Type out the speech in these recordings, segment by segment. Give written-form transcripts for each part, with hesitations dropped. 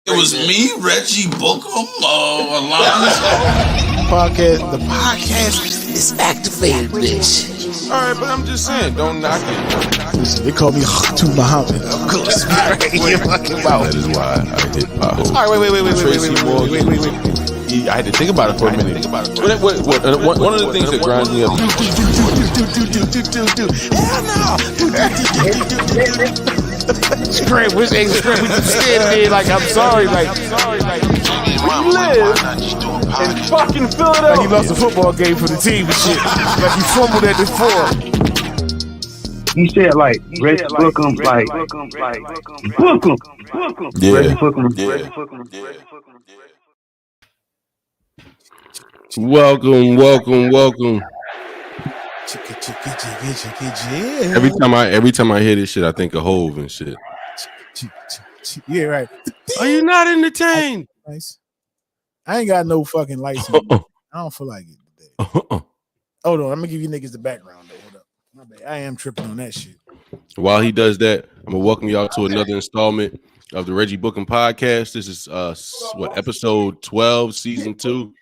It was me, Reggie Bucum, Alonzo. The podcast is activated, bitch. All right, but I'm just saying, don't knock it. Listen, they call me Khatou Muhammad. Of course, That is why I hit potholes. All right, wait. I had to think about it for a minute. One of the things that grinds me up. Script, which ain't script? We just standing there like I'm sorry, like we live in fucking Philadelphia. Like he lost a football game for the team and shit. Like he fumbled at the 4. You said like Reggie Bucum, like Bucum. Yeah. Reggie Bucum. Welcome. Every time I hear this shit, I think of Hove and shit. Yeah, right. Are you not entertained? Nice. I ain't got no fucking license. I don't feel like it today. Hold on, I'm gonna give you niggas the background though. Hold up. My bad. I am tripping on that shit. While he does that, I'm gonna welcome y'all to another installment of the Reggie Bucum Podcast. This is episode 12, season 2.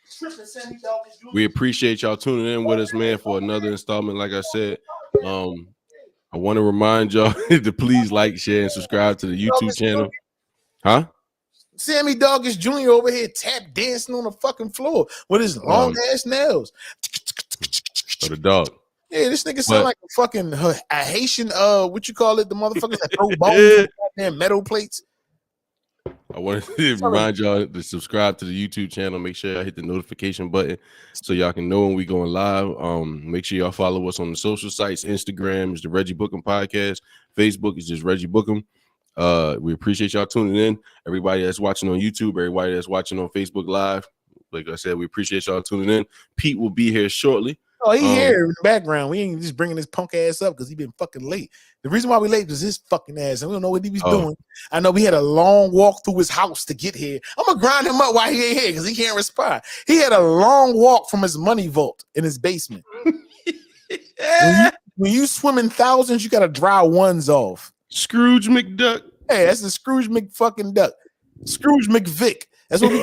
We appreciate y'all tuning in with us, man, for another installment. Like I said, I want to remind y'all to please like, share, and subscribe to the YouTube channel. Huh? Sammy Doggis Jr. over here tap dancing on the fucking floor with his long ass nails. For the dog. Yeah, this nigga sound like a fucking a Haitian, what you call it, the motherfuckers that throw bones and metal plates. I wanted to remind y'all to subscribe to the YouTube channel. Make sure y'all hit the notification button so y'all can know when we going live. Make sure y'all follow us on the social sites. Instagram is the Reggie Bucum Podcast. Facebook is just Reggie Bucum. We appreciate y'all tuning in. Everybody that's watching on YouTube, everybody that's watching on Facebook Live. Like I said, we appreciate y'all tuning in. Pete will be here shortly. Oh, he here in the background. We ain't just bringing his punk ass up because he been fucking late. The reason why we late was his fucking ass, and we don't know what he was doing. I know we had a long walk through his house to get here. I'm gonna grind him up while he ain't here because he can't respond. He had a long walk from his money vault in his basement. when you swim in thousands, you gotta dry ones off. Scrooge McDuck. Hey, that's the Scrooge McFucking Duck. Scrooge McVick. That's what we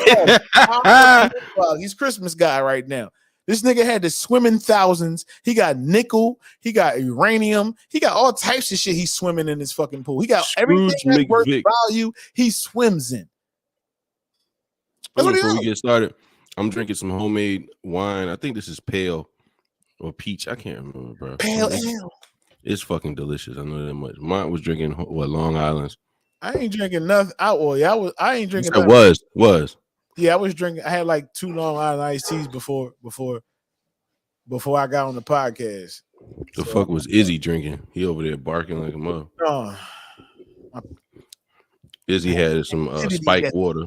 call him. He's Christmas guy right now. This nigga had to swim in thousands. He got nickel. He got uranium. He got all types of shit he's swimming in his fucking pool. He got everything that's worth value he swims in. Before we get started, I'm drinking some homemade wine. I think this is pale or peach. I can't remember, bro. Pale ale. It's fucking delicious. I know that much. Mine was drinking Long Island's. I ain't drinking nothing. I ain't drinking. It was. Yeah, I was drinking. I had like 2 Long Island iced teas before I got on the podcast. The fuck was Izzy drinking? He over there barking like a mother. Izzy had some spiked water.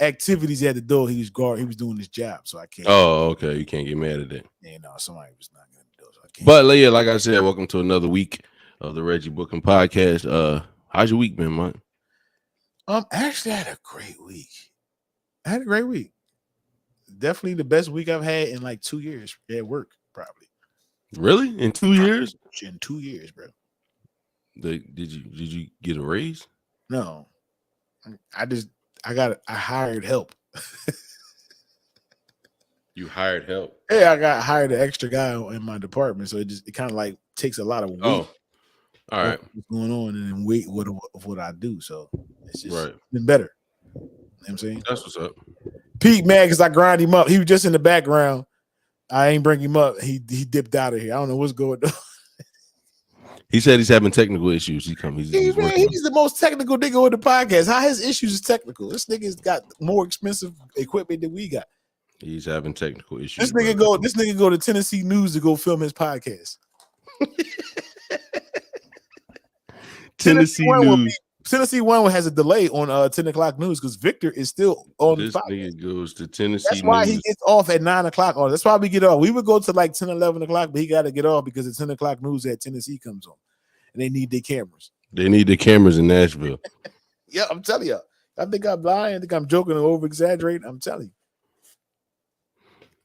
Activities at the door. He was doing his job, so I can't. Oh, okay. You can't get mad at that. Yeah, no, somebody was not gonna do it. So I can't. But yeah, like I said, welcome to another week of the Reggie Bucum Podcast. How's your week been, man? Actually, I had a great week. Definitely the best week I've had in like 2 years at work, probably. Really? In 2 years? In 2 years, bro. Did you get a raise? No. I hired help. You hired help? Yeah, I hired an extra guy in my department, so it kind of like takes a lot of weight. Oh, all right. What's going on and then weight what I do. So it's just been better. You know what I'm saying? That's what's up. Pete, man, because I grind him up. He was just in the background. I ain't bring him up. He dipped out of here. I don't know what's going on. He said he's having technical issues. He's the most technical nigga on the podcast. How his issues is technical? This nigga's got more expensive equipment than we got. He's having technical issues. This nigga go to Tennessee News to go film his podcast. Tennessee News. Tennessee One has a delay on 10 o'clock news because Victor is still on this the nigga goes to Tennessee. That's why he gets off at 9 o'clock. That's why we get off. We would go to like 10, 11 o'clock, but he got to get off because the 10 o'clock news at Tennessee comes on. And they need their cameras. They need the cameras in Nashville. Yeah, I'm telling you. I think I'm lying. I think I'm joking and over-exaggerating. I'm telling you.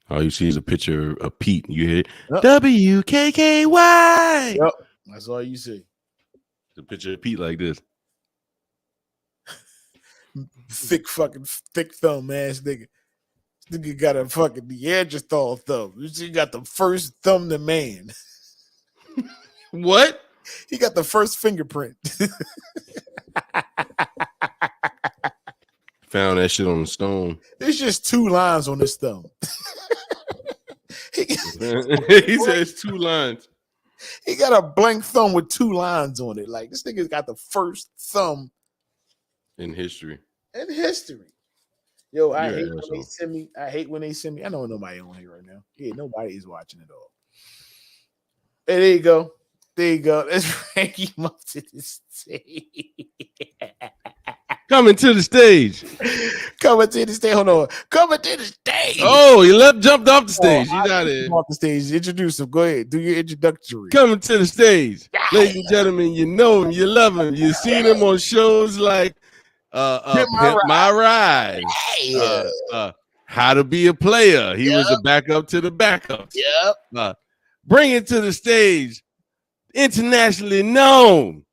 All you see is a picture of Pete. You hear WKKY. Yep, that's all you see. The picture of Pete like this. thick thumb ass nigga. This nigga got a fucking Neanderthal thumb. He got the first thumb to man. What? He got the first fingerprint. Found that shit on the stone. There's just 2 lines on his thumb. He says 2 lines. He got a blank thumb with 2 lines on it. Like, this nigga's got the first thumb in history. Yo, I hate when they send me. I know nobody on here right now. Yeah, nobody is watching it all. Hey, there you go. Let's rank him up to the stage. Coming to the stage. Hold on. Coming to the stage. Oh, he jumped off the stage. He's out there. Off the stage. Introduce him. Go ahead. Do your introductory. Coming to the stage. Ladies and gentlemen, you know him, you love him. You've seen him on shows like Pimp My Ride. How to Be a Player. He was a backup to the backup. Yep. Bring it to the stage. Internationally known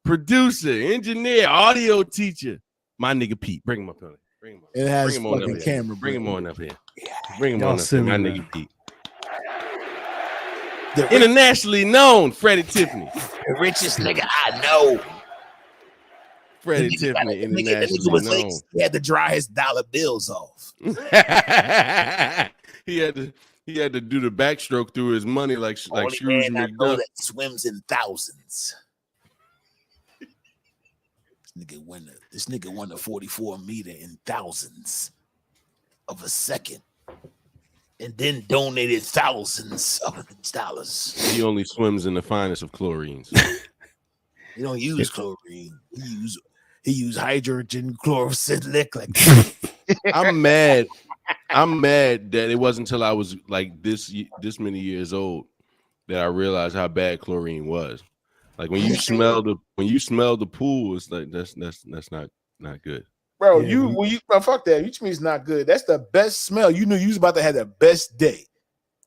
producer, engineer, audio teacher, my nigga Pete. Bring him up here. It has fucking camera. Bring him on up here. Bring him on up here, my nigga Pete. Internationally known Freddie Tiffany. The richest nigga I know. Freddie Tiffany, internationally known. He had to dry his dollar bills off. He had to do the backstroke through his money like Scrooge McDuck. That swims in thousands. This nigga won a 44 meter in thousands of a second, and then donated thousands of dollars. He only swims in the finest of chlorines. He don't use chlorine. He use hydrogen chlorocyclic. Like I'm mad that it wasn't until I was like this many years old that I realized how bad chlorine was. Like when you smell the pool, it's like that's not good. Bro, fuck that. You mean it's not good. That's the best smell. You knew you was about to have the best day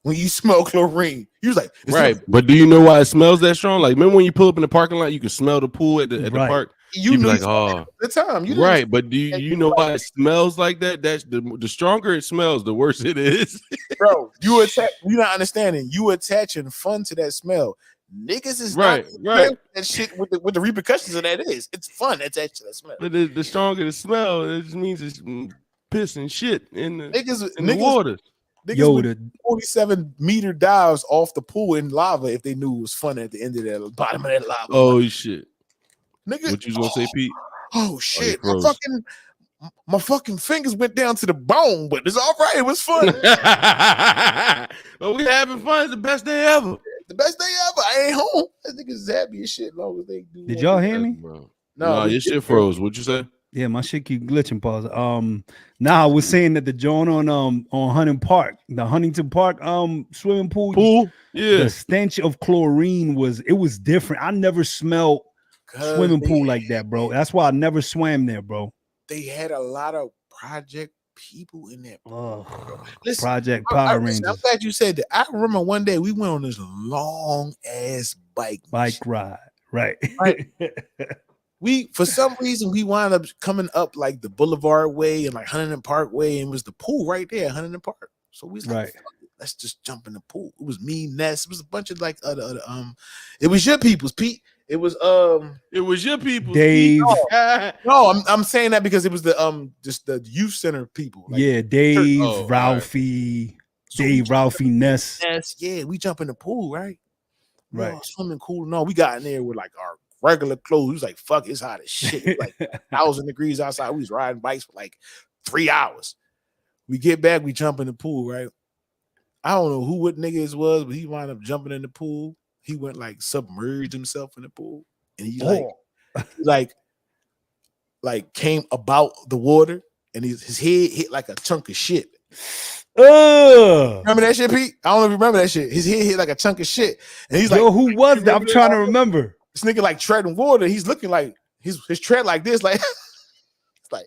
when you smell chlorine. You was like, right. But do you know why it smells that strong? Like, remember when you pull up in the parking lot, you can smell the pool at the park. You knew like, oh, the time. Right, but do you know why it smells like that? That's the stronger it smells, the worse it is. Bro, you're not understanding. You attaching fun to that smell. Niggas is right. That shit with the repercussions of that is. It's fun attached to that smell. But the stronger the smell, it just means it's piss and shit in the water. Niggas with 47 meter dives off the pool in lava if they knew it was fun at the end of that bottom of that lava. Oh shit. Nigga, what you gonna say, Pete? Oh shit! My fucking fingers went down to the bone, but it's all right. It was fun. But we having fun. It's the best day ever. The best day ever. I ain't home. I think it's happy as shit. Long as they do. Did y'all hear me? No, your shit froze. What'd you say? Yeah, my shit keep glitching. Pause. Now I was saying that the joint on Huntington Park swimming pool. Yeah, the stench of chlorine was different. I never smelled swimming pool like that, bro. That's why I never swam there, bro. They had a lot of project people in there. Listen, Project Power Rangers. I'm glad you said that. I remember one day we went on this long ass bike ride. Right. We for some reason we wound up coming up like the Boulevard Way and like Huntington Park Way, and was the pool right there, Huntington Park. So we was like, let's just jump in the pool. It was me, Ness. It was a bunch of like other it was your people's, Pete. It was your people, Dave. No, I'm saying that because it was the just the youth center people. Like, yeah, Dave, Ralphie, Dave, Ralphie, Ness. Yeah, we jump in the pool, right? Right. No, swimming cool. No, we got in there with like our regular clothes. We was like, fuck, it's hot as shit. Like 1,000 degrees outside. We was riding bikes for like 3 hours. We get back, we jump in the pool, right? I don't know what nigga it was, but he wound up jumping in the pool. He went like submerged himself in the pool, and he like came about the water, and his head hit like a chunk of shit. Remember that shit, Pete? I don't know if you remember that shit. His head hit like a chunk of shit, and he's like, who was that? I'm trying to remember. This nigga like treading water. He's looking like his tread like this, like it's like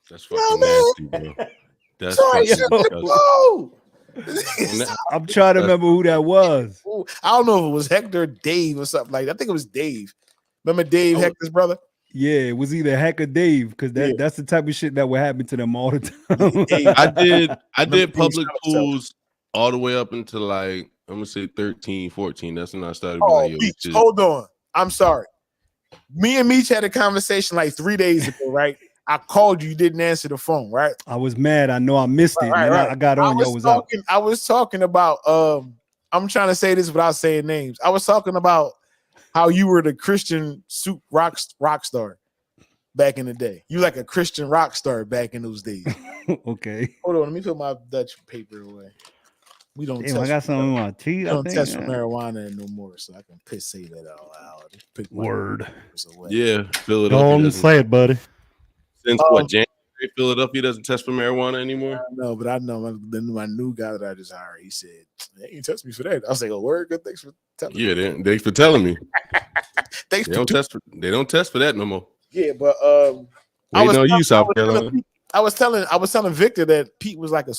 that's fucking nasty, bro. That's I'm trying to remember who that was. I don't know if it was Hector or Dave or something like that. I think it was Dave. Remember Dave Hector's brother? Yeah, it was either Heck or Dave, because that's the type of shit that would happen to them all the time. I did public pools all the way up until like I'm gonna say 13, 14. That's when I started. Meech, hold on. I'm sorry. Me and Meech had a conversation like 3 days ago, right? I called you didn't answer the phone, right? I was mad. I know I missed it. Right. I got on. I was talking about. I'm trying to say this without saying names. I was talking about how you were the Christian rock star back in the day. You like a Christian rock star back in those days. Okay. Hold on. Let me put my Dutch paper away. We don't. Damn, I got something in my teeth. I don't test for marijuana no more, so I can say that out loud. Word. Yeah, Philadelphia. Don't say it, buddy. Since what, January, Philadelphia doesn't test for marijuana anymore? No, but I know my new guy that I just hired. He said, "They ain't test me for that." I was like, "Oh, word, good. Thanks for telling me." Yeah, thanks for telling me. Thanks. They don't test for that no more. Yeah, but I was telling Victor that Pete was like a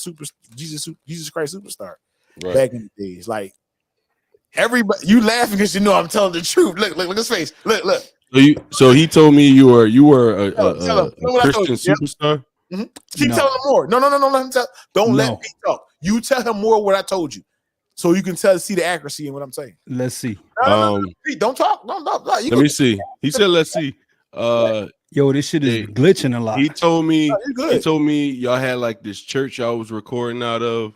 Jesus Christ superstar back in the days. Like everybody, you laughing because you know I'm telling the truth. Look his face. Look. So he told me you were a Christian superstar. Mm-hmm. Keep telling him more. No. Let him tell. Don't let Pete talk. You tell him more what I told you, so you can see the accuracy in what I'm saying. Let's see. No, Pete, don't talk. No. Let me see. He said, "Let's see." Yo, this shit is glitching a lot. He told me y'all had like this church y'all was recording out of,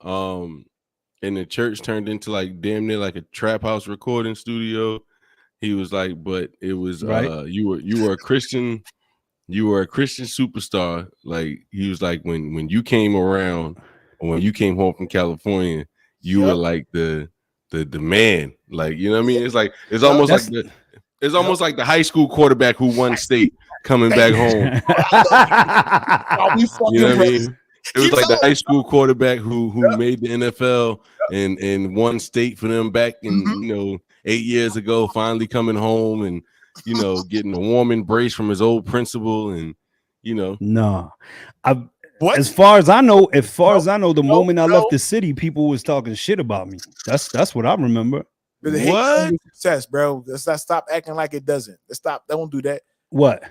and the church turned into like damn near like a trap house recording studio. He was like, but it was you were a Christian, superstar. Like he was like when you came around, or when you came home from California, you were like the man. Like, you know what I mean? It's like it's almost like the high school quarterback who won state coming back home. You know what I mean? It was like the high school quarterback who made the NFL and won state for them back in 8 years ago, finally coming home and getting a warm embrace from his old principal and as far as I know, the moment I left the city, people was talking shit about me. That's what I remember. What? Success, bro. Let's not stop acting like it doesn't. Let's stop. Don't do that. What?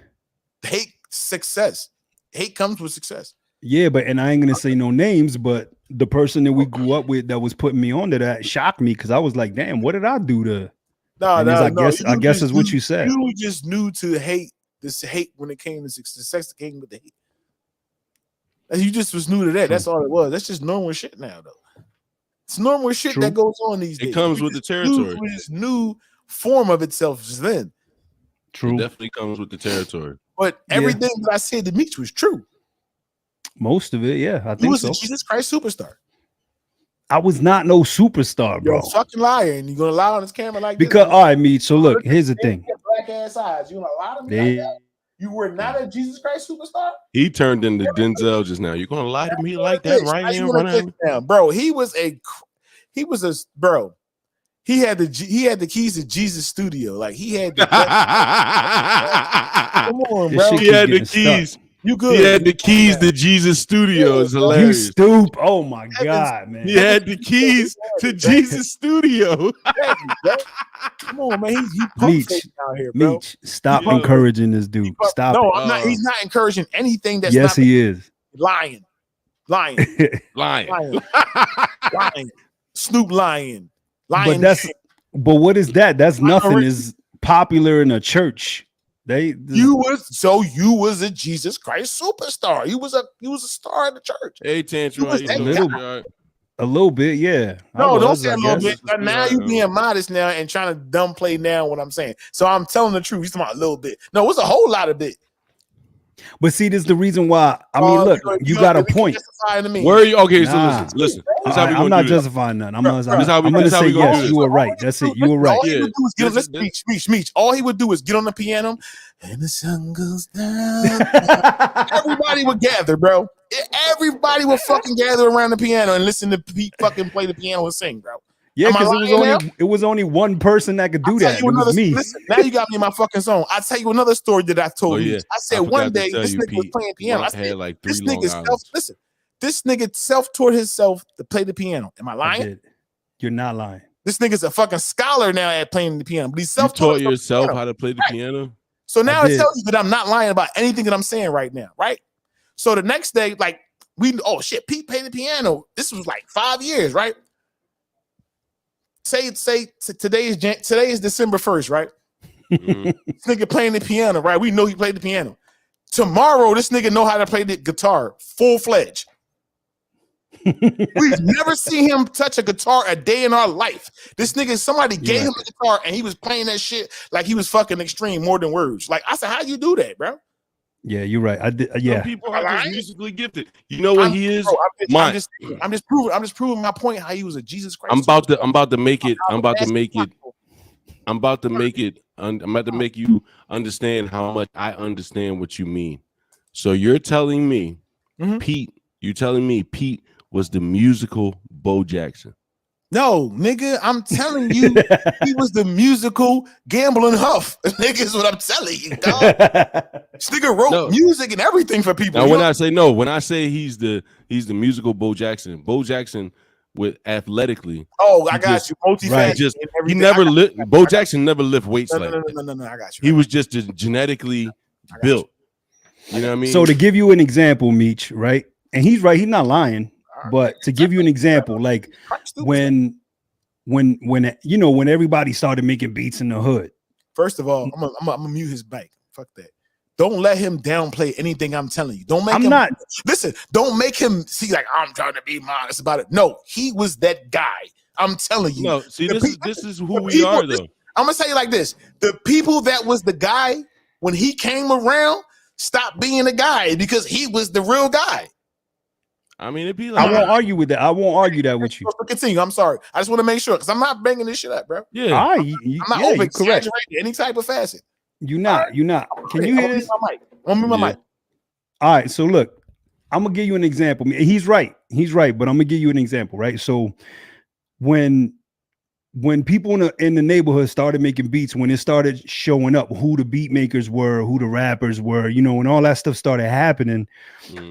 Hate success. Hate comes with success. Yeah, and I ain't gonna say no names, but the person that we grew up with that was putting me onto that shocked me because I was like, damn, what did I do to? I guess is what you said. You just knew to hate when it came to success. That came with the hate. You just was new to that. That's all it was. That's just normal shit now, though. It's normal shit that goes on these days. It comes with the territory. This new form of itself just then. True. It definitely comes with the territory. But everything that I said to Meech was true. Most of it, yeah. I think he was so. a Jesus Christ superstar. I was not no superstar, bro. You're a fucking liar, and you're gonna lie on this camera like this? Because all right, Meech. So look, here's the thing. Black ass eyes. You gonna lie to me like that? You were not a Jesus Christ superstar? He turned into Denzel just now. You're gonna lie to me like that right now? Bro, he had the keys to Jesus studio. Like he had the come on, bro. He had the keys. You good? He had the keys to Jesus studio. It's hilarious. You stoop. Oh my God, man. He had the keys to Jesus studio. Come on, man. He's out here, bro. Meech, stop encouraging this dude. Stop. No, I'm not. He's not encouraging anything that's yes, he is. Lying. Snoop lying. But what is that? That's nothing is popular in a church. You was a Jesus Christ superstar. You was a star in the church. Hey, Tantrum, a little bit, yeah. No, don't say a little bit. But now you being modest now and trying to dumb play now what I'm saying. So I'm telling the truth. He's talking about a little bit. No, it's a whole lot of bit. But see, this is the reason why. I mean, look, you got a point. Where are you? Okay, so listen. I'm not justifying nothing. I'm gonna say yes. You were right. That's it. You were right. All he would do is let's Meech. All he would do is get on the piano, and the sun goes down. Everybody would gather, bro. Everybody would fucking gather around the piano and listen to Pete fucking play the piano and sing, bro. Yeah, because it was only one person that could do that. It was me. Listen, now you got me in my fucking zone. I'll tell you another story that I told you. I said one day this nigga was playing piano. I said, like this nigga self-taught himself to play the piano. Am I lying? You're not lying. This nigga's a fucking scholar now at playing the piano. But he's You self-taught taught yourself how to play the piano? So now it tells you that I'm not lying about anything that I'm saying right now, right? So the next day, like, Pete played the piano. This was like 5 years, right? Say today is December 1st, right? Mm-hmm. This nigga playing the piano, right? We know he played the piano. Tomorrow, this nigga know how to play the guitar full-fledged. We've never seen him touch a guitar a day in our life. This nigga, somebody gave him a guitar and he was playing that shit like he was fucking extreme more than words. Like, I said, how you do that, bro? Yeah, you're right. Some people are just musically gifted. You know what he is? I'm just proving my point. How he was a Jesus Christ. I'm about to make you understand how much I understand what you mean. So you're telling me, Pete was the musical Bo Jackson. No, nigga, I'm telling you, he was the musical Gambling Huff. Nigga is what I'm telling you, dog. This nigga wrote music and everything for people. Now, when I say he's the musical Bo Jackson with athletically. Oh, I got you. Multifaceted. Right, Bo Jackson never lift weights like that. No, I got you. He was just genetically built. You know what I mean? So to give you an example, Meech, right? And he's right, he's not lying. But to give you an example, like when everybody started making beats in the hood. First of all, I'm gonna mute his mic. Fuck that. Don't let him downplay anything I'm telling you. Don't make Don't make him see like I'm trying to be modest about it. No, he was that guy. I'm telling you. No, see, this is who we are, though. I'm gonna tell you like this: the people that was the guy when he came around stopped being the guy because he was the real guy. I mean, it'd be like I won't argue with that. I won't argue that with you. Continue. I'm sorry. I just want to make sure because I'm not banging this shit up, bro. Yeah, I'm not over exaggerating any type of facet. You're not. Can you hear this? I'm mute my mic. All right. So look, I'm gonna give you an example. He's right. But I'm gonna give you an example. Right. So when people in the neighborhood started making beats, when it started showing up who the beat makers were, who the rappers were, and all that stuff started happening,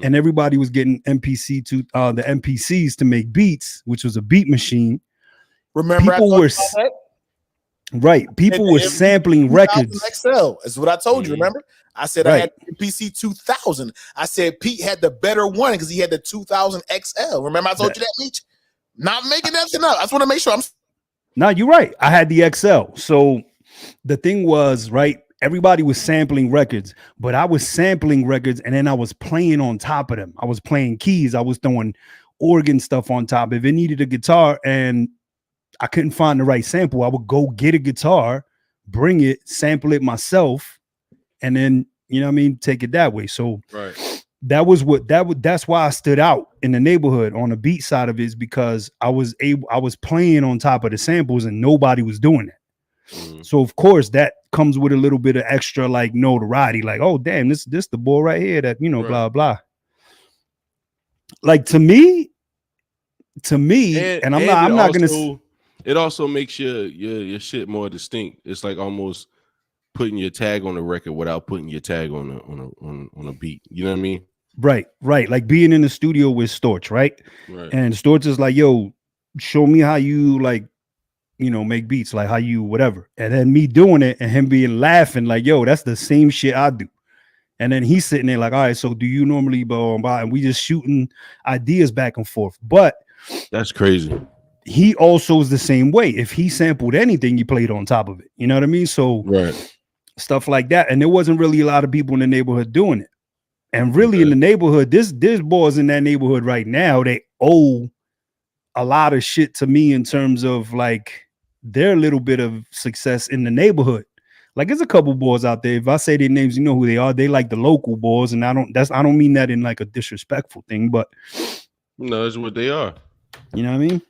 and everybody was getting the MPCs to make beats, which was a beat machine. Remember, people were sampling records. XL is what I told you. Remember, I said I had the MPC 2000. I said Pete had the better one because he had the 2000 XL. Remember, I told you that, Meech. Not making nothing up. I just want to make sure I'm. No, you're right. I had the XL. So the thing was, right, everybody was sampling records, but I was sampling records and then I was playing on top of them. I was playing keys. I was throwing organ stuff on top. If it needed a guitar and I couldn't find the right sample, I would go get a guitar, bring it, sample it myself, and then, take it that way. So that's why I stood out in the neighborhood on the beat side of it, is because I was playing on top of the samples and nobody was doing that. So of course that comes with a little bit of extra like notoriety, like, oh damn, this the boy right here that blah blah. Like to me, and I'm not gonna. It also makes your shit more distinct. It's like almost putting your tag on the record without putting your tag on a beat. You know what I mean? Right. Like being in the studio with Storch, right? And Storch is like, yo, show me how you like, make beats, like how you whatever. And then me doing it and him being laughing, like, yo, that's the same shit I do. And then he's sitting there like, all right, so do you normally blah, blah, and we just shooting ideas back and forth. But that's crazy. He also is the same way. If he sampled anything, he played on top of it. You know what I mean? So stuff like that. And there wasn't really a lot of people in the neighborhood doing it. And really in the neighborhood, there's boys in that neighborhood right now, they owe a lot of shit to me in terms of like their little bit of success in the neighborhood. Like there's a couple boys out there. If I say their names, you know who they are. They like the local boys. And I don't mean that in like a disrespectful thing, but no, that's what they are. You know what I mean?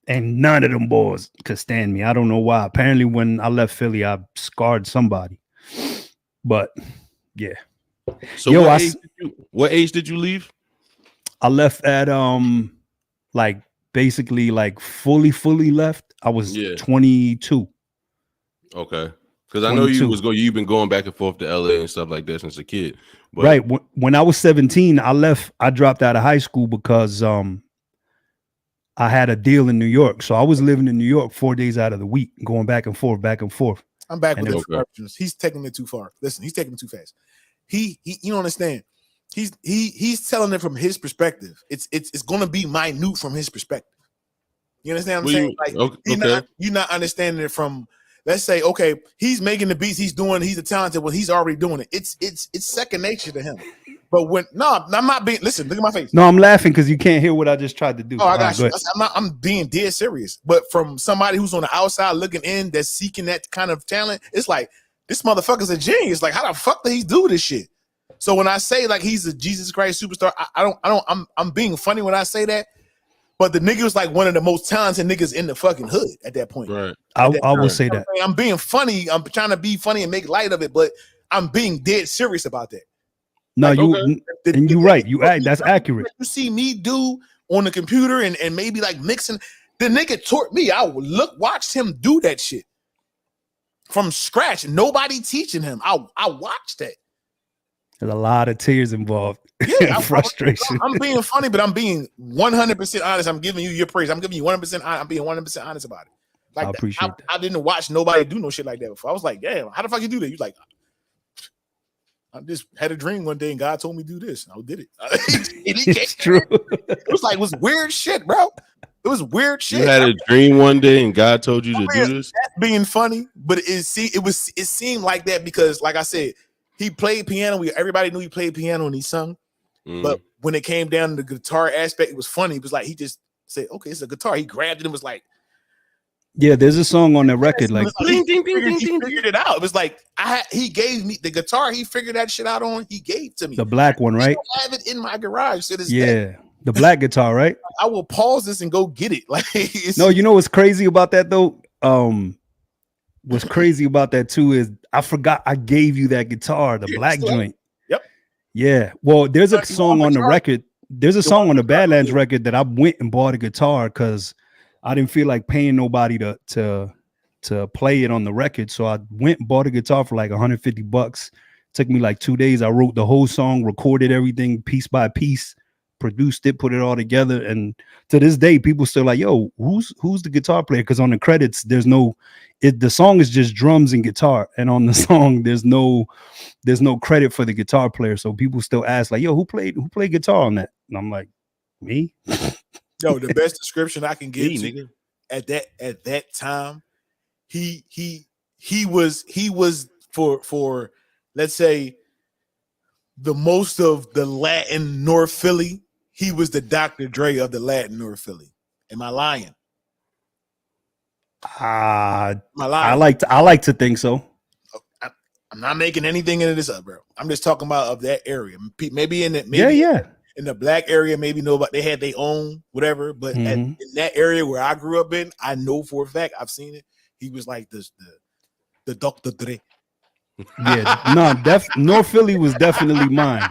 And none of them boys could stand me. I don't know why. Apparently when I left Philly, I scarred somebody. But yeah. So what age did you leave? I left at like basically like fully left. I was 22. Okay. Because I know you've been going back and forth to LA and stuff like that since a kid. But right. When I was 17, I dropped out of high school because I had a deal in New York. So I was living in New York 4 days out of the week, going back and forth, back and forth. I'm back And with it- the corrections. He's taking it too far. Listen, he's taking it too fast. He you don't understand. He's telling it from his perspective. It's gonna be minute from his perspective. You understand what I'm saying? Like you're not understanding it from, let's say, okay, he's making the beats, he's a talented, well, he's already doing it. It's second nature to him. But I'm not being, listen, look at my face. No, I'm laughing because you can't hear what I just tried to do. Oh, I got All you. right, I'm being dead serious. But from somebody who's on the outside looking in, that's seeking that kind of talent, it's like, this motherfucker's a genius. Like, how the fuck did he do this shit? So when I say like he's a Jesus Christ superstar, I'm being funny when I say that. But the nigga was like one of the most talented niggas in the fucking hood at that point. Right. I will say that. I'm being funny. I'm trying to be funny and make light of it, but I'm being dead serious about that. No, Like, you're right. That's accurate. You see me do on the computer and maybe like mixing. The nigga taught me. I watched him do that shit from scratch. Nobody teaching him. I watched that. There's a lot of tears involved. Yeah, frustration. I'm being funny, but I'm being 100% honest. I'm giving you your praise. I'm giving you 100%. I'm being 100% honest about it. Like I appreciate that. I didn't watch nobody do no shit like that before. I was like, damn, how the fuck you do that? You like, I just had a dream one day and God told me to do this. And I did it. It's true. It was weird shit, bro. It was weird shit. You had a dream one day and God told you to do this? That's being funny, but it seemed like that because, like I said, he played piano. Everybody knew he played piano and he sung. But when it came down to the guitar aspect, it was funny. It was like he just said, "Okay, it's a guitar." He grabbed it and was like, "Yeah, there's a song on the record like he figured it out." It was like he gave me the guitar. He figured that shit out on. He gave to me the black one, right? I have it in my garage to this Yeah, day. the black guitar, right? I will pause this and go get it. Like, no, you know what's crazy about that though? What's crazy about that too is I forgot I gave you that guitar, the black joint. Yep. Yeah. Well, there's a song on the record. There's a song on the Badlands record that I went and bought a guitar because I didn't feel like paying nobody to play it on the record. So I went and bought a guitar for like $150. Took me like 2 days. I wrote the whole song, recorded everything piece by piece, produced it, put it all together. And to this day, people still like, yo, who's the guitar player? Because on the credits, the song is just drums and guitar. And on the song, there's no credit for the guitar player. So people still ask, like, yo, who played guitar on that? And I'm like, me? Yo, the best description I can give you at that time, he was for let's say the most of the Latin North Philly. He was the Dr. Dre of the Latin North Philly. Am I lying? I like to think so. I'm not making anything into this up, bro. I'm just talking about of that area. Maybe in the black area, maybe nobody they had their own whatever. But in that area where I grew up in, I know for a fact I've seen it. He was like the Dr. Dre. Yeah, no, North Philly was definitely mine.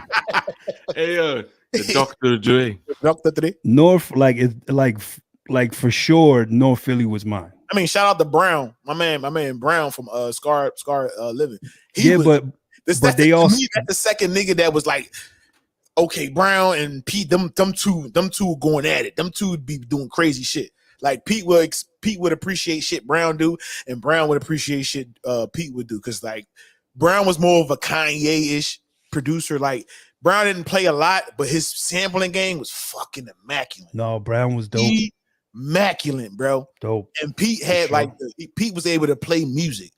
Hey, the Dr. Dre. Dr. Dre. North, like for sure, North Philly was mine. I mean, shout out to Brown, my man Brown from Scar Living. But they also that's the second nigga that was like, okay, Brown and Pete, them two going at it. Them two would be doing crazy shit. Like Pete would appreciate shit Brown do, and Brown would appreciate shit Pete would do. Cause like Brown was more of a Kanye-ish producer. Like Brown didn't play a lot, but his sampling game was fucking immaculate. No, Brown was dope. Immaculate, bro. Dope. And Pete had Pete was able to play music.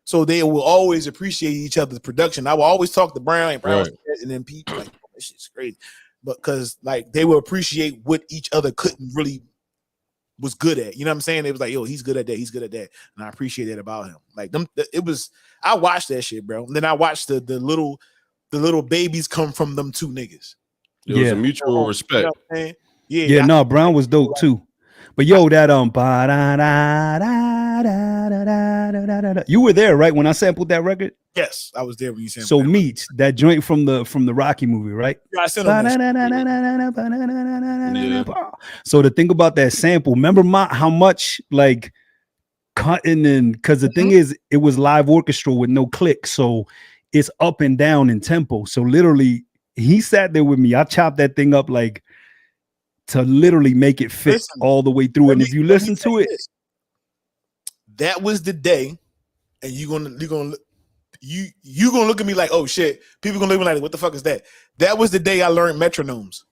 So they will always appreciate each other's production. I will always talk to Brown and then Pete like, oh, this shit's crazy. But because like they will appreciate what each other couldn't really was good at. You know what I'm saying? It was like, yo, he's good at that. He's good at that. And I appreciate that about him. Like I watched that shit, bro. And then I watched the little babies come from them two niggas. It was a mutual respect. You know no, Brown was dope too. But yo, that you were there, right? When I sampled that record? Yes, I was there when you sampled. So Meech, that joint from the Rocky movie, right? Yeah, I said So the thing about that sample, remember how much like cutting and because the thing is it was live orchestra with no click, so it's up and down in tempo. So literally he sat there with me. I chopped that thing up like to literally make it fit all the way through. And if you listen to it, that was the day, and you're gonna look at me like, oh shit. People gonna look at me like, what the fuck is that? That was the day I learned metronomes.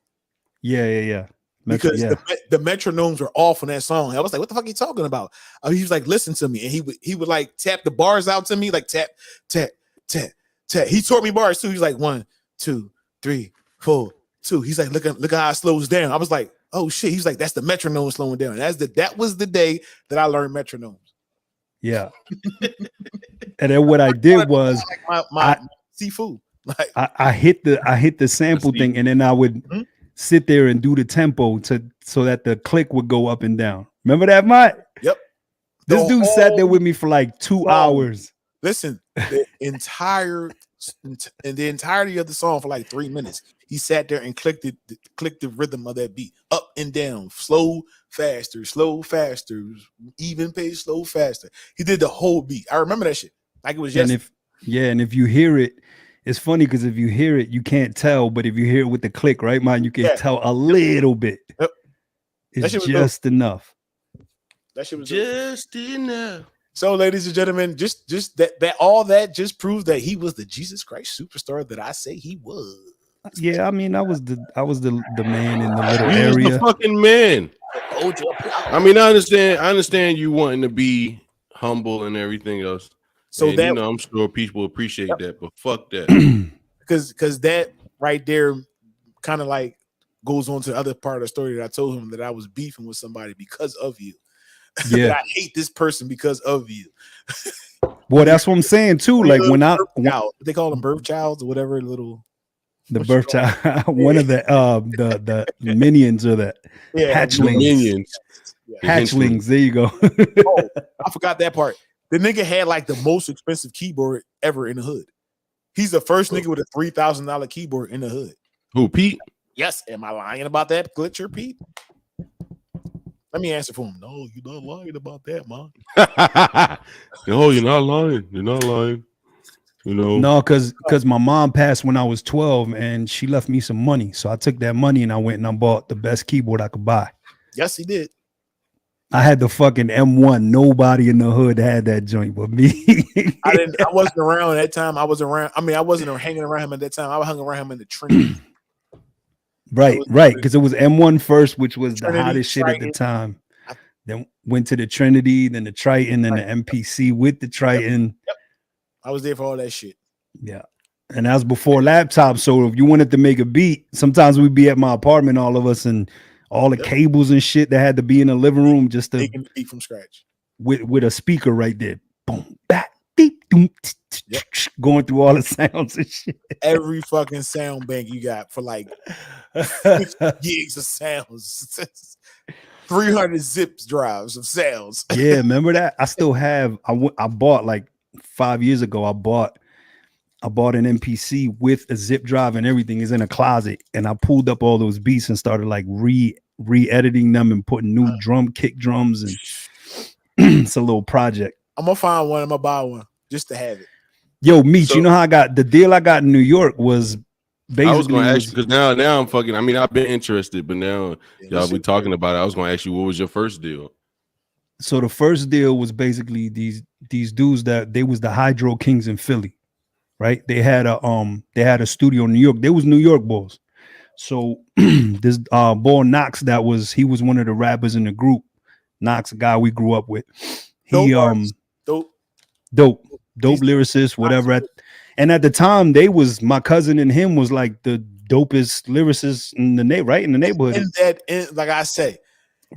Yeah. Because the metronomes were off on that song. I was like, what the fuck are you talking about? He was like, listen to me. And he would like tap the bars out to me, like tap, tap, tap, tap. He taught me bars too. He's like 1, 2, 3, 4, 2. He's like, look how it slows down. I was like, oh shit. He's like, that's the metronome slowing down. That was the day that I learned metronomes. Yeah. And then what I did was like my seafood. Like I hit the sample thing, and then I would sit there and do the tempo so that the click would go up and down. Remember that, Mike? Yep. This dude sat there with me for like 2 hours. Listen, the entirety of the song for like 3 minutes. He sat there and clicked the rhythm of that beat up and down, slow, faster, even pace, slow, faster. He did the whole beat. I remember that shit like it was yesterday. And if you hear it, it's funny because if you hear it, you can't tell, but if you hear it with the click, right, man, you can tell a little bit. Yep. It's just enough. That shit was just enough. So, ladies and gentlemen, just that all that just proves that he was the Jesus Christ superstar that I say he was. Yeah, I mean, I was the man in the little You area. was the fucking man. I mean, I understand you wanting to be humble and everything else. So and, that I'm sure people appreciate that, but fuck that. Because that right there kind of like goes on to the other part of the story that I told him that I was beefing with somebody because of you. Yeah, I hate this person because of you. Well, that's what I'm saying too. Like when they call them birth childs or whatever little. The birth child, one of the minions or the hatchlings. Minions. Hatchlings. There you go. Oh, I forgot that part. The nigga had like the most expensive keyboard ever in the hood. He's the first nigga with a $3,000 keyboard in the hood. Who, Pete? Yes. Am I lying about that, Glitcher Pete? Let me answer for him. No, you're not lying about that, man. No, you're not lying. You're not lying. You know, no, because my mom passed when I was 12 and she left me some money. So I took that money and I went and I bought the best keyboard I could buy. Yes, he did. I had the fucking M1. Nobody in the hood had that joint but me. I wasn't around at that time. I wasn't hanging around him at that time. I was hanging around him in the Trinity. Right. Because it was M1 first, which was Trinity, the hottest shit Triton. At the time. Then went to the Trinity, then the Triton, then the MPC with the Triton. Yep. I was there for all that shit. Yeah. And that was before laptops. So if you wanted to make a beat, sometimes we'd be at my apartment, all of us, and all the cables and shit that had to be in the living room just to making the beat from scratch. With a speaker right there. Boom, back, beep, doom, going through all the sounds and shit. Every fucking sound bank you got for like gigs of sounds. 300 zips drives of sounds. Yeah, remember that? I still have. I bought like 5 years ago. I bought an MPC with a zip drive and everything is in a closet, and I pulled up all those beats and started like re-editing them and putting new kick drums, and it's a little project. I'm gonna find one. I'm gonna buy one just to have it. Yo, Meech, you know how I got the deal I got in New York was. Basically, I was going to ask you because now I'm fucking. I mean, I've been interested, but now y'all be talking about it. I was going to ask you, what was your first deal? So the first deal was basically these dudes that they was the Hydro Kings in Philly, right? They had a studio in New York. They was New York boys. So this boy Knox, he was one of the rappers in the group. Knox, a guy we grew up with. He dope lyricist, whatever. And at the time, my cousin and him was like the dopest lyricists in the neighborhood. Like I say,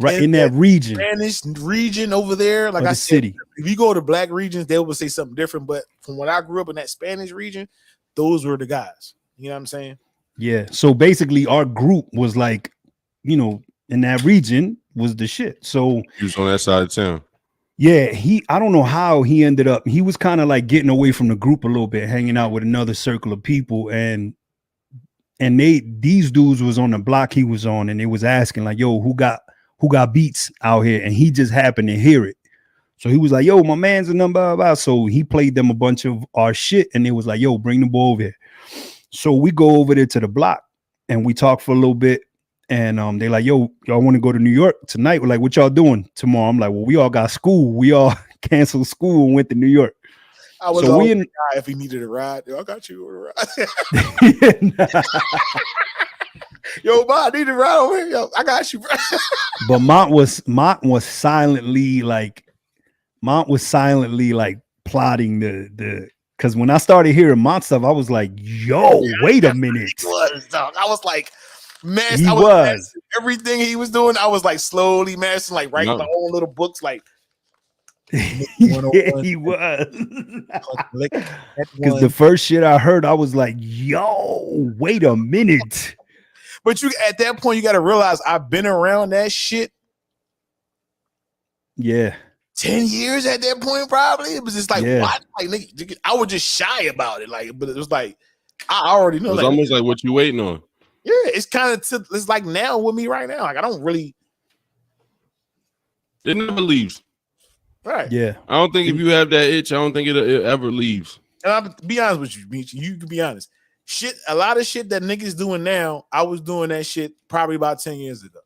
right in that region, Spanish region over there. Like I said, city. If you go to black regions, they will say something different. But from when I grew up in that Spanish region, those were the guys. You know what I'm saying? Yeah. So basically, our group was like, in that region was the shit. So he was on that side of town. Yeah, I don't know how he ended up. He was kind of like getting away from the group a little bit, hanging out with another circle of people, and these dudes was on the block he was on, and they was asking like, "Yo, who got beats out here?" And he just happened to hear it, so he was like, "Yo, my man's a number." Blah, blah. So he played them a bunch of our shit, and they was like, "Yo, bring the boy over here." So we go over there to the block, and we talk for a little bit, And they like, yo, y'all want to go to New York tonight? We're like, what y'all doing tomorrow? I'm like, well, we all got school. We all canceled school and went to New York. I was So always we in- the guy if he needed a ride. Yo, I got you a ride. Yo, Ma, I need a ride over here. Yo, I got you, bro. But Mont was silently like plotting the because when I started hearing Mont stuff, I was like, yo, wait a minute. He was, dog. I was like, man, He I was was. mastering everything he was doing. I was like slowly mastering, like writing No. my own little books, like Yeah, he was. Because the first shit I heard, I was like, yo, wait a minute. But you at that point, you got to realize I've been around that shit Yeah. 10 years at that point, probably. It was just like, Yeah. what? Like, nigga, I was just shy about it. Like, but it was like, I already know. It's Like, almost like what you waiting on. yeah, it's kind of, it's like now with me right now. Like, I don't really, It never leaves. right. Yeah. I don't think if you have that itch, I don't think it ever leaves. And I'll be honest with you, Meech. You can be honest. Shit, a lot of shit that niggas doing now, I was doing that shit probably about 10 years ago.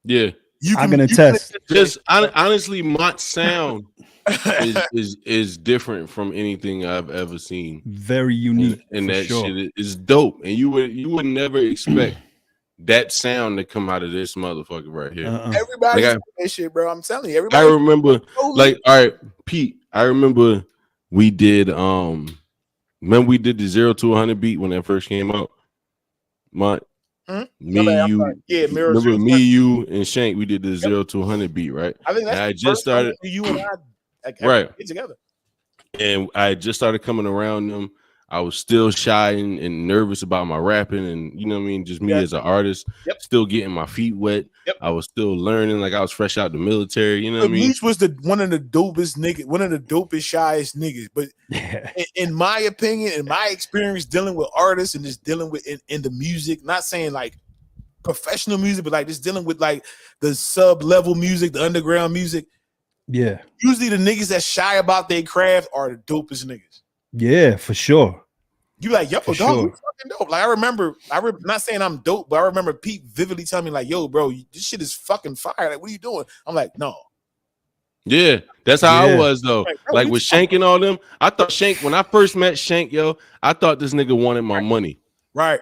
Yeah. I can attest. Just honestly, Mott's sound is different from anything I've ever seen. Very unique. And for that sure. shit is dope. And you would never expect that sound to come out of this motherfucker right here. Everybody's Like doing that shit, bro. I'm telling you. I Everybody. remember, like, all right, Pete. I remember we did when we did the 0 to 100 beat when that first came out. Me, you, yeah, remember me, you, and Shank. We did the 0 to 100 beat, right? I think that's And I the just first time started, you and I like, right, get together. and I just started coming around them. I was still shy and nervous about my rapping, and you know what I mean, just me as an artist, still getting my feet wet. I was still learning, like I was fresh out the military. You know what I mean? Meech was one of the dopest niggas, one of the dopest, shyest niggas. But in my opinion, in my experience dealing with artists and just dealing with in the music, not saying like professional music, but like just dealing with like the sub-level music, the underground music. Yeah. Usually the niggas that shy about their craft are the dopest niggas. Yeah, for sure. You like, yo, dog, sure. you fucking dope. Like I remember, not saying I'm dope, but I remember Pete vividly telling me like, yo, bro, this shit is fucking fire. Like, what are you doing? I'm like, no. Yeah, that's how I Yeah. was though. Like with Shank and all them, I thought Shank, when I first met Shank, yo, I thought this nigga wanted my money. Right.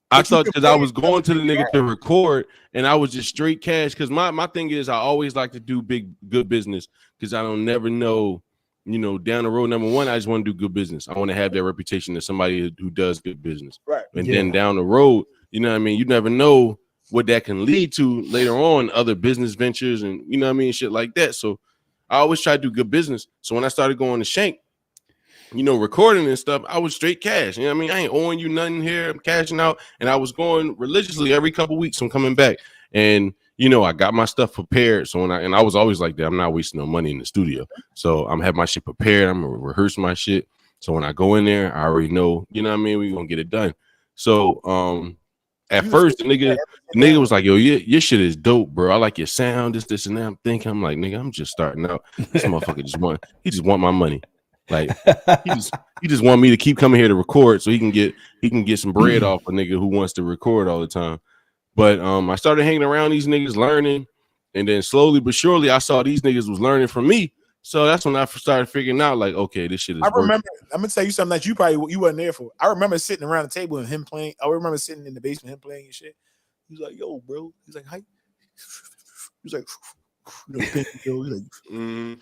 I But you thought can because I play was it going to the with nigga to record and I was just straight cash. Because my thing is I always like to do good business because I don't never know, you know, down the road. Number one, I just want to do good business. I want to have that reputation as somebody who does good business. Right. And then down the road, you know what I mean? You never know what that can lead to later on, other business ventures and you know what I mean, shit like that. So I always try to do good business. So when I started going to Shank, you know, recording and stuff, I was straight cash. You know what I mean? I ain't owing you nothing here. I'm cashing out. And I was going religiously every couple weeks. I'm coming back. And, you know, I got my stuff prepared. So I was always like that. I'm not wasting no money in the studio. So I'm having my shit prepared. I'm going to rehearse my shit. So when I go in there, I already know, you know what I mean? We're going to get it done. So at first, the nigga was like, yo, your shit is dope, bro. I like your sound, this, and that. I'm like, nigga, I'm just starting out. This motherfucker just want my money. Like he just want me to keep coming here to record so he can get some bread off a nigga who wants to record all the time. But I started hanging around these niggas learning, and then slowly but surely I saw these niggas was learning from me. So that's when I started figuring out like, okay, this shit is working. I'm gonna tell you something that you wasn't there for. I remember sitting around the table and him playing. I remember sitting in the basement, him playing and shit. He was like, yo, bro. He's like, hi. He was like, you know, pinky, yo. He's like,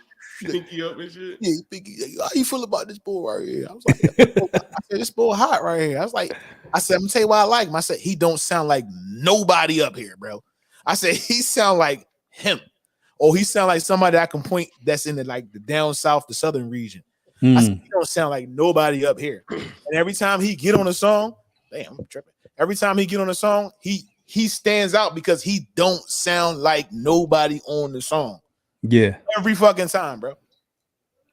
pinky up and shit. Yeah, pinky. How you feel about this boy right here? I was like, I said, this boy hot right here. I said, I'm gonna tell you why I like him. I said, he don't sound like nobody up here, bro. I said, he sound like him. Or he sound like somebody I can point that's in the like the down south, the southern region. I said, he don't sound like nobody up here. And every time he get on a song, damn, I'm tripping. Every time he get on a song, he stands out because he don't sound like nobody on the song. Yeah. Every fucking time, bro.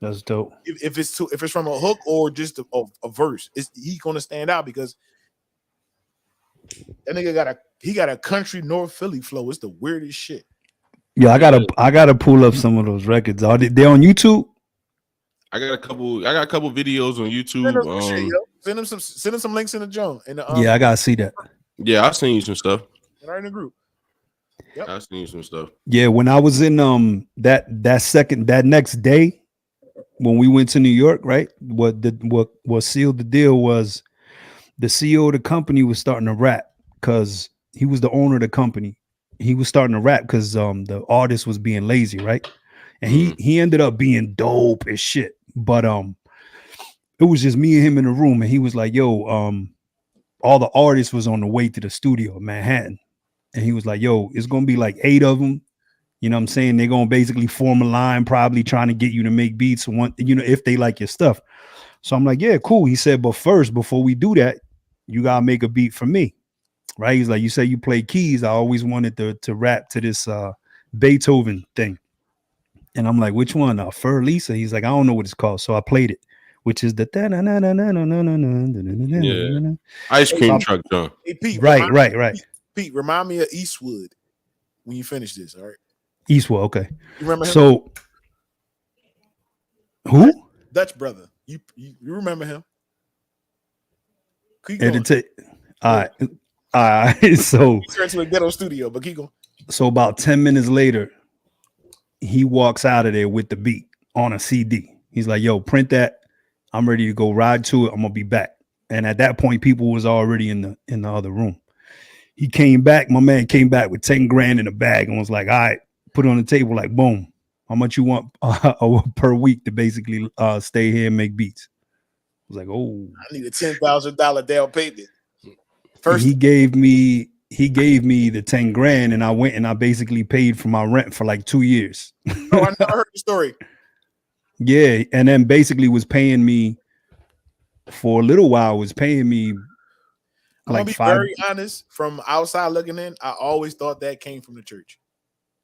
That's dope. If it's from a hook or just a verse, he's gonna stand out because that nigga got a country North Philly flow. It's the weirdest shit. Yeah, I gotta pull up some of those records. Are they on YouTube? I got a couple videos on YouTube. Send him some links in the joint. Yeah, I gotta see that. Yeah, I'll send you some stuff. right in the group. Yep. I seen some stuff. Yeah, when I was in that next day when we went to New York, right? What sealed the deal was the CEO of the company was starting to rap because he was the owner of the company. He was starting to rap because the artist was being lazy, right? And he ended up being dope as shit. But it was just me and him in the room, and he was like, yo, all the artists was on the way to the studio in Manhattan. And he was like, yo, it's gonna be like 8 of them. You know what I'm saying? They're gonna basically form a line, probably trying to get you to make beats if they like your stuff. So I'm like, yeah, cool. He said, but first, before we do that, you gotta make a beat for me. Right? He's like, you say you play keys. I always wanted to rap to this Beethoven thing. And I'm like, which one? Fur Lisa. He's like, I don't know what it's called. So I played it, which is the Ice cream truck, John. Hey, Pete, right. Pete, remind me of Eastwood when you finish this. All right. Eastwood, okay. You remember him? So who? Dutch brother. You remember him? All right. So he turned to a ghetto studio, but keep going. So about 10 minutes later, he walks out of there with the beat on a CD. He's like, yo, print that. I'm ready to go ride to it. I'm gonna be back. And at that point, people was already in the other room. He came back. My man came back with 10 grand in a bag and was like, all right, put it on the table, like, boom. How much you want per week to basically stay here and make beats? I was like, oh, I need a $10,000 down payment. First, he gave me the 10 grand, and I went and I basically paid for my rent for like 2 years. Oh, I never heard the story. Yeah, and then basically was paying me for a little while. Was paying me I'm like gonna be 5. very honest. From outside looking in, I always thought that came from the church.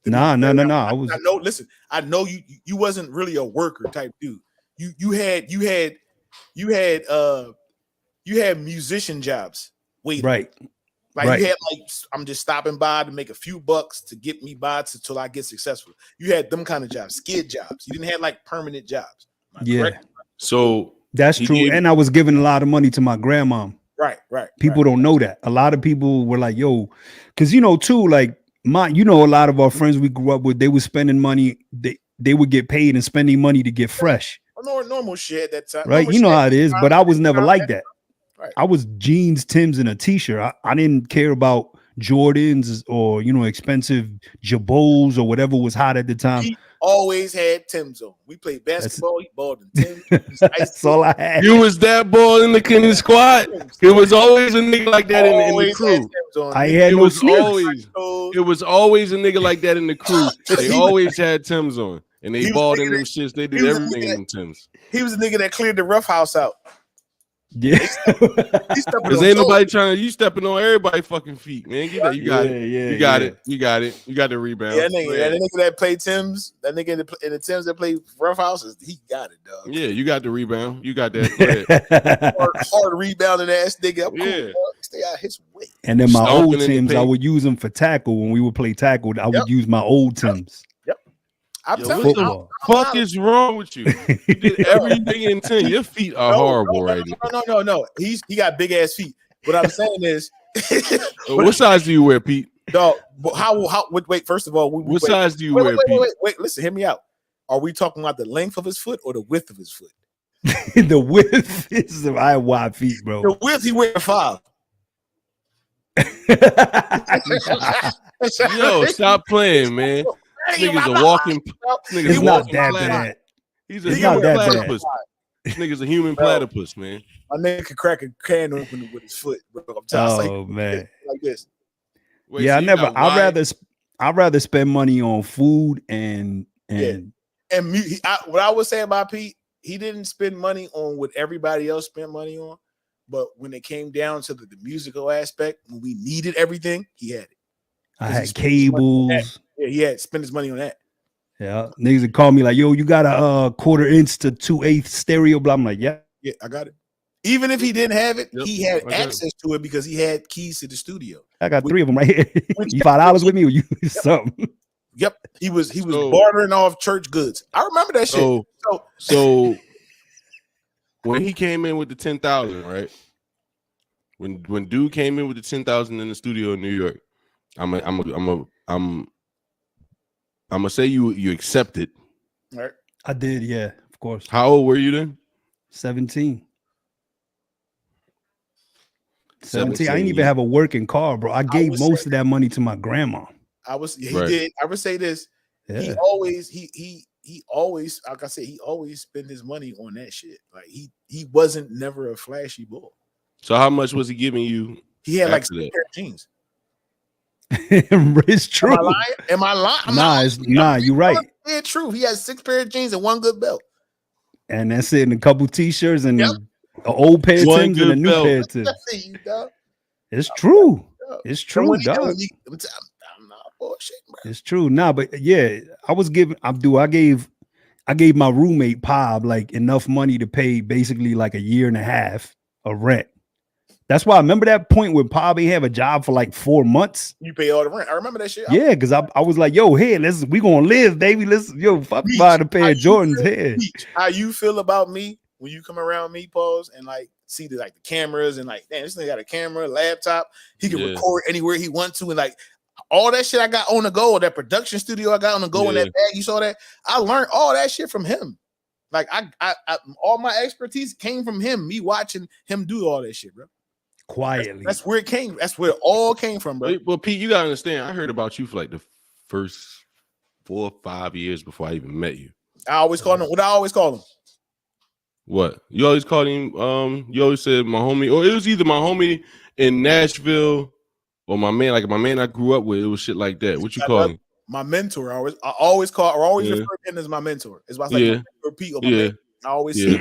No. I know. Listen, I know you wasn't really a worker type dude. You had musician jobs. Wait, right. Like right. you had like, I'm just stopping by to make a few bucks to get me by till I get successful. You had them kind of jobs, skid jobs. You didn't have like permanent jobs. Correct? So that's true. And I was giving a lot of money to my grandma. Right. People don't know that. A lot of people were like, yo, because too, like a lot of our friends we grew up with, they were spending money, they would get paid and spending money to get fresh. Normal shit at that time. Right. You know how it is, but I was never like that. Right. I was jeans, Timbs, and a t-shirt. I didn't care about Jordans or expensive Jabos or whatever was hot at the time. He always had Timbs on. We played basketball. He balled in Timbs. That's all I had. You was that boy in the squad. It was always a nigga like that in the crew. I had it no was sneakers. It was always a nigga like that in the crew. They always had Timbs on, and they balled in them shits. They did everything in them Timbs. He was a nigga that cleared the rough house out. Yeah, because ain't nobody trying. You stepping on everybody's fucking feet, man. Get that. You got it. You got it. You got it. You got the rebound. Yeah, that nigga that played Timbs, that nigga in the Timbs that played rough houses, he got it, dog. Yeah, you got the rebound. You got that. hard rebounding ass nigga. Yeah, cool, stay out his way. And then my old Timbs, I would use them for tackle when we would play tackle. I would use my old Timbs. I'm telling you, what the fuck is wrong with you? You did everything in 10. Your feet are horrible right now. No. He got big ass feet. What I'm saying is, what size do you wear, Pete? Dog, how? Wait. First of all, what size do you wear, Pete? Wait. Listen, hear me out. Are we talking about the length of his foot or the width of his foot? The width is I have wide feet, bro. The width he wear 5. Yo, stop playing, man. Nigga's a walking. It's not that bad. He's a human platypus. This nigga's a human platypus, man. My nigga could crack a can open with his foot, bro. Man, like this. Wait, yeah, so I'd rather spend money on food and what I would say about Pete, he didn't spend money on what everybody else spent money on, but when it came down to the musical aspect, when we needed everything, he had it. I had cables. Yeah, he had spent his money on that. Yeah, niggas would call me like, yo, you got a 1/4 inch to 2/8 stereo, blah. I'm like, yeah, I got it. Even if he didn't have it, he had access to it because he had keys to the studio. I got 3 of them right here. You $5 with me or you something? Yep, he was bartering off church goods. I remember that shit. So when he came in with the 10,000, right? When dude came in with the 10,000 in the studio in New York, I'm gonna say you accepted. All right. I did, yeah, of course. How old were you then? 17. I didn't even have a working car, bro. I gave most of that money to my grandma. Did. I would say this. Yeah. He always, like I said, he always spent his money on that shit. Like he wasn't never a flashy boy. So how much was he giving you? He had like 6 pair of jeans. It's true. Am I lying? Nah, you're right. Yeah, true. He had 6 pair of jeans and 1 good belt. And that's it, and a couple t-shirts and an old pair of Timbs and a new pair of Timbs. It's true. It's true, dog. I'm not bullshit, bro. It's true. Nah, but yeah, I gave my roommate Pob like enough money to pay basically like a year and a half of rent. That's why I remember that point when Pob ain't have a job for like 4 months. You pay all the rent. I remember that shit. Yeah, because I was like, yo, hey, we gonna live, baby. Fuck Meech, buy the pair of Jordans here. How you feel about me when you come around me, pause, and like see the cameras and like, damn, this nigga got a camera, laptop. He can record anywhere he wants to, and like all that shit I got on the go, that production studio I got on the go in that bag. You saw that? I learned all that shit from him. Like I all my expertise came from him. Me watching him do all that shit, bro. Quietly. That's where it came. That's where it all came from, bro. Well, Pete, you gotta understand. I heard about you for like the first 4 or 5 years before I even met you. I always call him. What I always call him. What you always called him? You always said my homie, or it was either my homie in Nashville or my man, like my man I grew up with. It was shit like that. What you call him? My mentor. I always refer to him as my mentor. It's about like my mentor, Pete, or my mentor. I always say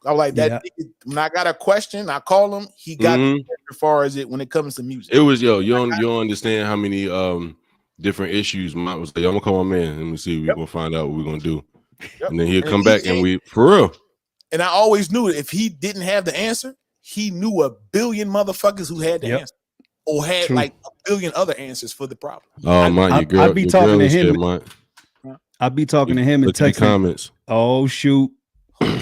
I was like that. Nigga, when I got a question, I call him. He got me as far as it when it comes to music. It was you don't understand how many different issues. I was like, I'm gonna call my man. Let me see. We're gonna find out what we're gonna do. And then he'll come back and we for real. And I always knew if he didn't have the answer, he knew a billion motherfuckers who had the answer or had like a billion other answers for the problem. Oh my, I'd be talking to him. I'd be talking to him and texting comments. Oh shoot.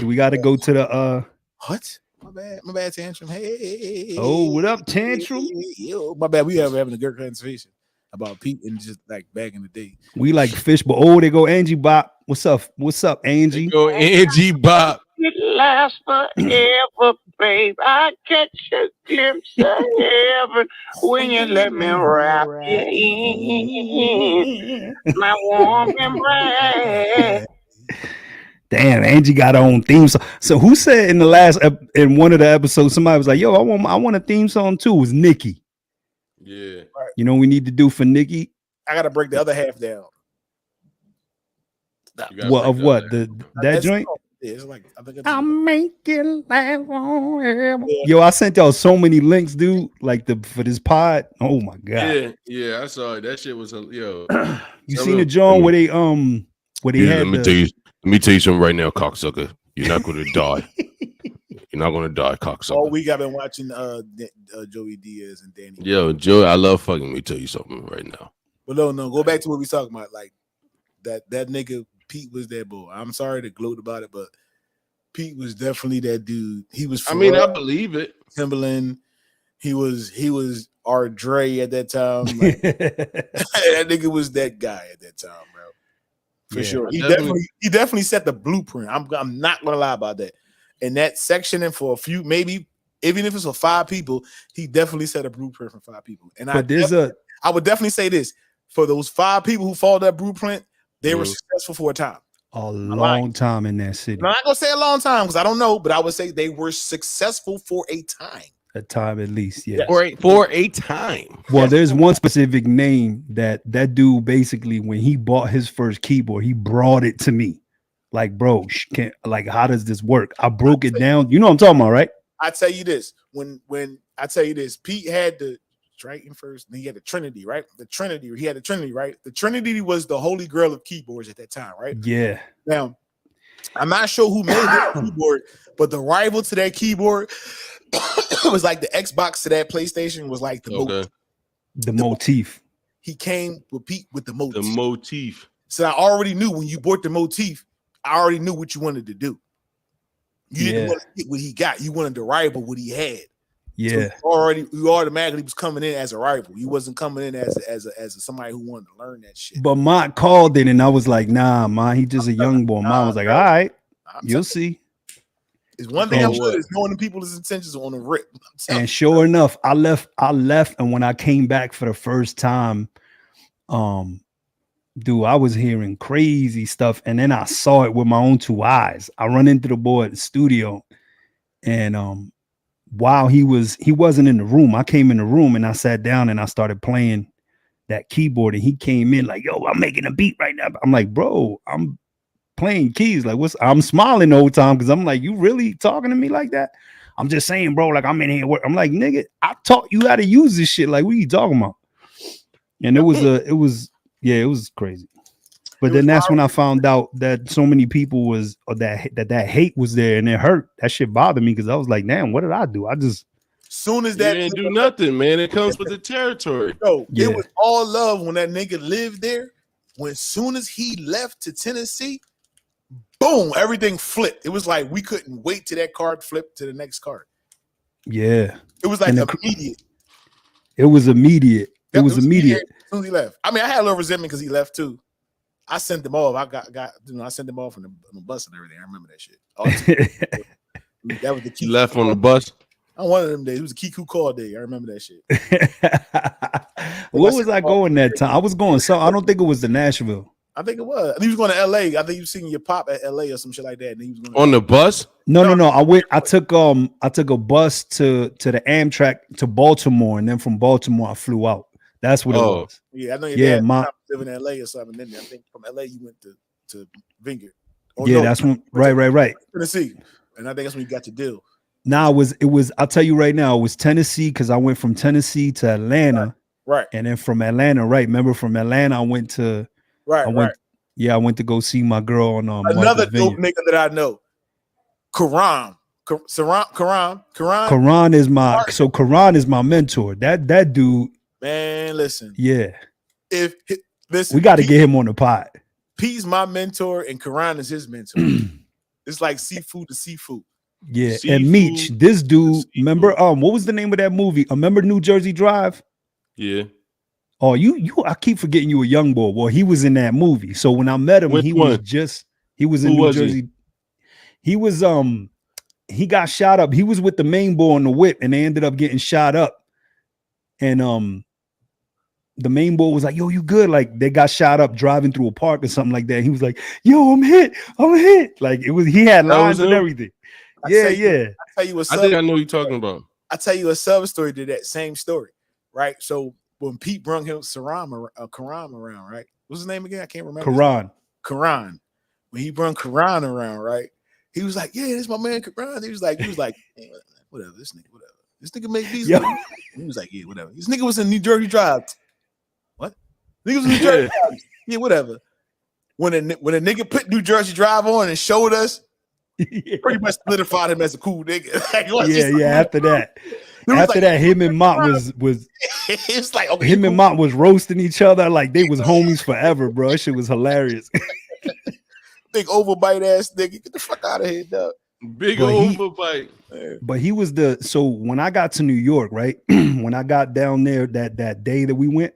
We got to go to the what? My bad, Tantrum. Hey. Oh, what up, Tantrum? Yo, my bad. We having a good conversation about Pete and just like back in the day. We like fish, but they go Angie Bop. What's up, Angie? Go Angie Bop. It lasts forever, babe. I catch a glimpse of heaven when you let me wrap you in my warm embrace. Damn, Angie got her own theme song. So who said in one of the episodes, somebody was like, yo, I want a theme song too. It was Nikki. Yeah. Right. You know what we need to do for Nikki? I gotta break the other half down. What? That joint? Yeah, it's like I'm making life forever. Yo, I sent y'all so many links, dude. Like for this pod. Oh my god. Yeah, I saw it. That shit was yo. You seen the joint where they had let me tell you something right now, cocksucker. You're not gonna die. You're not gonna die, cocksucker. All week I've been watching Joey Diaz and Danny. Yo, Joey, I love fucking. Let me tell you something right now. But no, go back to what we talking about. Like that nigga Pete was that boy. I'm sorry to gloat about it, but Pete was definitely that dude. He was. I mean, I believe it. Timberland. He was our Dre at that time. Like, that nigga was that guy at that time, bro. For sure. He definitely set the blueprint. I'm not gonna lie about that. In that section, and for a few, maybe even if it's for 5 people, he definitely set a blueprint for 5 people. And I would definitely say this: for those 5 people who followed that blueprint, they were successful for a time. A long time in that city. I'm not gonna say a long time because I don't know, but I would say they were successful for a time. A time at least, yeah. For a time. Well, there's one specific name that dude basically, when he bought his first keyboard, he brought it to me. Like, bro, how does this work? I broke it down. You know what I'm talking about, right? I tell you this. When I tell you this, Pete had the Triton first, then he had the Trinity, right? He had the Trinity, right? The Trinity was the holy grail of keyboards at that time, right? Yeah. Now, I'm not sure who made that keyboard, but the rival to that keyboard was like the Xbox to that PlayStation was like the motif. He came with Pete with the motif. The motif. So I already knew when you bought the motif, I already knew what you wanted to do. You didn't want to get what he got. You wanted to rival what he had. Yeah. So you automatically was coming in as a rival. You wasn't coming in as somebody who wanted to learn that shit. But Mont called it, and I was like, nah, man, he just a young boy. Mont was like, all right, you'll see. It's one thing I'm sure is knowing the people's intentions on the rip. And sure enough, I left, and when I came back for the first time, dude, I was hearing crazy stuff, and then I saw it with my own two eyes. I run into the boy at the studio, and while he wasn't in the room, I came in the room and I sat down and I started playing that keyboard, and he came in like, yo, I'm making a beat right now. I'm like, bro, I'm playing keys. Like, I'm smiling the whole time because I'm like, you really talking to me like that? I'm just saying, bro, like I'm in here. I'm like, nigga, I taught you how to use this shit. Like, what are you talking about? And it was crazy. But then that's when I found out that so many people was that hate was there, and it hurt. That shit bothered me because I was like, damn, what did I do? I just soon as that didn't do nothing, man. It comes with the territory. Yo, It was all love when that nigga lived there. When soon as he left to Tennessee, boom, everything flipped. It was like we couldn't wait till that card flipped to the next card. Yeah. It was like immediate. It was immediate. It was immediate. As soon as he left. I mean, I had a little resentment because he left too. I sent them off. I sent them off on the bus and everything. I remember that shit. That was the key. You left on the bus? On one of them days. It was a Kiku call day. I remember that shit. What was I going that time? I was going I don't think it was the Nashville. I think it was. I think he was going to LA. I think you seen your pop at LA or some shit like that. And he was going on the bus? No. I took a bus to the Amtrak to Baltimore, and then from Baltimore I flew out. That's what it was. Yeah, I know your dad living in LA or something. Then I think from LA you went to Vineyard. That's when right. Tennessee. And I think that's when you got your deal. Nah, it was I'll tell you right now, it was Tennessee because I went from Tennessee to Atlanta. Right. And then from Atlanta, remember from Atlanta I went to I went to go see my girl on another dope nigga that I know. Karan is my mentor. That dude. Man, listen. Yeah. Listen, we got to get him on the pod. Pete's my mentor and Karan is his mentor. It's like seafood to seafood. Yeah. And Meech, this dude, remember what was the name of that movie? Remember New Jersey Drive? Yeah. Oh, I keep forgetting you a young boy. Well, he was in that movie. So when I met him, he was in New Jersey. He was he got shot up. He was with the main boy on the whip, and they ended up getting shot up. And the main boy was like, yo, you good? Like they got shot up driving through a park or something like that. He was like, yo, I'm hit. Like he had lines and everything. I tell you I think I know what you're talking about. I tell you a sub story to that same story, right? So when Pete brung him Karan around, right? What's his name again? I can't remember. Karan. When he brung Karan around, right? He was like, yeah, this is my man Karan. He was like, hey, whatever, this nigga make these. He was like, yeah, whatever. This nigga was in New Jersey Drive. What? Nigga was in New Jersey Drive. Yeah, whatever. When a nigga put New Jersey Drive on and showed us, pretty much solidified him as a cool nigga. After that, him and Mont was it's like okay, him and Mont was roasting each other like they was homies forever, bro. That shit was hilarious. Big overbite ass nigga. Get the fuck out of here, dog. Big overbite. But he was so when I got to New York, right? When I got down there that day that we went,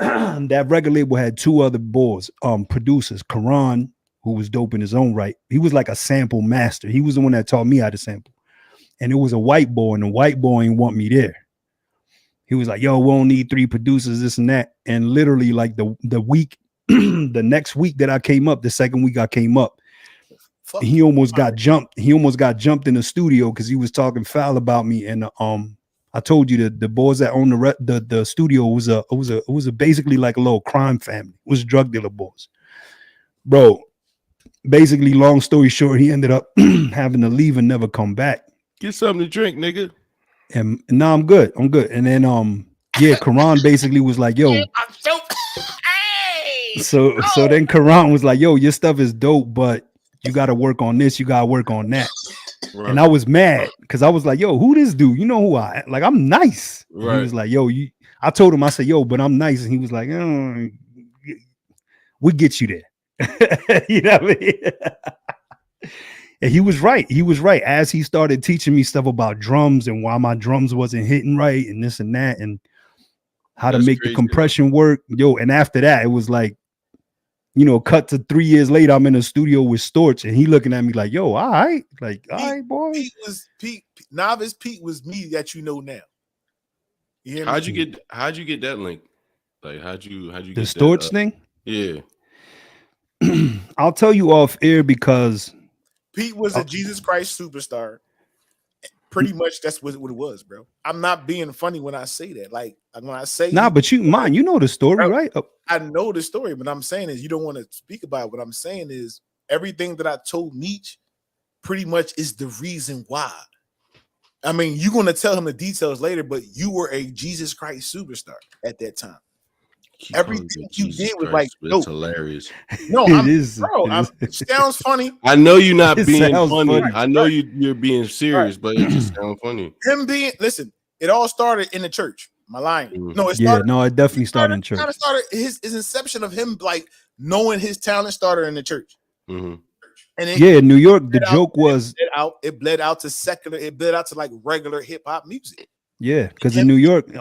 that record label had two other boys, producers, Karan, who was dope in his own right. He was like a sample master. He was the one that taught me how to sample. And it was a white boy, and the white boy ain't want me there. He was like, yo, we don't need 3 producers, this and that. And literally like the week, the next week that I came up, the second week I came up, he almost got jumped. He almost got jumped in the studio because he was talking foul about me. And I told you the boys that owned the studio was a basically like a little crime family. It was drug dealer boys. Bro, basically, long story short, he ended up having to leave and never come back. Get something to drink, nigga. And no, I'm good. And then Karan basically was like, yo. So then Karan was like, yo, your stuff is dope, but you gotta work on this, you gotta work on that. Right. And I was mad because I was like, yo, who this dude? You know who I am? Like, I'm nice. Right. He was like, yo, I told him, I said, yo, but I'm nice. And he was like, we get you there. You know what I mean? And he was right. He was right. As he started teaching me stuff about drums and why my drums wasn't hitting right and this and that and how That's to make crazy, the compression work. Yo, and after that, it was like, you know, cut to 3 years later, I'm in a studio with Storch and he looking at me like, yo, all right. Like, all right, boy. Novice Pete was me that you know now. You hear me? How'd you get that link? Like, how'd you The get Storch that, thing? Yeah. I'll tell you off air because Pete was a Jesus Christ superstar. Pretty much that's what it was, bro. I'm not being funny when I say that. Like when I say but you know the story, bro, right? I know the story, but I'm saying is you don't want to speak about it. What I'm saying is everything that I told Meech pretty much is the reason why. I mean, you're gonna tell him the details later, but you were a Jesus Christ superstar at that time. Everything you did was like, it's hilarious. No, it sounds funny. I know you're not being funny. funny. I know you're being serious, but it just sounds funny. Listen, it all started in the church. Am I lying? Mm. No, it definitely started in church. Kind of started his inception of him like knowing his talent started in the church. Mm-hmm. And in New York, the joke was it bled out to secular, it bled out to like regular hip hop music. Yeah, because in New York,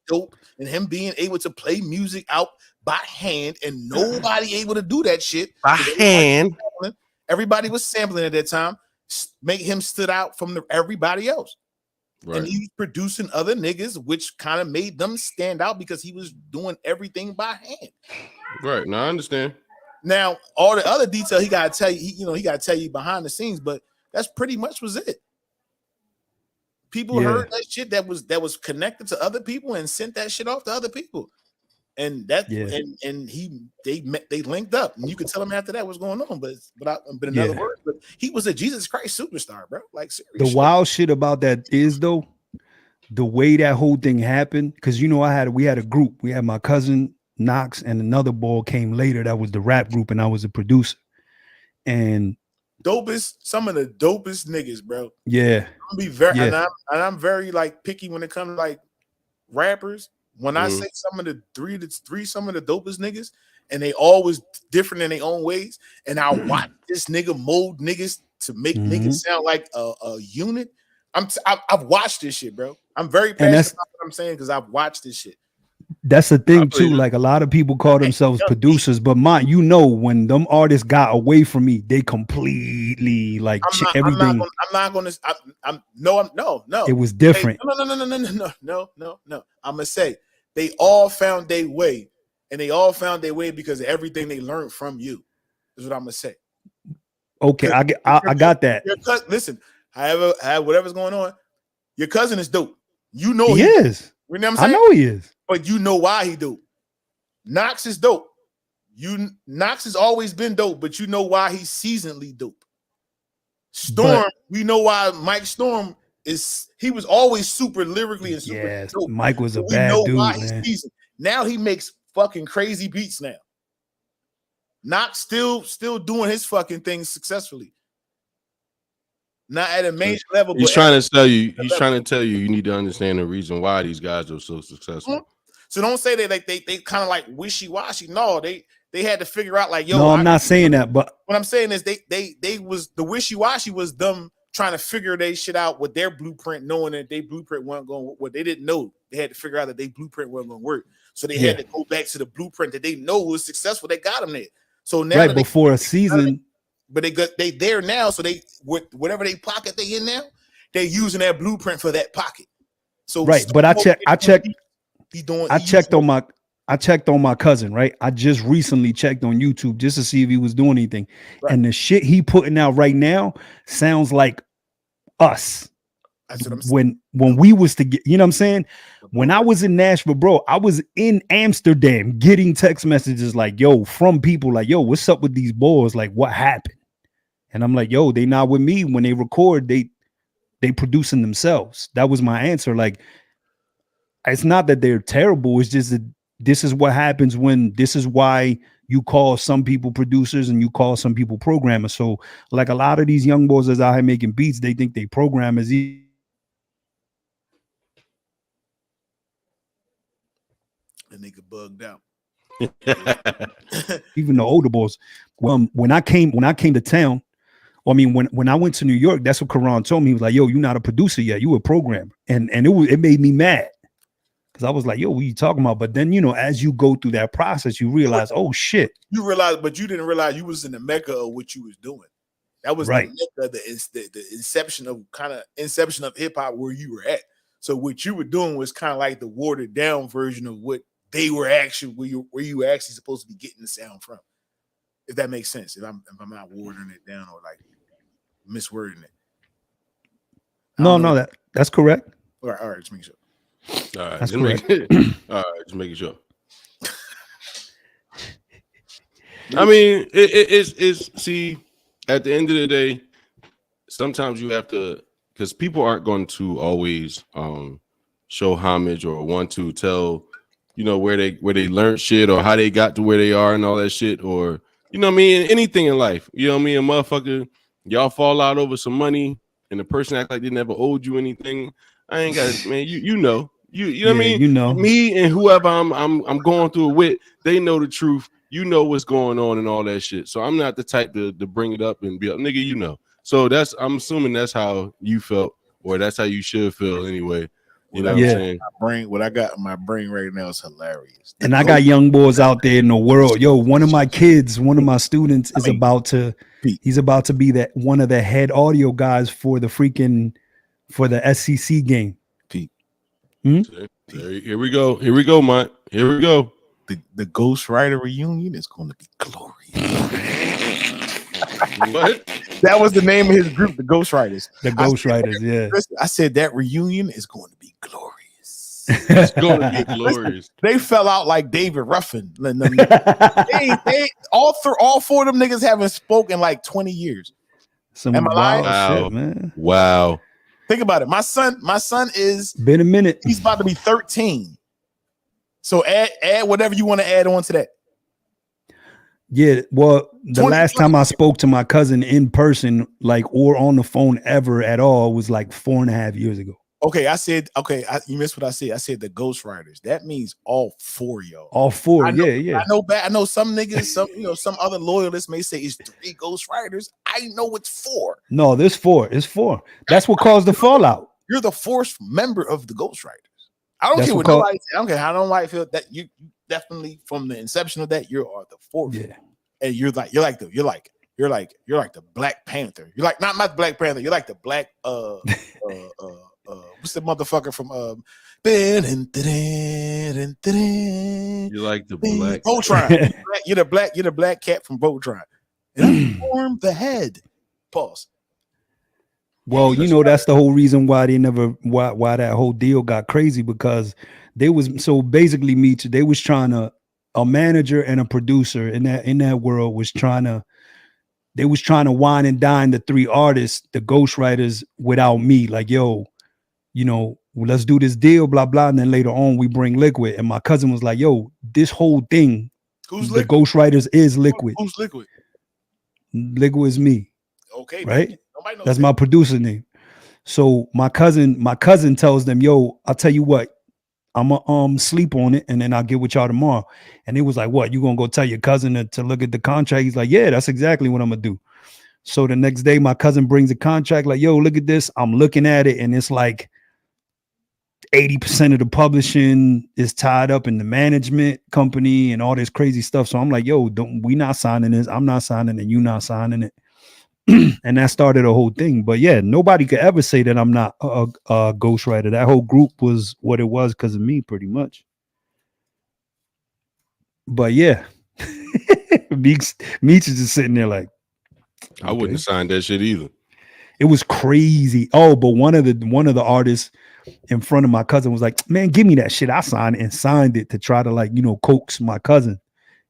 dope and him being able to play music out by hand and nobody able to do that shit by hand. Everybody was sampling at that time, make him stood out from everybody else. Right. And he was producing other niggas, which kind of made them stand out because he was doing everything by hand. Right. Now I understand. Now, all the other detail he gotta tell you, he gotta tell you behind the scenes, but that's pretty much was it. People heard that shit that was connected to other people and sent that shit off to other people, and that and they linked up, and you could tell him after that what's going on. But in other words, but he was a Jesus Christ superstar, bro. Like serious. The wild shit about that is though, the way that whole thing happened, because we had a group. We had my cousin Knox and another boy came later. That was the rap group, and I was a producer. And some of the dopest niggas, bro. Yeah. I'm very like picky when it comes to like rappers. When I say some of the some of the dopest niggas, and they always different in their own ways, and I watch this nigga mold niggas to make niggas sound like a unit. I've watched this shit, bro. I'm very passionate about what I'm saying because I've watched this shit. That's the thing too. Like a lot of people call themselves producers, but when them artists got away from me, they completely like everything. No. It was different. No. I'm gonna say they all found their way, and they all found their way because of everything they learned from you. Is what I'm gonna say. Okay, I got that. Listen, however, whatever's going on, your cousin is dope. You know he is. You know what I'm saying? I know he is. But you know why he dope. Knox is dope. Knox has always been dope, but you know why he's seasonally dope. Storm, we know why Mike Storm he was always super lyrically and super dope. Mike was a bad dude, man. Now he makes fucking crazy beats now. Knox still doing his fucking things successfully. Not at a major level. He's trying to tell you. He's trying to tell you. You need to understand the reason why these guys are so successful. So don't say that like they kind of like wishy washy. No, they had to figure out like yo. No, I'm not saying that. But what I'm saying is they was the wishy washy was them trying to figure their shit out with their blueprint, knowing that their blueprint wasn't going. What they didn't know, they had to figure out that their blueprint wasn't going to work. So they had to go back to the blueprint that they know was successful. They got them there. So now before a season. But they there now, so they whatever they pocket they in now, they're using that blueprint for that pocket. So but I checked on my cousin, right? I just recently checked on YouTube just to see if he was doing anything, and the shit he putting out right now sounds like us. That's what I'm saying. When we was to get, you know what I'm saying? When I was in Nashville, bro, I was in Amsterdam getting text messages like, yo, from people like, yo, what's up with these boys? Like, what happened? And I'm like, yo, they not with me. When they record, they producing themselves. That was my answer. Like, it's not that they're terrible. It's just that this is what happens this is why you call some people producers and you call some people programmers. So like a lot of these young boys that's out here making beats, they think they programmers. The nigga bugged out. Even the older boys. When I came to town, I mean, when I went to New York, that's what Karan told me. He was like, "Yo, you're not a producer yet. You a programmer," and it made me mad because I was like, "Yo, what are you talking about?" But then as you go through that process, you realize, oh shit. You realize, but you didn't realize you was in the mecca of what you was doing. That was right. The inception of hip hop where you were at. So what you were doing was kind of like the watered down version of what they were actually where you were actually supposed to be getting the sound from. If that makes sense. If I'm not watering it down or like miswording it. No, that's correct. All right, just make sure. All right, that's correct. All right, just making sure. I mean, it's see, at the end of the day, sometimes you have to, because people aren't going to always show homage or want to tell, where they learned shit or how they got to where they are and all that shit, or anything in life. A motherfucker, y'all fall out over some money and the person act like they never owed you anything. I ain't got it, man. You know what I mean? Me and whoever I'm going through it with, they know the truth. You know what's going on and all that shit. So I'm not the type to bring it up and be like, nigga, So I'm assuming that's how you felt, or that's how you should feel anyway. You know what I'm saying? What I got in my brain right now is hilarious. And I got young boys out there in the world. Yo, one of my students is about to be one of the head audio guys for the SEC game. Pete. Here we go, Mont. Here we go. The Ghost Rider reunion is going to be glorious. What? That was the name of his group, the Ghost Riders. The Ghost Riders, yeah. I said that reunion is going to be glorious. It's going to be glorious. They fell out like David Ruffin. They all four of them niggas haven't spoken like 20 years. Am I lying? Wow, shit, man. Wow. Think about it. My son is been a minute. He's about to be 13. So add whatever you want to add on to that. Yeah, well, the last time I spoke to my cousin in person, or on the phone ever at all, was like 4.5 years ago. Okay, you missed what I said. I said the Ghost Riders. That means all four, y'all. All four, yeah. I know some niggas, some other loyalists may say it's 3 Ghost Riders. I know it's 4. No, there's 4. It's 4. That's what caused the fallout. You're the 4th member of the Ghost Riders. I don't care what nobody says. I don't care how nobody feel that you definitely from the inception of that, you are the 4th. Yeah. And you're like the Black Panther. You're like not Black Panther. You're like the Black what's the motherfucker from You're like the Black Voltron. You're the black cat from Voltron. And form the head. Pause. Well, that's the whole reason why why that whole deal got crazy, because basically Meech, they was trying to, a manager and a producer in that world was trying to wine and dine the 3 artists, the Ghost Riders, without me. Like, yo, let's do this deal, blah, blah. And then later on we bring Liquid. And my cousin was like, yo, this whole thing, the Ghost Riders is Liquid. Who's Liquid? Liquid is me. Okay. Right? That's my producer name. So my cousin tells them, yo, I'll tell you what, I'm gonna sleep on it and then I'll get with y'all tomorrow. And it was like, what, you gonna go tell your cousin to look at the contract? He's like, yeah, that's exactly what I'm gonna do. So the next day my cousin brings a contract, like, yo, look at this. I'm looking at it and it's like 80% of the publishing is tied up in the management company and all this crazy stuff. So I'm like, yo, we not signing this. I'm not signing it. You not signing it. And that started a whole thing. But yeah, nobody could ever say that I'm not a ghostwriter. That whole group was what it was because of me, pretty much. But yeah, Meech is just sitting there like, I wouldn't have signed that shit either. It was crazy. Oh, but one of the artists in front of my cousin was like, man, give me that shit. I signed it to try to coax my cousin.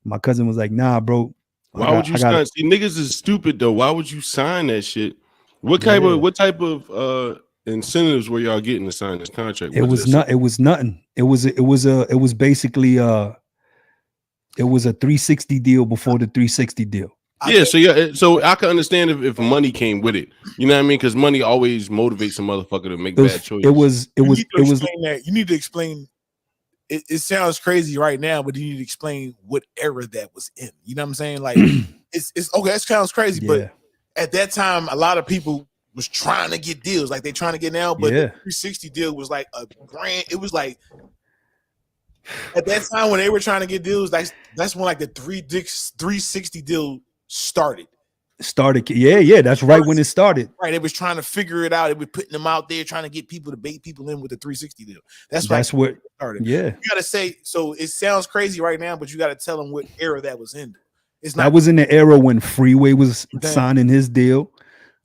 My cousin was like, nah, bro. Why would you sign? See, niggas is stupid though. Why would you sign that shit? What type of incentives were y'all getting to sign this contract? It was nothing. It was basically a 360 deal before the 360 deal. So I can understand if money came with it. You know what I mean? Because money always motivates a motherfucker to make bad choices. You need to explain. It sounds crazy right now, but you need to explain what era that was in. You know what I'm saying? Like it's okay. That sounds crazy, but at that time, a lot of people was trying to get deals like they trying to get now, but the 360 deal was like a grand. It was like at that time when they were trying to get deals, that's when like the 360 deal started. Yeah, that's right when it started. Right, they was trying to figure it out. They were putting them out there, trying to get people to bait people in with the 360 deal. That's what it started. Yeah, you gotta say. So it sounds crazy right now, but you gotta tell them what era that was in. It's not. That was in the era when Freeway was signing his deal.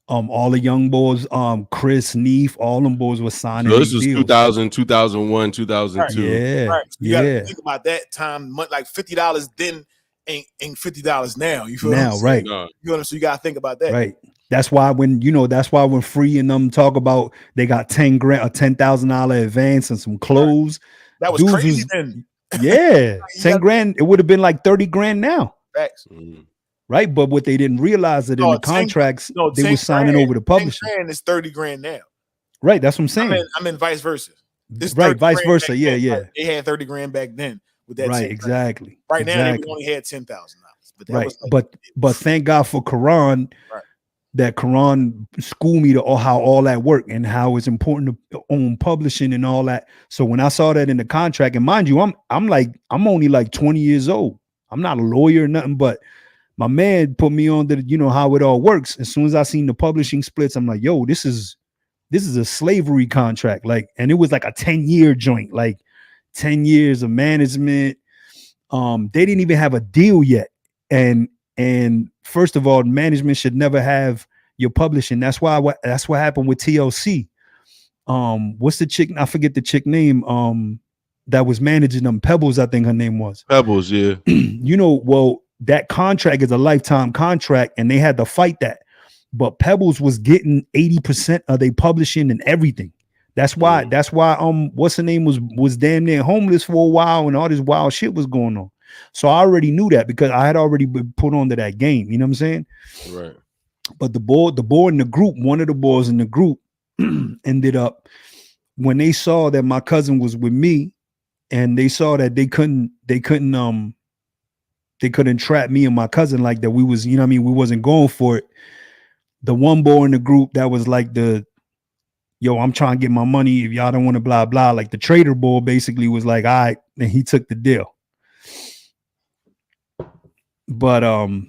All the young boys, Chris, Neef, all them boys were signing. So this was deals. 2000, 2001, 2002. Yeah, right. So you gotta think about that time. Like $50 then ain't $50 now. You feel now, right? You know, so you gotta think about that, right? That's why when Free and them talk about they got $10,000 or $10,000 advance and some clothes. That was crazy then. Yeah, 10 grand. It would have been like 30 grand now. Facts. Right, but what they didn't realize that in the contracts, they were signing over the publisher. 10 grand is 30 grand now. Right, that's what I'm saying. I'm in vice versa. Right, vice versa. Yeah, yeah. They had 30 grand back then with that. Right, exactly. Right now they only had $10,000. But that was like, but thank God for Quran. Right. That Quran schooled me to how all that worked and how it's important to own publishing and all that. So when I saw that in the contract, and mind you, I'm only like 20 years old. I'm not a lawyer or nothing, but my man put me on to how it all works. As soon as I seen the publishing splits, I'm like, yo, this is a slavery contract. Like, and it was like a 10-year joint, like 10 years of management. They didn't even have a deal yet. And first of all, management should never have your publishing. That's what happened with TLC. What's the chick? I forget the chick name. That was managing them. Pebbles, I think her name was. Pebbles, yeah. Well, that contract is a lifetime contract, and they had to fight that. But Pebbles was getting 80% of their publishing and everything. That's why. What's her name was damn near homeless for a while, and all this wild shit was going on. So I already knew that because I had already been put onto that game. You know what I'm saying? Right. But the boy in the group, one of the boys in the group, ended up when they saw that my cousin was with me, and they saw that they couldn't trap me and my cousin like that. We was, we wasn't going for it. The one boy in the group that was like I'm trying to get my money. If y'all don't want to blah, blah, like the trader boy basically was like, all right. And he took the deal. But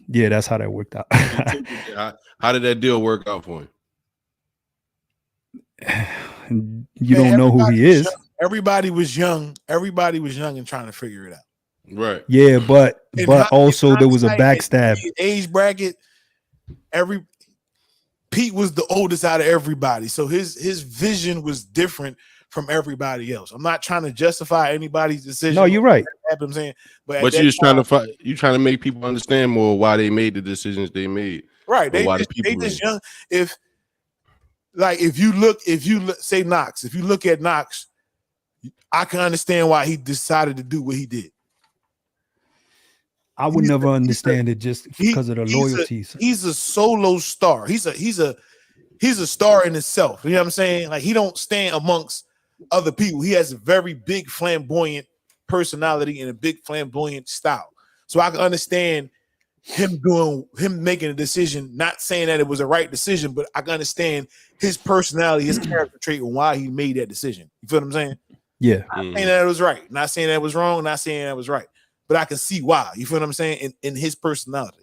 yeah, that's how that worked out. How did that deal work out for him? You don't know who he is. Everybody was young and trying to figure it out. Right. Yeah, but also there was a backstab. Age bracket, Pete was the oldest out of everybody, so his vision was different from everybody else. I'm not trying to justify anybody's decision. No, you're right. I'm saying, but you're just trying to make people understand more why they made the decisions they made. Right. They just young. If you look, say Knox, if you look at Knox, I can understand why he decided to do what he did. I would never understand it just because of the loyalties. He's a solo star. He's a star in himself. You know what I'm saying? Like, he don't stand amongst other people. He has a very big flamboyant personality and a big flamboyant style. So I can understand him making a decision, not saying that it was a right decision, but I can understand his personality, his character trait, and why he made that decision. You feel what I'm saying? Yeah. Not saying that it was right. Not saying that it was wrong. Not saying that it was right. But I can see why. You feel what I'm saying? In his personality.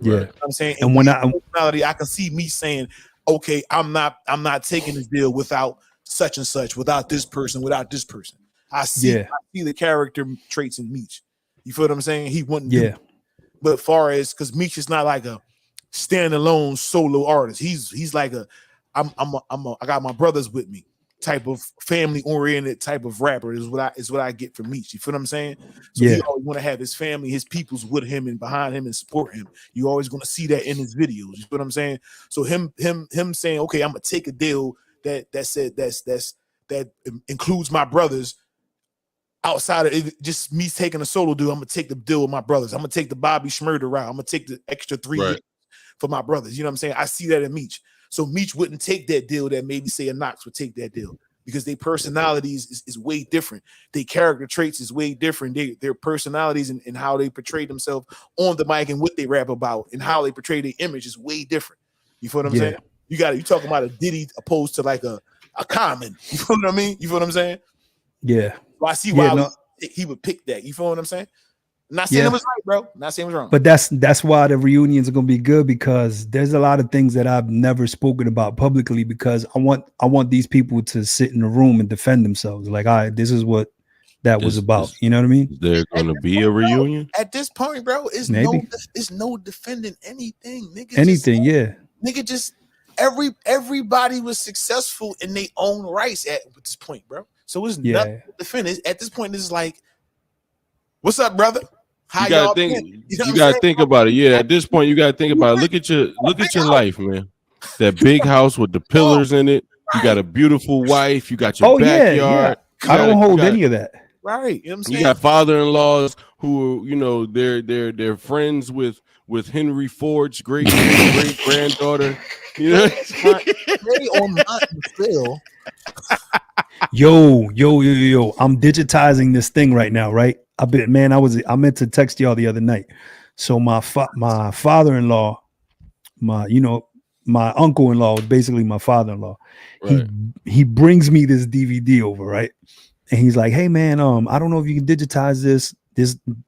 Yeah. You know what I'm saying? And when personality, I can see me saying, okay, I'm not taking this deal without such and such, without this person, without this person. I see the character traits in Meech. You feel what I'm saying? He wouldn't do it. But far as, because Meech is not like a standalone solo artist. He's like I got my brothers with me type of family oriented type of rapper is what I get from Meech. You feel what I'm saying? So he always want to have his family, his peoples with him and behind him and support him. You always going to see that in his videos. You feel what I'm saying? So him saying, okay, I'm gonna take a deal that includes my brothers. Outside of it, just me taking a solo deal, I'm gonna take the deal with my brothers. I'm gonna take the Bobby Schmurder route. I'm gonna take the extra 3 years for my brothers. You know what I'm saying? I see that in Meech. So Meech wouldn't take that deal that maybe say a Knox would take that deal because their personalities is way different. Their character traits is way different. Their personalities and how they portray themselves on the mic and what they rap about and how they portray their image is way different. You feel what I'm saying? You talking about a Diddy opposed to like a Common. You feel what I mean? You feel what I'm saying? Yeah. Well, I see why he would pick that. You feel what I'm saying? Not saying it was right, bro. Not saying it was wrong. But that's why the reunions are gonna be good, because there's a lot of things that I've never spoken about publicly, because I want these people to sit in the room and defend themselves. Like, all right, this is what that was about. You know what I mean? Is there gonna be a reunion? At this point, bro, it's no defending anything, nigga. Nigga, just everybody was successful in their own rights at this point, bro. So it's nothing to defend. At this point, it's like, what's up, brother? How you gotta think about it. Yeah, at this point, you gotta think about it. Look at your life, man. That big house with the pillars in it. You got a beautiful wife. You got your backyard. I don't hold any of that. Right. You know what I'm saying? You got father-in-laws who, you know, they're friends with Henry Ford's great granddaughter. You know, Yo, I'm digitizing this thing right now, right? I meant to text y'all the other night. So my father-in-law, my uncle-in-law, basically my father-in-law. Right. He brings me this DVD over, right? And he's like, "Hey man, I don't know if you can digitize this.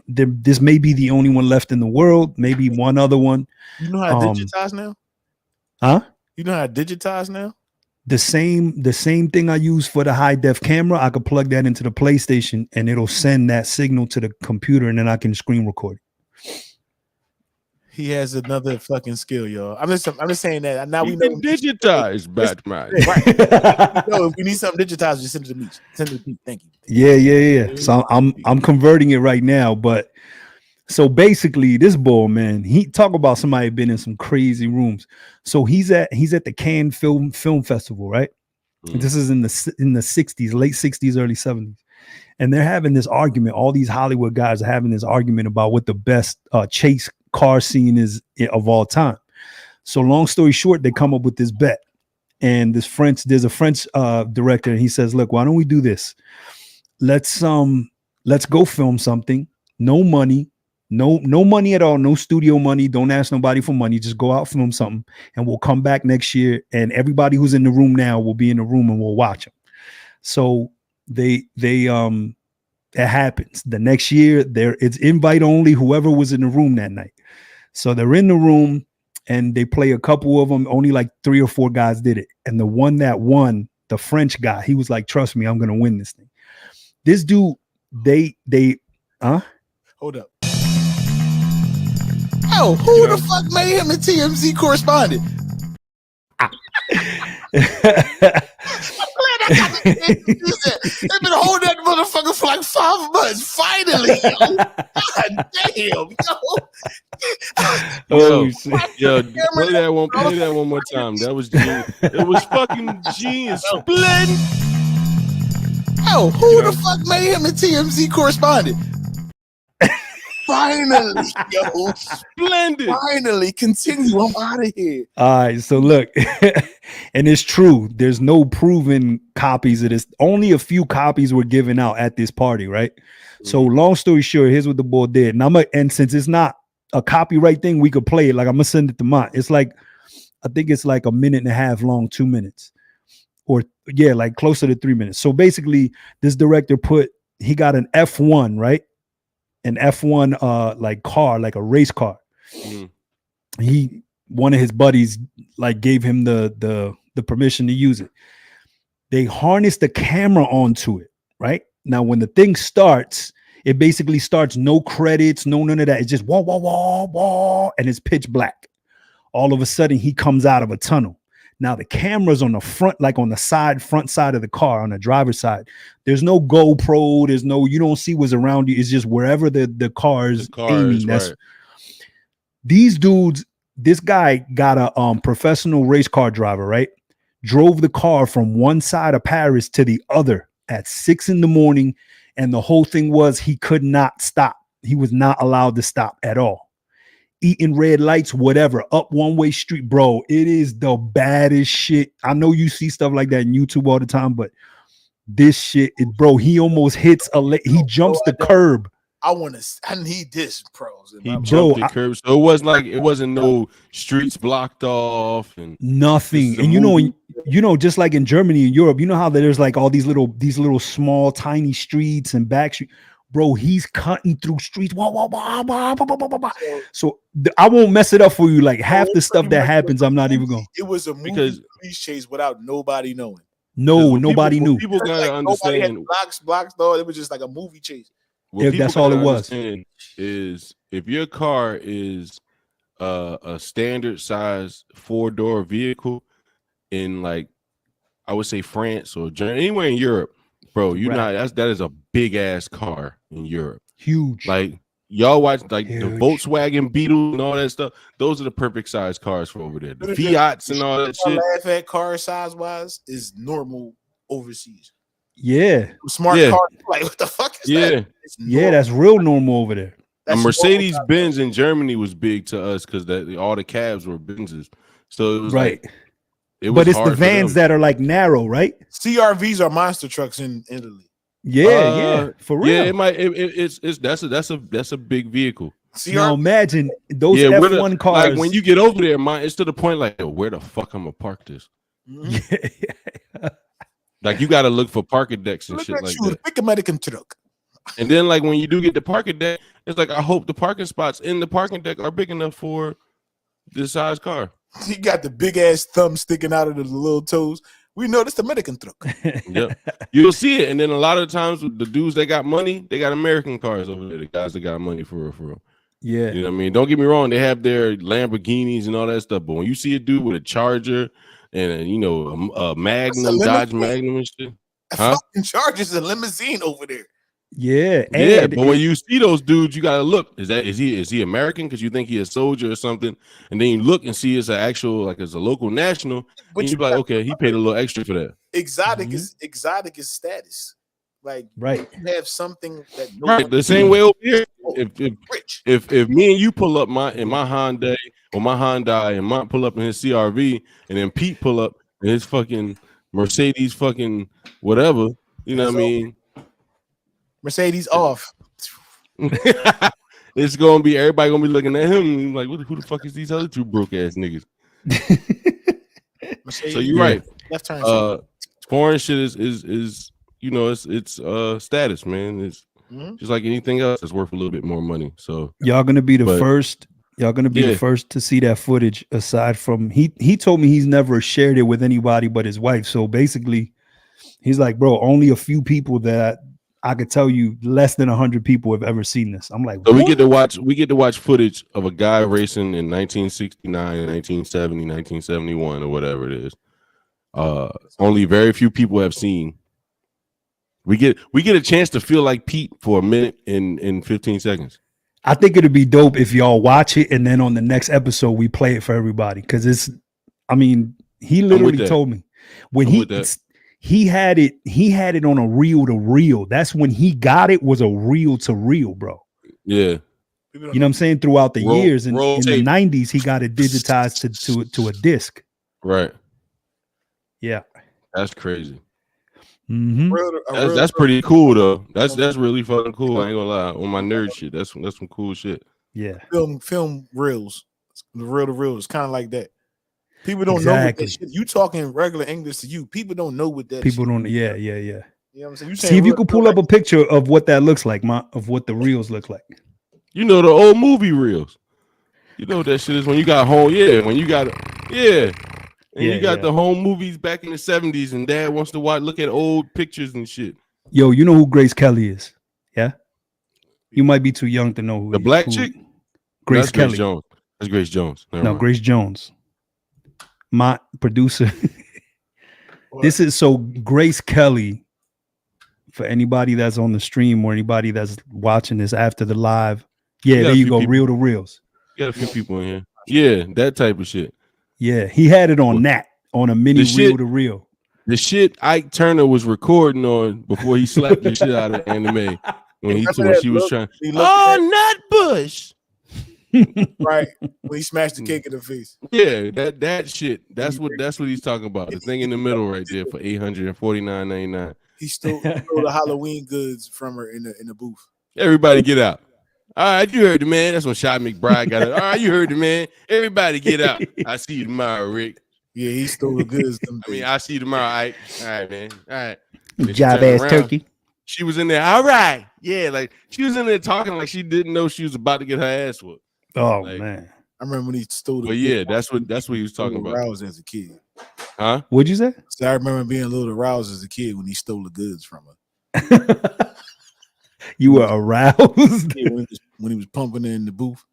This may be the only one left in the world, maybe one other one." You know how to digitize now? Huh? You know how to digitize now? The same thing I use for the high def camera, I could plug that into the PlayStation and it'll send that signal to the computer, and then I can screen record it. He has another fucking skill, y'all. I'm just saying that now we know digitize Batman. Right. No, if we need something digitized, just send it to Meech. Send it to Pete. Thank you. Yeah. So I'm converting it right now, but so basically this boy, man, he talk about somebody been in some crazy rooms. So he's at the Cannes Film Festival, right? This is in the 60s, late 60s, early 70s. And they're having this argument. All these Hollywood guys are having this argument about what the best chase car scene is of all time. So long story short, they come up with this bet. And there's a French director, and he says, "Look, why don't we do this? Let's go film something. No money. No money at all, no studio money. Don't ask nobody for money. Just go out, film something, and we'll come back next year. And everybody who's in the room now will be in the room, and we'll watch them." So it happens. The next year, it's invite only. Whoever was in the room that night. So they're in the room, and they play a couple of them. Only like 3 or 4 guys did it, and the one that won, the French guy, he was like, "Trust me, I'm gonna win this thing." This dude, hold up. Oh, who the fuck made him a TMZ correspondent? They've been holding that motherfucker for like 5 months. Finally, yo. God damn, yo, play that one more time. That was genius. It was fucking genius. Splendid. Oh, who the fuck made him a TMZ correspondent? Finally, yo, splendid. Finally, continue. I'm out of here. All right, so look, and it's true. There's no proven copies of this. Only a few copies were given out at this party, right? So, long story short, here's what the boy did. And since it's not a copyright thing, we could play it. Like, I'm gonna send it to Mont. It's like, I think it's like 1.5 minutes long, 2 minutes, or like closer to 3 minutes. So basically, this director he got an F1, right? An F1 like car, like a race car. One of his buddies like gave him the permission to use it. They harnessed the camera onto it, right? Now when the thing starts, it basically starts no credits, none of that. It's just wah wah wah wah, and it's pitch black. All of a sudden he comes out of a tunnel. Now the camera's on the front, like on the front side of the car, on the driver's side. There's no GoPro. You don't see what's around you. It's just wherever the car's aiming. Right. These dudes, this guy got a professional race car driver, right? Drove the car from one side of Paris to the other at 6 a.m. And the whole thing was he could not stop. He was not allowed to stop at all. Eating red lights, whatever, up one-way street, bro. It is the baddest shit. I know you see stuff like that in YouTube all the time, but this shit, bro, he almost hits he jumps the curb. I need this, pros. He jumped the curb, so it wasn't no streets blocked off and nothing. And just like in Germany and Europe, you know how there's like all these little small tiny streets and back streets. Bro, he's cutting through streets. So I won't mess it up for you. Like half the stuff that happens, I'm not even going. It was a movie police chase without nobody knowing. No, nobody knew. People gotta understand. Nobody had blocks, though. It was just like a movie chase. That's all it was. Is if your car is a standard size 4-door vehicle in, like, I would say France or Germany, anywhere in Europe, bro, that is a big ass car in Europe. Huge. Like y'all watch like the Volkswagen Beetle and all that stuff. Those are the perfect size cars for over there. The Fiats and all that shit. Laugh at car size wise is normal overseas. Yeah. Smart car. Like, what the fuck is that? Yeah, that's real normal over there. A Mercedes Benz in Germany was big to us because all the cabs were Benzes. So it was right. But it's the vans that are like narrow, right? CRVs are monster trucks in Italy. Yeah, for real. Yeah, it might. That's a big vehicle. Now imagine those F1 cars. Like when you get over there, it's to the point like, where the fuck I'm gonna park this? Mm-hmm. Like you got to look for parking decks and shit like that. Pick a American truck. And then like when you do get the parking deck, it's like I hope the parking spots in the parking deck are big enough for this size car. He got the big ass thumb sticking out of the little toes. We know this the American truck. Yep, you'll see it. And then a lot of times with the dudes that got money, they got American cars over there. The guys that got money for real. Yeah, you know what I mean. Don't get me wrong; they have their Lamborghinis and all that stuff. But when you see a dude with a Charger and a Magnum, Dodge Magnum and shit, fucking Charger's a limousine over there. Yeah, but when you see those dudes, you gotta look. Is he American? Because you think he's a soldier or something, and then you look and see it's an actual, like it's a local national. But and you be like, okay, he paid a little extra for that. Exotic is status. Like right, you have something that right the same way over here. If me and you pull up in my Hyundai or my Hyundai and Mont pull up in his CRV, and then Pete pull up in his fucking Mercedes fucking whatever, you know what I mean? Mercedes off. It's gonna be everybody gonna be looking at him like, who the fuck is these other two broke ass niggas? So you're right. Left turn. Foreign shit is it's status, man. It's just like anything else that's worth a little bit more money. So y'all gonna be the first. Y'all gonna be the first to see that footage. Aside from he told me he's never shared it with anybody but his wife. So basically, he's like, bro, only a few people that I could tell you less than 100 people have ever seen this. I'm like, so we get to watch footage of a guy racing in 1969, 1970, 1971, or whatever it is. Only very few people have seen. We get a chance to feel like Pete for a minute in 15 seconds. I think it'd be dope if y'all watch it and then on the next episode we play it for everybody because he literally told me when he had it on a reel to reel. That's when he got it was a reel to reel, bro. Yeah. You know what I'm saying? Throughout the years in the 90s, he got it digitized to a disc. Right. Yeah. That's crazy. Mm-hmm. That's pretty cool though. That's really fucking cool. I ain't gonna lie. On my nerd shit, that's some cool shit. Yeah. Film reels. The reel to reel is kind of like that. People don't know what that shit. You talking regular English to you. People don't know what that. People shit don't. Yeah. You know what I'm saying? See if you could pull up a picture of what that looks like, of what the reels look like. You know the old movie reels. You know what that shit is when you got home. Yeah, when you got And you got the home movies back in the 70s, and dad wants to look at old pictures and shit. Yo, you know who Grace Kelly is? Yeah. You might be too young to know who the black chick. Grace Kelly. Grace Jones. That's Grace Jones. Never mind. Grace Jones. My producer. This is so Grace Kelly. For anybody that's on the stream or anybody that's watching this after the live, there you go. Reel to reels. You got a few people in here. Yeah, that type of shit. Yeah, he had it on on a mini reel to reel. The shit Ike Turner was recording on before he slapped the shit out of Anime when she was trying. Nut Bush. Right when he smashed the cake in the face. Yeah, that shit. That's what he's talking about. The thing in the middle right there for $849.99. He stole the Halloween goods from her in the booth. Everybody get out. All right, you heard the man. That's when Shot McBride got it. All right, you heard the man. Everybody get out. I see you tomorrow, Rick. Yeah, he stole the goods. I see you tomorrow. Ike. All right, man. All right. Job ass turkey. She was in there. All right. Yeah, like she was in there talking like she didn't know she was about to get her ass whooped. Oh like, man. I remember when he stole the. But yeah, that's what he was talking about. Aroused as a kid. Huh? What'd you say? So I remember being a little aroused as a kid when he stole the goods from her. You were aroused. Yeah, when he was pumping it in the booth.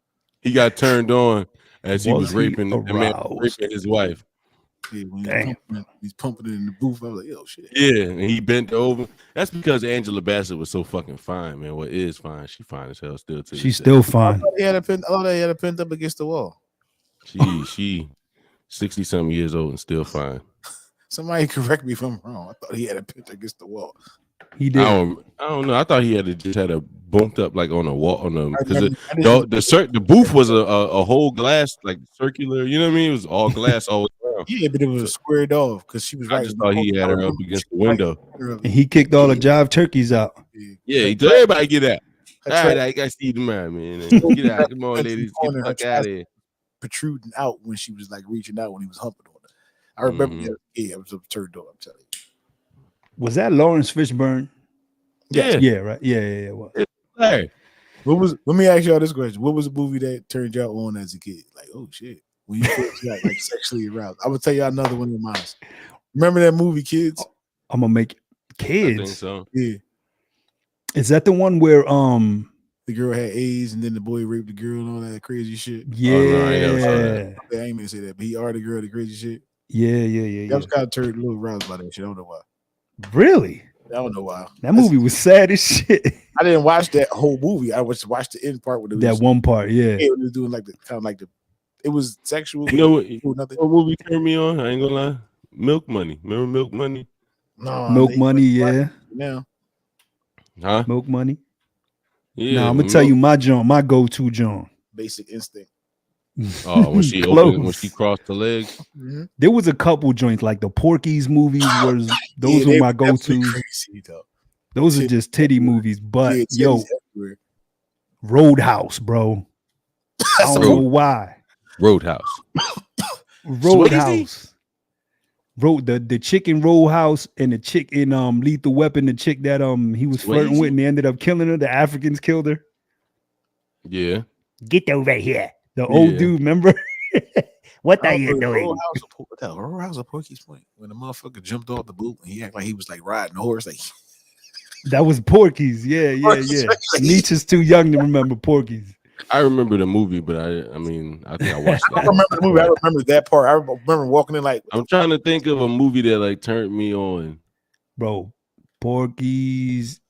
He got turned on as he was raping aroused? the man raping his wife. Yeah, when he's pumping it in the booth. I was like, yo, shit. Yeah, and he bent over. That's because Angela Bassett was so fucking fine, man. What is fine? She fine as hell still too. She's still fine. I thought he had a pent up against the wall. She 60-something years old and still fine. Somebody correct me if I'm wrong. I thought he had a pent up against the wall. He did. I don't know. I thought he just had a bumped up like on a wall because the booth was a whole glass like circular. You know what I mean? It was all glass all around. Yeah, but it was squared off because she was right. I just thought he had her up against the window. And he kicked all the jive turkeys out. Yeah, he told everybody get out. All right, I got Steve tomorrow, man. Get out. Come on, ladies. Get the fuck out of here. Protruding out when she was like reaching out when he was humping on her. I remember I was turned on. I'm telling you. Was that Lawrence Fishburne? Yeah. Yeah, right. Yeah. Well. Hey. Let me ask y'all this question. What was the movie that turned y'all on as a kid? Like, oh shit. When you first got like sexually aroused. I will tell y'all another one of mine. Remember that movie, Kids? I'm gonna make I Kids. think so. Yeah. Is that the one where the girl had AIDS and then the boy raped the girl and all that crazy shit? Yeah. Oh, no, I ain't never saw that. I ain't mean to say that, but he are the girl, the crazy shit. Yeah. I was kind of turned a little aroused by that shit. I don't know why. Really? I don't know why. That movie was sad as shit. I didn't watch that whole movie. I watched the end part with that one part. Yeah. It was doing like the kind of like the. It was sexual. You know what movie turned me on? I ain't gonna lie. Milk Money. Remember Milk Money? No, Milk Money. Yeah. Now. Huh? Milk Money. Yeah. Nah, I'm gonna tell you my go-to John. Basic Instinct. Oh, when she opened, when she crossed the legs. Mm-hmm. There was a couple joints like the Porky's movies. Those were my go-tos. Those are just titty movies, but Roadhouse, bro. I don't know why. Roadhouse. The chick in Roadhouse and the chick in Lethal Weapon, the chick that he was flirting with and they ended up killing her. The Africans killed her. Yeah. Get over here. The old dude, remember? What are you doing? Roadhouse of Porky's Point. When the motherfucker jumped off the boot and he acted like he was like riding a horse. Like that was Porky's. Yeah. Meech is too young to remember Porky's. I remember the movie, but I think I watched that. I remember the movie. I remember that part. I remember walking in like. I'm trying to think of a movie that like turned me on. Bro, Porky's,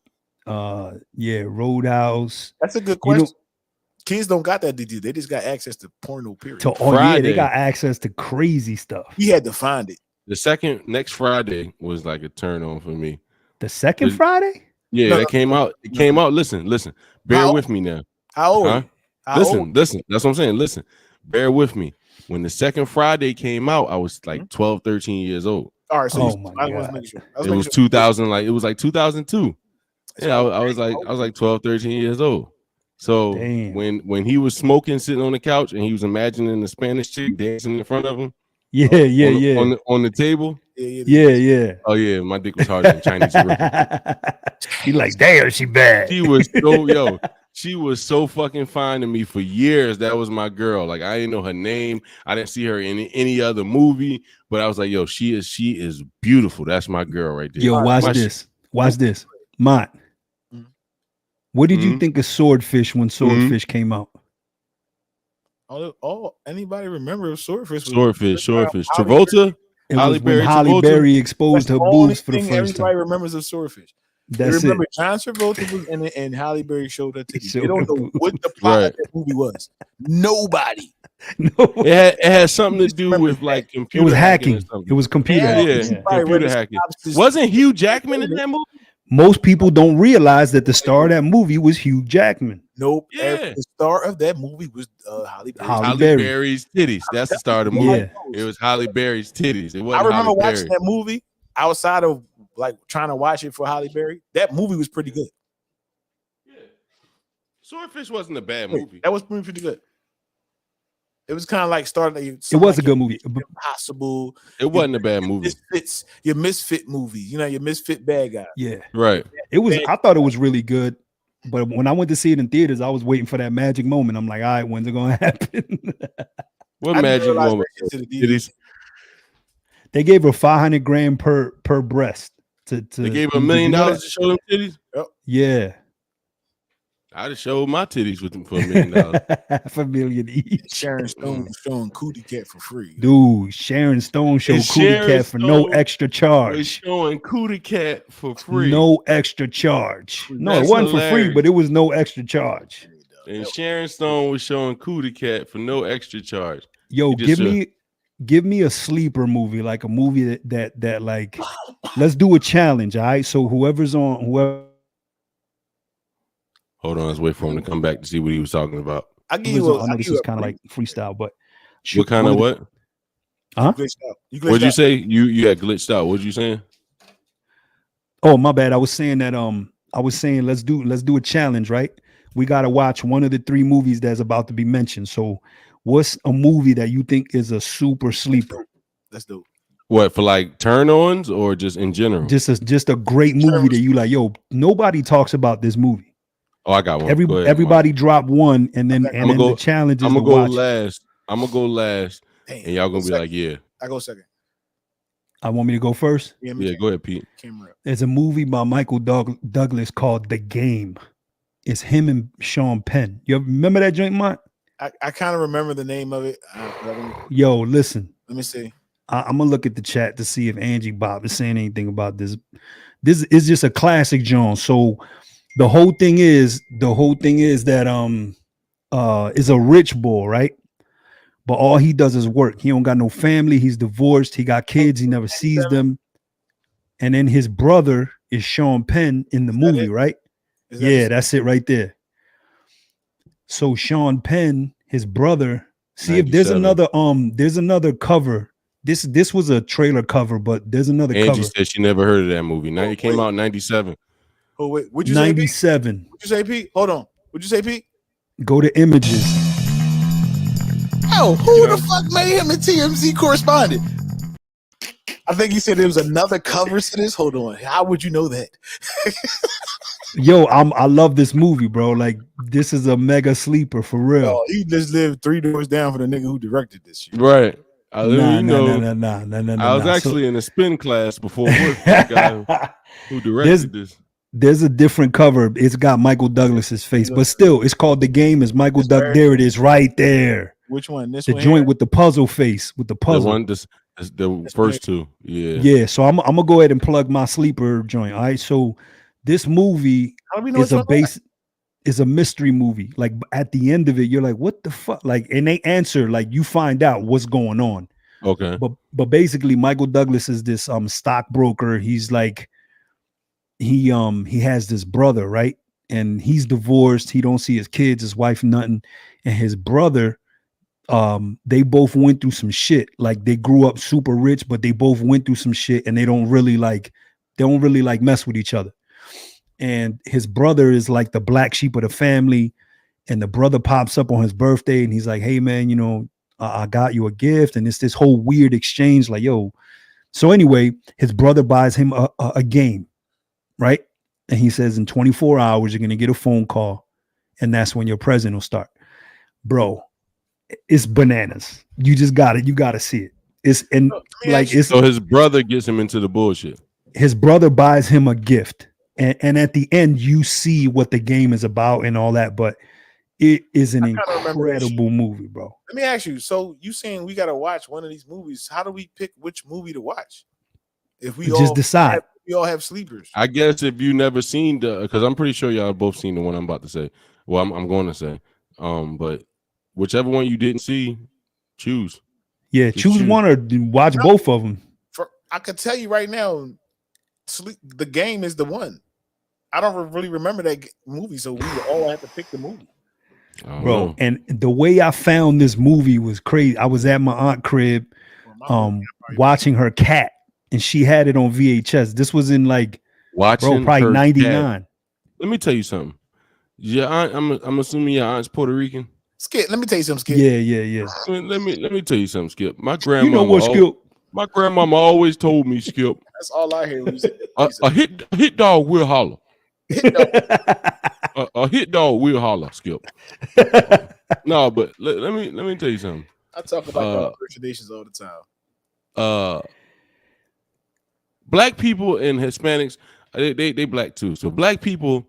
Roadhouse. That's a good question. Kids don't got that, they just got access to porno, period. They got access to crazy stuff. He had to find it. The next Friday was like a turn on for me. The second Friday? Yeah, that came out. It came out. Listen. Bear with me now. How old? Huh? Listen. That's what I'm saying. Listen, bear with me. When the second Friday came out, I was like 12, 13 years old. All right, so it was 2000, like it was like 2002. Yeah, I was like 12, 13 years old. So when he was smoking, sitting on the couch, and he was imagining the Spanish chick dancing in front of him. On the table. Yeah. Oh yeah, my dick was harder than Chinese. He like, damn, she bad. She was so fucking fine to me for years. That was my girl. Like I didn't know her name. I didn't see her in any other movie. But I was like, yo, she is beautiful. That's my girl right there. Yo, watch this. Mont. What did you think of Swordfish when Swordfish came out? Anybody remember Swordfish? Swordfish. Travolta. Halle Berry exposed her boobs for the first time. Everybody remembers of Swordfish. That's remember John Travolta was in it and Halle Berry showed her titties. They don't know what the plot of that movie was. Nobody. No. It had something to do with like computer. It was hacking. It was computer hacking. Computer hacking. Wasn't Hugh Jackman in that movie? Most people don't realize that the star of that movie was Hugh Jackman. Nope. Yeah. The star of that movie was Halle Berry's titties. That's the star of the movie. Yeah. It was Halle Berry's titties. It wasn't. I remember watching that movie outside of like trying to watch it for Halle Berry. That movie was pretty good. Swordfish wasn't a bad movie. That was pretty good. It was kind of like starting. It was a good movie. Impossible. It wasn't a bad movie. Your misfit movie. You know, your misfit bad guy. Yeah, Right. it was. I thought it was really good, but when I went to see it in theaters, I was waiting for that magic moment. I'm like, all right, when's it gonna happen? What magic moment? They gave her $500,000 per breast. To they gave her $1 million to show them titties. Yep. Yeah. I'd have showed my titties with them for $1 million. Half a million each. Sharon Stone showing Cootie Cat for free. Dude, Sharon Stone showed Cootie Cat for no extra charge. Was showing Cootie Cat for free. No extra charge. No, That's it wasn't hilarious. for free, but it was no extra charge. And Sharon Stone was showing Cootie Cat for no extra charge. Yo, give me a sleeper movie, like a movie that like, let's do a challenge. All right. So whoever's on, whoever. Hold on, let's wait for him to come back to see what he was talking about. I know this is kind of like freestyle, but what kind of what? Huh? What'd you say? You had glitched out. What you saying? Oh, my bad. I was saying that let's do a challenge, right? We gotta watch one of the 3 movies that's about to be mentioned. So what's a movie that you think is a super sleeper? Let's do. What, for like turn-ons or just in general? Just a great movie that you like, yo, nobody talks about this movie. Oh, I got one. Everybody drop one, and then the challenge is I'm gonna to go watch. last. I'm gonna go last, Damn, and y'all gonna be second. like, yeah. I go second. I want me to go first. Yeah, go ahead, Pete. There's a movie by Michael Douglas called The Game. It's him and Sean Penn. You remember that joint, Mont? I kind of remember the name of it. Yo, listen. Let me see. I'm gonna look at the chat to see if Angie Bob is saying anything about this. This is just a classic, John. So the whole thing is that is a rich boy, right? But all he does is work. He don't got no family. He's divorced. He got kids. He never sees them. And then his brother is Sean Penn in the movie, right? Yeah, that's it right there. So Sean Penn, his brother. See 97. If there's another cover. This was a trailer cover, but there's another cover. Angie said she never heard of that movie. Now it came out in 97. Oh wait, would you 97? Would you say Pete? Hold on. Would you say Pete? Go to images. Oh, who the fuck made him the TMZ correspondent? I think he said there was another cover to this. Hold on. How would you know that? Yo, I love this movie, bro. Like, this is a mega sleeper for real. Oh, he just lived 3 doors down for the nigga who directed this shit. Right. I was actually in a spin class before work. The guy who directed this. There's a different cover. It's got Michael Douglas's face, but still, it's called The Game. Is Michael Doug? There it is, right there. Which one? This the one joint here? with the puzzle face, with the puzzle. The one, the first two. Yeah. Yeah. So I'm gonna go ahead and plug my sleeper joint. All right. So this movie is a mystery movie. Like at the end of it, you're like, what the fuck? Like, and they answer, like you find out what's going on. Okay. But basically, Michael Douglas is this stockbroker. He's like, he has this brother, right? And he's divorced. He don't see his kids, his wife, nothing. And his brother, they both went through some shit. Like they grew up super rich, but they both went through some shit, and they don't really mess with each other. And his brother is like the black sheep of the family. And the brother pops up on his birthday, and he's like, "Hey man, you know, I got you a gift." And it's this whole weird exchange, like, yo. So anyway, his brother buys him a game, right? And he says, in 24 hours, you're gonna get a phone call, and that's when your present will start. Bro, it's bananas. You gotta see it. So his brother gets him into the bullshit. His brother buys him a gift, and at the end, you see what the game is about and all that, but it is an incredible movie, bro. Let me ask you. So you saying we gotta watch one of these movies? How do we pick which movie to watch? If we just decide. We all have sleepers. I guess if you never seen because I'm pretty sure y'all both seen the one I'm about to say. Well, I'm going to say, but whichever one you didn't see, choose. Yeah, choose one or watch both of them. I could tell you right now, The Game is the one. I don't really remember that movie, so we all have to pick the movie. Bro, and the way I found this movie was crazy. I was at my aunt crib, watching her cat, and she had it on VHS. This was in like, probably 99. Let me tell you something. Yeah, I'm assuming your aunt's Puerto Rican. Skip, let me tell you something, Skip. Yeah. Let me tell you something, Skip. My You know what, Skip? My grandmama always told me, Skip. That's all I hear when you say A hit dog will holler. hit dog. A hit dog will holler, Skip. No, but let me tell you something. I talk about y'all traditions all the time. Black people and Hispanics, they black too. So black people,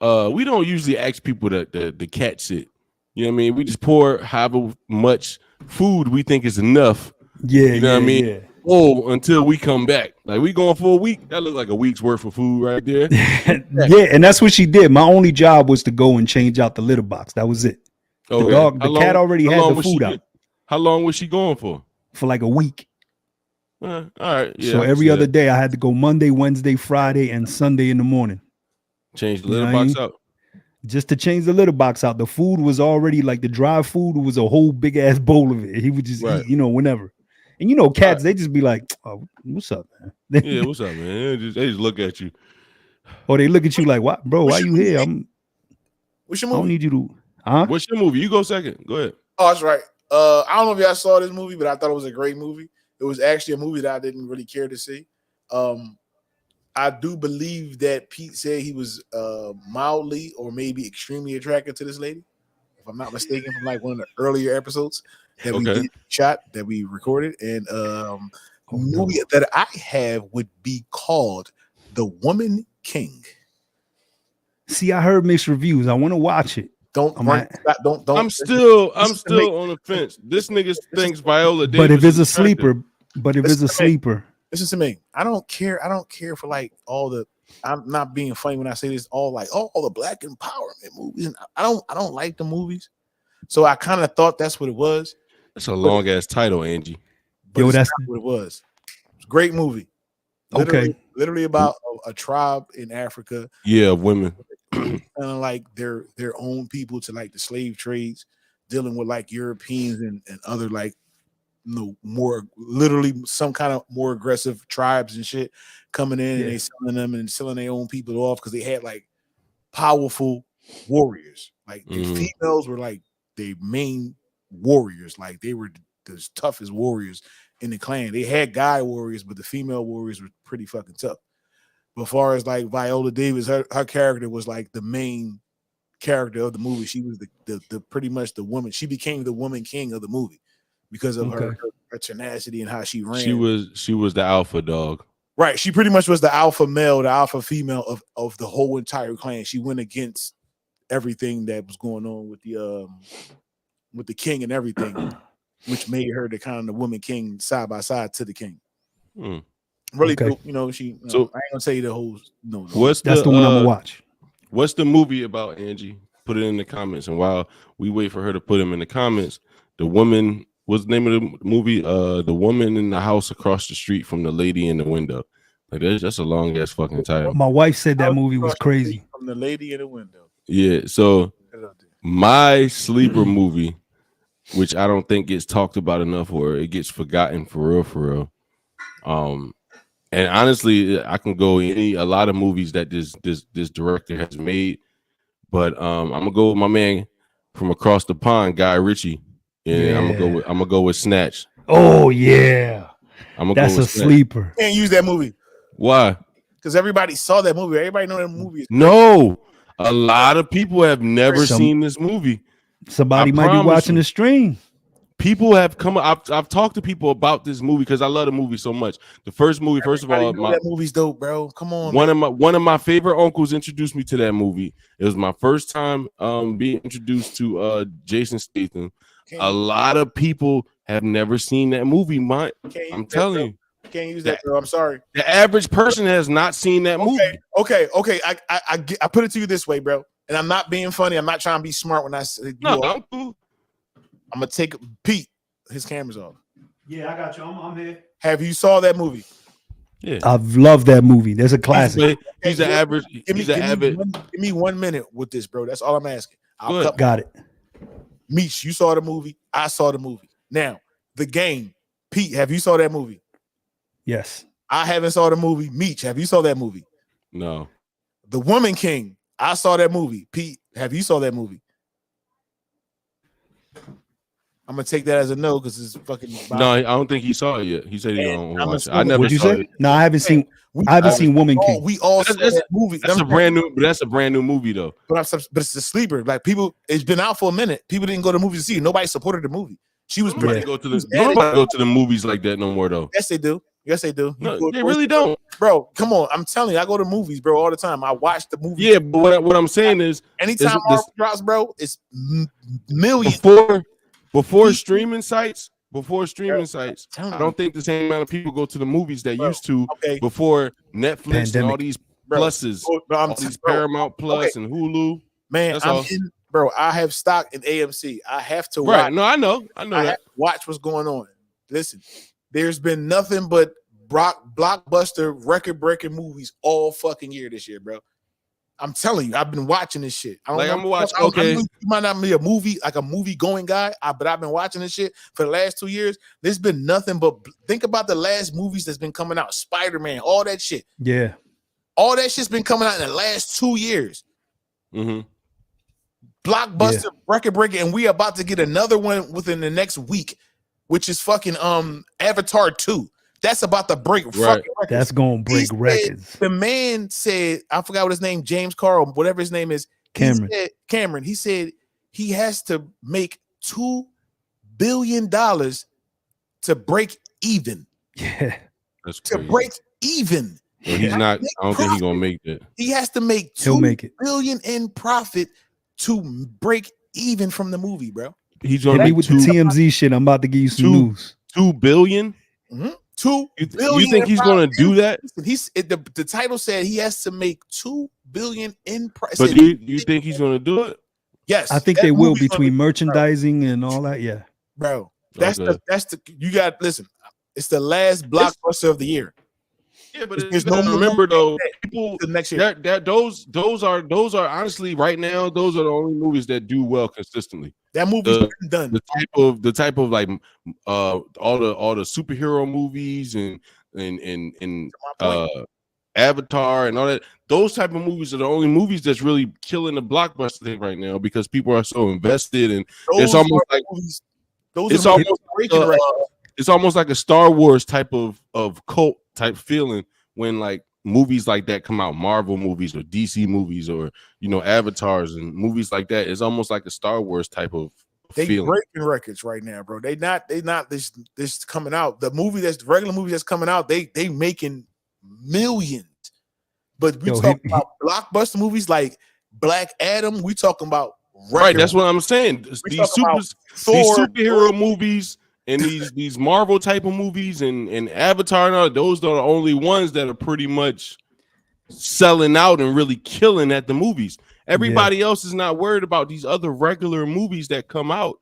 we don't usually ask people the cat sit. You know what I mean? We just pour however much food we think is enough. Yeah, you know what I mean? Yeah. Oh, until we come back. Like we going for a week. That looks like a week's worth of food right there. Yeah, and that's what she did. My only job was to go and change out the litter box. That was it. Okay. The cat already had the food out. How long was she going for? For like a week. All right. Yeah, so every other day I had to go Monday, Wednesday, Friday, and Sunday in the morning. Change the litter box out. Just to change the litter box out. The food was already like the dry food was a whole big ass bowl of it. He would just eat, whenever. And cats, they just be like, "Oh, what's up, man?" Yeah, what's up, man? They just look at you. Or they look at you like, "What, bro? Why you here? What's your movie? I don't need you to." Huh? What's your movie? You go second. Go ahead. Oh, that's right. I don't know if y'all saw this movie, but I thought it was a great movie. It was actually a movie that I didn't really care to see. I do believe that Pete said he was mildly or maybe extremely attracted to this lady, if I'm not mistaken, from like one of the earlier episodes that we that we recorded. And movie that I have would be called The Woman King. See, I heard mixed reviews. I want to watch it. Don't. I'm still on the fence. This nigga thinks Viola Davis. But if it's a sleeper, listen to me. I don't care for like all the. I'm not being funny when I say this. All the black empowerment movies. And I don't like the movies. So I kind of thought that's what it was. That's a long ass title, Angie. But that's not what it was. It's a great movie. Literally about a tribe in Africa. Yeah, women. Kind of like their own people to like the slave trades, dealing with like Europeans and other like more literally some kind of more aggressive tribes and shit coming in and they selling them and selling their own people off because they had like powerful warriors. Like the females were like the main warriors, like they were the toughest warriors in the clan. They had guy warriors, but the female warriors were pretty fucking tough. But as far as like Viola Davis, her character was like the main character of the movie. She was the pretty much the woman. She became the woman king of the movie because of her tenacity and how she ran. She was the alpha dog. Right. She pretty much was the alpha male, the alpha female of the whole entire clan. She went against everything that was going on with the king and everything, which made her the kind of the woman king side by side to the king. Really cool, she. So I ain't gonna tell you the whole. No. That's the one I'm gonna watch. What's the movie about, Angie? Put it in the comments. And while we wait for her to put them in the comments, the woman. What's the name of the movie? The woman in the house across the street from the lady in the window. Like that's a long ass fucking title. My wife said that movie was crazy. From the lady in the window. Yeah. So my sleeper movie, which I don't think gets talked about enough, or it gets forgotten for real. And honestly, I can go a lot of movies that this director has made, but I'm gonna go with my man from across the pond, Guy Ritchie. Yeah, I'm gonna go with Snatch. Oh yeah, that's a sleeper. Can't use that movie. Why? Because everybody saw that movie. Everybody know that movie. No, a lot of people have never seen this movie. Somebody might be watching the stream. People have come. I've talked to people about this movie because I love the movie so much. The first movie, first of all, that movie's dope, bro. Come on. One of my favorite uncles introduced me to that movie. It was my first time being introduced to Jason Statham. A lot of people have never seen that movie. I'm telling you. Can't use that, bro. I'm sorry. The average person has not seen that movie. Okay. I put it to you this way, bro. And I'm not being funny. I'm not trying to be smart when I say I'm cool. I'm gonna take Pete. His camera's off. Yeah, I got you. I'm here. Have you saw that movie? Yeah, I've loved that movie. That's a classic. He's an average. Give me 1 minute with this, bro. That's all I'm asking. Got it. Meech, you saw the movie. I saw the movie. Now, The Game. Pete, have you saw that movie? Yes. I haven't saw the movie. Meech, have you saw that movie? No. The Woman King. I saw that movie. Pete, have you saw that movie? I'm gonna take that as a no because it's fucking. No, I don't think he saw it yet. He said he don't watch it. I never What'd you saw say? it. No, I haven't seen. I haven't seen Woman King. We all saw that movie. That's a brand new. But that's a brand new movie though. But it's a sleeper. Like people, it's been out for a minute. People didn't go to the movies to see it. Nobody supported the movie. She was Nobody go to the movies like that no more though. Yes, they do. Yes, they do. No, they really don't, bro. Come on, I'm telling you, I go to movies, bro, all the time. I watch the movie. Yeah, but what I'm saying is, anytime Marvel drops, bro, it's millions. Before streaming sites. I don't think the same amount of people go to the movies that used to before Netflix and all these pluses, all these Paramount Plus and Hulu. Man, bro, I have stock in AMC. I have to watch. Right. No, I know that. Watch what's going on. Listen, there's been nothing but blockbuster, record-breaking movies all fucking year this year, bro. I'm telling you, I've been watching this shit. I'm gonna watch. Okay, you might not be a movie going guy, but I've been watching this shit for the last 2 years. There's been nothing but think about the last movies that's been coming out. Spider-Man, all that shit. Yeah, all that shit's been coming out in the last 2 years. Mm-hmm. Blockbuster, record breaking, and we about to get another one within the next week, which is fucking Avatar 2. That's about to break fucking records. That's gonna break records. The man said, I forgot what his name, James Carl, whatever his name is. Cameron. He said he has to make $2 billion to break even. Yeah, that's crazy. To break even. Well, he's not. I don't think he's gonna make that. He has to make $2 billion in profit to break even from the movie, bro. He's gonna be with the TMZ shit. I'm about to give you some news. $2 billion. Mm-hmm. $2 billion. You think he's going to do that? The title said he has to make $2 billion in price. But do you think he's going to do it? Yes, I think they will between merchandising and all that. Yeah, bro. That's the you got. Listen, it's the last blockbuster of the year. Yeah, but there's no remember though. People the next year. Those are honestly right now. Those are the only movies that do well consistently. That movie's been done. The type of like all the superhero movies and Avatar and all that. Those type of movies are the only movies that's really killing the blockbuster thing right now because people are so invested and it's almost like it's almost like a Star Wars type of cult type feeling when like movies like that come out, Marvel movies or DC movies or Avatars and movies like that. It's almost like a Star Wars type of feeling. Breaking records right now, bro. They not this coming out. The regular movie that's coming out, they making millions. But we talking about blockbuster movies like Black Adam. We talking about right. That's what I'm saying. These superhero movies. And these Marvel type of movies and Avatar and all, those are the only ones that are pretty much selling out and really killing at the movies. Everybody else is not worried about these other regular movies that come out.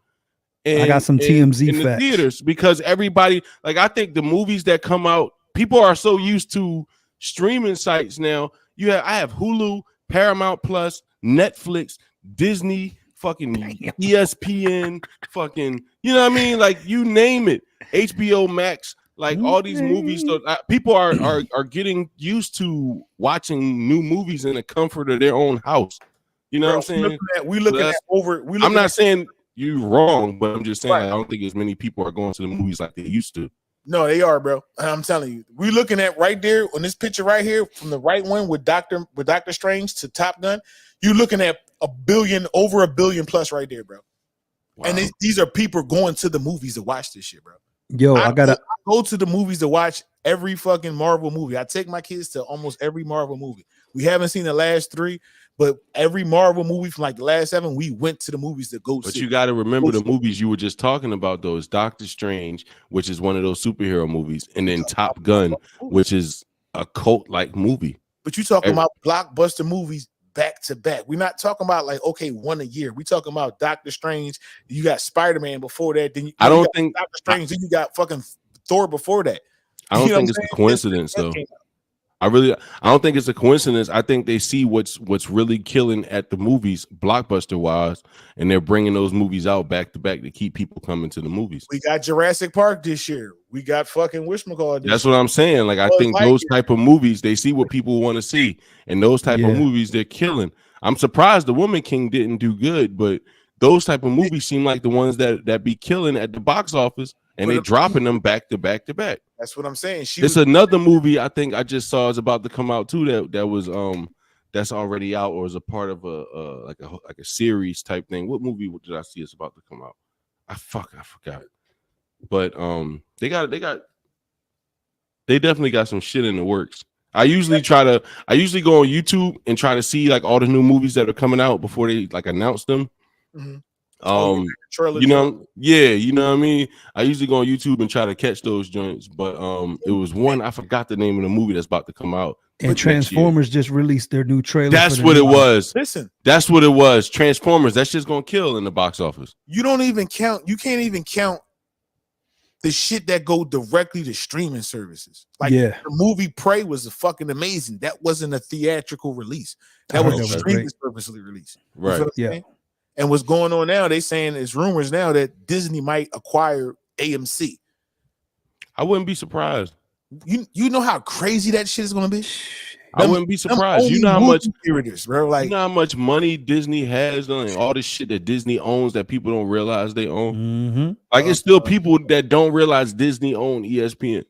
I got some TMZ in the theaters because everybody, like I think the movies that come out, people are so used to streaming sites now. I have Hulu, Paramount Plus, Netflix, Disney, fucking ESPN, fucking, you know what I mean? Like you name it, HBO Max, like all these movies. So, people are getting used to watching new movies in the comfort of their own house. You know what I'm saying? I'm not saying you're wrong, but I'm just saying I don't think as many people are going to the movies like they used to. No, they are, bro. I'm telling you, we're looking at right there on this picture right here from the right one with Doctor Strange to Top Gun. You're looking at over a billion plus right there, bro. Wow. And these are people going to the movies to watch this shit, bro. Yo, I go to the movies to watch every fucking Marvel movie. I take my kids to almost every Marvel movie. We haven't seen the last 3, but every Marvel movie from like the last 7, we went to the movies to go see. But you got to remember the movies you were just talking about, though, is Doctor Strange, which is one of those superhero movies, and then Top Gun, which is a cult-like movie. But you talking about blockbuster movies back to back. We're not talking about like one a year. We talking about Doctor Strange. You got Spider-Man before that. Then you got Doctor Strange. Then you got fucking Thor before that. I don't think it's a coincidence though. I don't think it's a coincidence. I think they see what's really killing at the movies, blockbuster wise, and they're bringing those movies out back to back to keep people coming to the movies. We got Jurassic Park this year. We got fucking whatchamacallit. That's what I'm saying. Like I think those type of movies, they see what people want to see, and those type of movies they're killing. I'm surprised the Woman King didn't do good, but those type of movies seem like the ones that be killing at the box office, and they dropping them back to back to back. That's what I'm saying. It's another movie I think I just saw is about to come out too. That was that's already out or is a part of a series type thing. What movie did I see is about to come out? I forgot. But they definitely got some shit in the works. I usually go on YouTube and try to see like all the new movies that are coming out before they like announce them. Mm-hmm. You know what I mean? I usually go on YouTube and try to catch those joints, but it was one I forgot the name of the movie that's about to come out. And Transformers just released their new trailer. That's what it was. Listen, that's what it was. Transformers. That shit's gonna kill in the box office. You can't even count the shit that go directly to streaming services. Like the movie Prey was fucking amazing. That wasn't a theatrical release. That was a streaming service release. Right. And what's going on now? They saying it's rumors now that Disney might acquire AMC. I wouldn't be surprised. You know how crazy that shit is gonna be? I wouldn't be surprised. You know how much bro. Like, you know how much money Disney has on all this shit that Disney owns that people don't realize they own. Mm-hmm. Like it's still people that don't realize Disney own ESPN.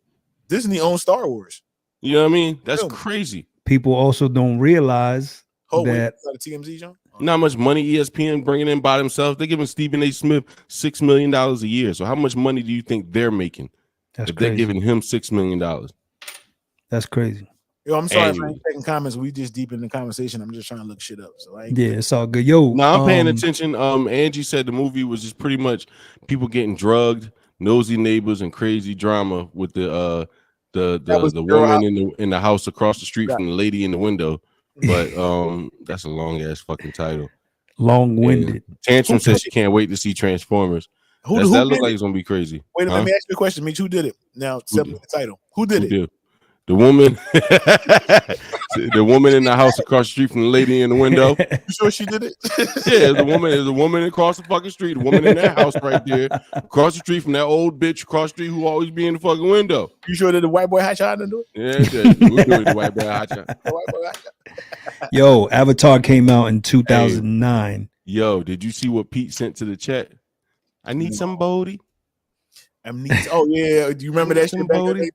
Disney owns Star Wars. You know what I mean? That's crazy. People also don't realize that TMZ, John. You know how much money ESPN bringing in by themselves? They're giving Stephen A. Smith $6 million a year. So how much money do you think they're making? That's if crazy. They're giving him $6 million. That's crazy. Yo, I'm sorry for taking comments. We just deep in the conversation. I'm just trying to look shit up. So it's all good. Yo, I'm paying attention. Angie said the movie was just pretty much people getting drugged, nosy neighbors, and crazy drama with the woman in the house across the street from the lady in the window. But that's a long ass fucking title. Long-winded. Tantrum says she can't wait to see Transformers. That looks like it's gonna be crazy. Wait, let me ask you a question. Meech, who did it? Now, the title. Who did it? The woman, the woman in the house across the street from the lady in the window. You sure she did it? Yeah, the woman across the fucking street. The woman in that house right there, across the street from that old bitch across the street who always be in the fucking window. You sure that the white boy hotshot didn't do it? Yeah, we're doing the white boy hotshot. Yo, Avatar came out in 2009. Yo, did you see what Pete sent to the chat? I need somebody. Oh yeah, do you remember that shit back then?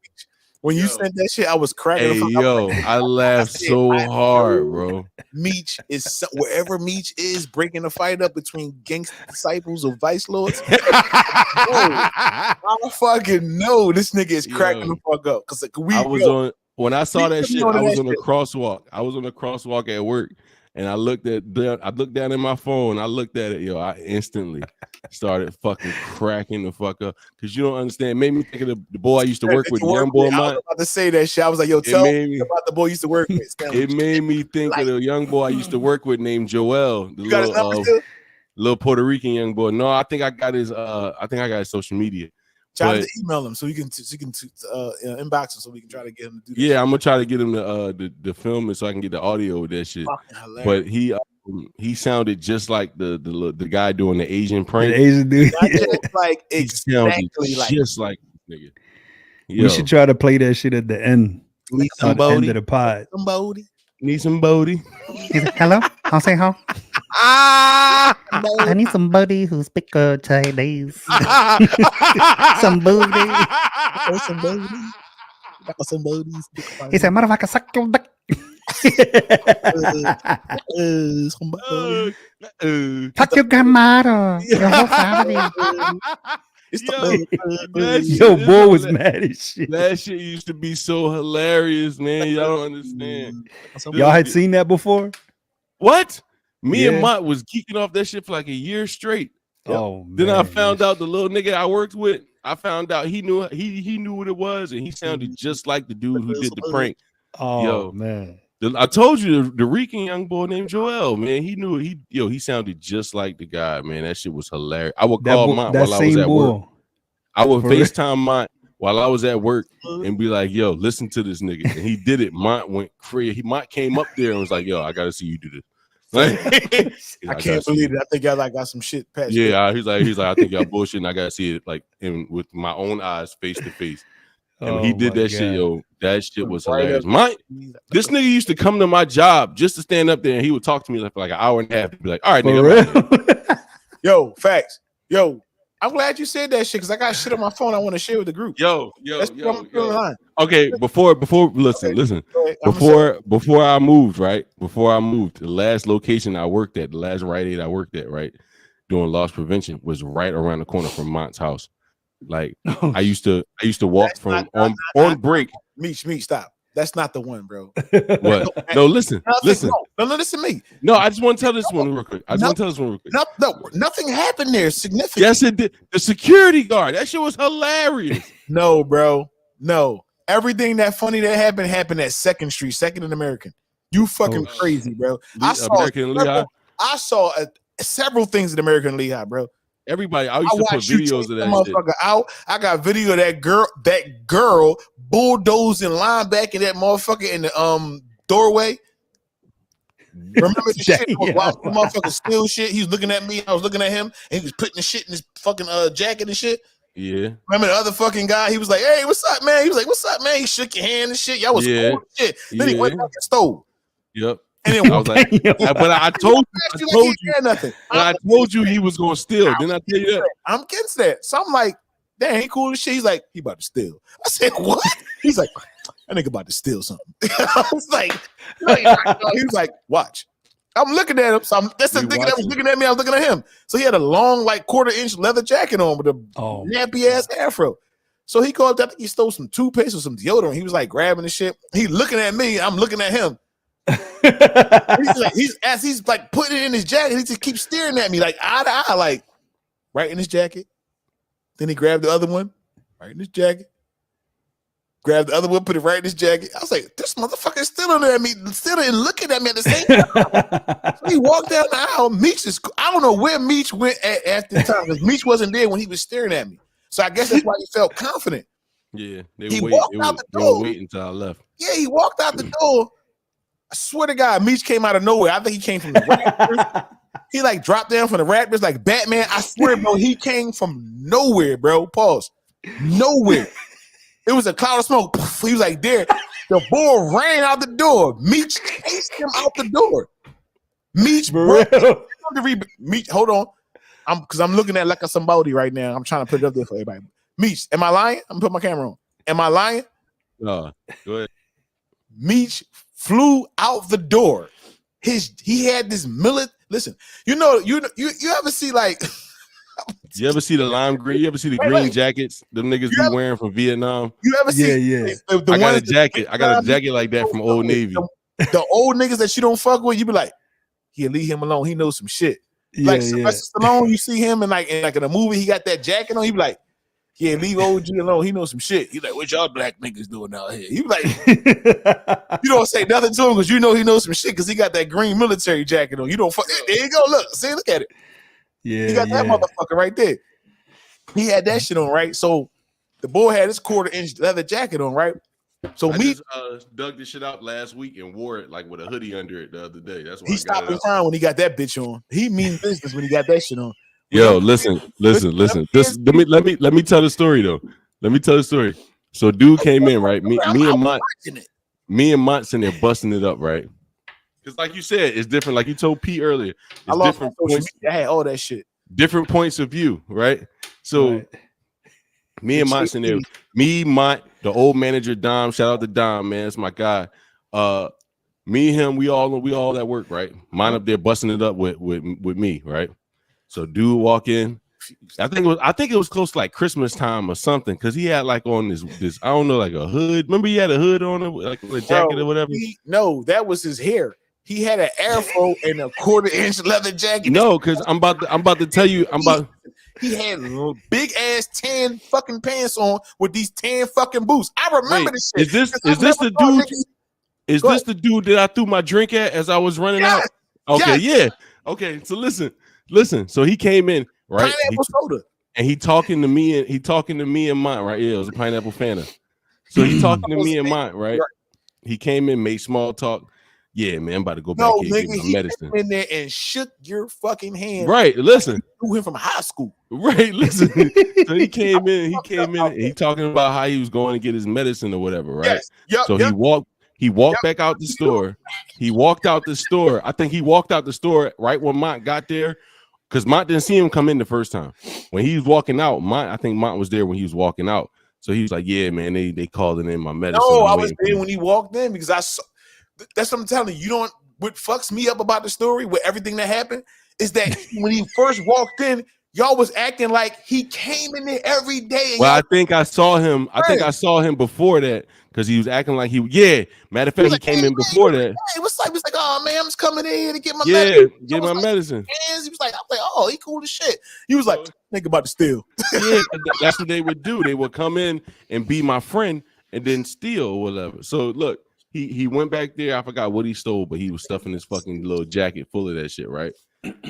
When you sent that shit, I was cracking. I laughed so hard, bro. Meech is wherever Meech is breaking a fight up between gangster disciples of vice lords. I fucking know this nigga is cracking the fuck up because when I saw that shit, I was on a crosswalk. I was on a crosswalk at work, and I looked down in my phone. I looked at it, I instantly started fucking cracking the fuck up because you don't understand. It made me think of the boy I used to work with, young boy. I was about to say that shit. I was like, yo, tell me about the boy you used to work with. It made me think of the young boy I used to work with named Joel, the little Puerto Rican young boy. No, I think I got his social media. Try to email him so you can inbox him so we can try to get him to do that. Yeah, I'm gonna try to get him to film it so I can get the audio of that shit. But he sounded just like the guy doing the Asian prank. The Asian dude, like exactly just like this nigga. We should try to play that shit at the end. Need somebody. At the end of the pod. Need somebody. Hello, I'll say how. I need somebody who speaks Chinese. Somebody. He said, "Motherfucker, suck your dick." Fuck your grandmother. Your whole family. Yo, boy was mad as shit. That shit used to be so hilarious, man. Y'all don't understand. Y'all had seen that before? What? Me and Mont was geeking off that shit for like a year straight. Oh, then I found out the little nigga I worked with. I found out he knew what it was, and he sounded just like the dude who did the prank. Oh man. I told you the Rican young boy named Joel, man. He knew he sounded just like the guy, man. That shit was hilarious. I would call Mont while I was at work. I would FaceTime Mont while I was at work and be like, yo, listen to this nigga. And he did it. Mont went crazy. Mont came up there and was like, yo, I gotta see you do this. I can't believe it. I think y'all got some shit patched. Yeah, he's like, I think y'all bullshitting. I gotta see it with my own eyes, face to face. And when he did that shit, yo, that shit was hilarious. Right This nigga used to come to my job just to stand up there, and he would talk to me for like an hour and a half. He'd be like, all right, For nigga. real? Yo, facts. Yo, I'm glad you said that shit because I got shit on my phone I want to share with the group. Yo. Line. Okay, before listen. Before I moved, the last location I worked at, the last Rite Aid I worked at, right, doing loss prevention was right around the corner from Mont's house. Like I used to walk from on break. Meech, stop. That's not the one, bro. What? No, listen. No, listen to me. No, I just want to tell this one real quick. Nothing happened there significant. Yes, it did. The security guard. That shit was hilarious. No, bro. No. Everything that funny that happened at 2nd Street, 2nd and American. You fucking crazy, bro. I saw several things at American Lehigh, bro. Everybody, I used to put videos of that motherfucker out. I got video of that girl bulldozing linebacker that motherfucker in the doorway. Remember the shit? I was watching the motherfucker steal shit. He was looking at me, I was looking at him, and he was putting the shit in his fucking jacket and shit. Yeah. Remember the other fucking guy? He was like, "Hey, what's up, man?" He was like, "What's up, man?" He shook your hand and shit. Y'all was cool and shit. Then he went back and stole. Yep. And then I was like, but I told you he was gonna steal. Didn't I tell you that? I'm against that. So I'm like, "Damn, he cool as shit." He's like, "He about to steal." I said, "What?" He's like, "That nigga about to steal something." I was like, he was like, "Watch." I'm looking at him. So that's the nigga that was looking at me. I was looking at him. So he had a long, like 1/4-inch leather jacket on with a nappy ass afro. So he called. I think he stole some toothpaste or some deodorant. He was like grabbing the shit. He looking at me. I'm looking at him. he's like putting it in his jacket. He just keeps staring at me like eye to eye, like right in his jacket. Then he grabbed the other one, right in his jacket. Grabbed the other one, put it right in his jacket. I was like, this motherfucker is still at me, still and looking at me at the same time. So he walked down the aisle. Meech I don't know where Meech went at the time because Meech wasn't there when he was staring at me. So I guess that's why he felt confident. Yeah, he walked out the door. Wait until I left. Yeah, he walked out the door. I swear to God, Meech came out of nowhere. I think he came from the Raptors. He like dropped down from the Raptors like Batman. I swear, bro, he came from nowhere, bro. Pause. Nowhere. It was a cloud of smoke. He was like there. The bull ran out the door. Meech chased him out the door. Meech, bro. Meech, hold on. I'm looking at like a somebody right now. I'm trying to put it up there for everybody. Meech, am I lying? I'm putting my camera on. Am I lying? No, go ahead. Meech flew out the door. He had this listen, you ever see like you ever see the lime green? You ever see the green jackets them niggas be wearing from Vietnam? You ever see I got a jacket. I got a jacket like that from Old Navy. The old niggas that you don't fuck with, you be like, yeah, leave him alone. He knows some shit. Like Sylvester Stallone, you see him in a movie, he got that jacket on, he be like, yeah, leave OG alone. He knows some shit. He's like, what y'all black niggas doing out here? You be like, you don't say nothing to him because you know he knows some shit because he got that green military jacket on. You don't fuck. There you go. Look at it. Yeah, he got that motherfucker right there. He had that shit on, right? So the boy had his 1/4-inch leather jacket on, right? So I just dug this shit out last week and wore it like with a hoodie under it the other day. That's why he stopped in time when he got that bitch on. He mean business when he got that shit on. Yo, listen. This let me tell the story though. Let me tell the story. So dude came in, right? Me and Mont's in there busting it up, right? Because like you said, it's different. Like you told Pete earlier, it's different points. I had all that shit. Different points of view, right? So me and Mont's in there. Me, Mont, the old manager Dom. Shout out to Dom, man. That's my guy. Me and him, we all at work, right? Mont up there busting it up with me, right? So dude walk in. I think it was close to like Christmas time or something because he had like on this I don't know, like a hood. Remember he had a hood on it, like a jacket or whatever. No, that was his hair. He had an afro and a 1/4-inch leather jacket. No, because I'm about to tell you. He had big ass tan fucking pants on with these tan fucking boots. I remember this shit. Is this the dude? Is this the dude that I threw my drink at as I was running out? Okay, yeah. Okay, so listen. So he came in, right? Pineapple soda. And he talking to me and Mont, right? Yeah, it was a pineapple Fanta. So he talking to me and Mont, right? He came in, made small talk. yeah, man, I'm about to go back here and get my medicine. Came in there and shook your fucking hand. Right, listen. Knew him from high school. Right, listen. So he came in, and he talking about how he was going to get his medicine or whatever, right? Yes. Yep, so he walked back out the store. He walked out the store. I think he walked out the store right when Mont got there, because Mont didn't see him come in the first time. When he was walking out, I think Mont was there when he was walking out. So he was like, "Yeah, man, they called in my medicine." No, I was there when he walked in, because I saw. That's what I'm telling you. You don't. What fucks me up about the story with everything that happened is that when he first walked in, y'all was acting like he came in there every day. And well, I think I saw him. I think I saw him before that, because he was acting like he. Yeah, matter of fact, he came in before that. It was like, oh man, I'm just coming in here to get my medicine. Get my medicine. He was like, I'm like, oh, he cool as shit. He was like, think about the steal. Yeah, that's what they would do. They would come in and be my friend and then steal or whatever. So look. He went back there. I forgot what he stole, but he was stuffing his fucking little jacket full of that shit, right?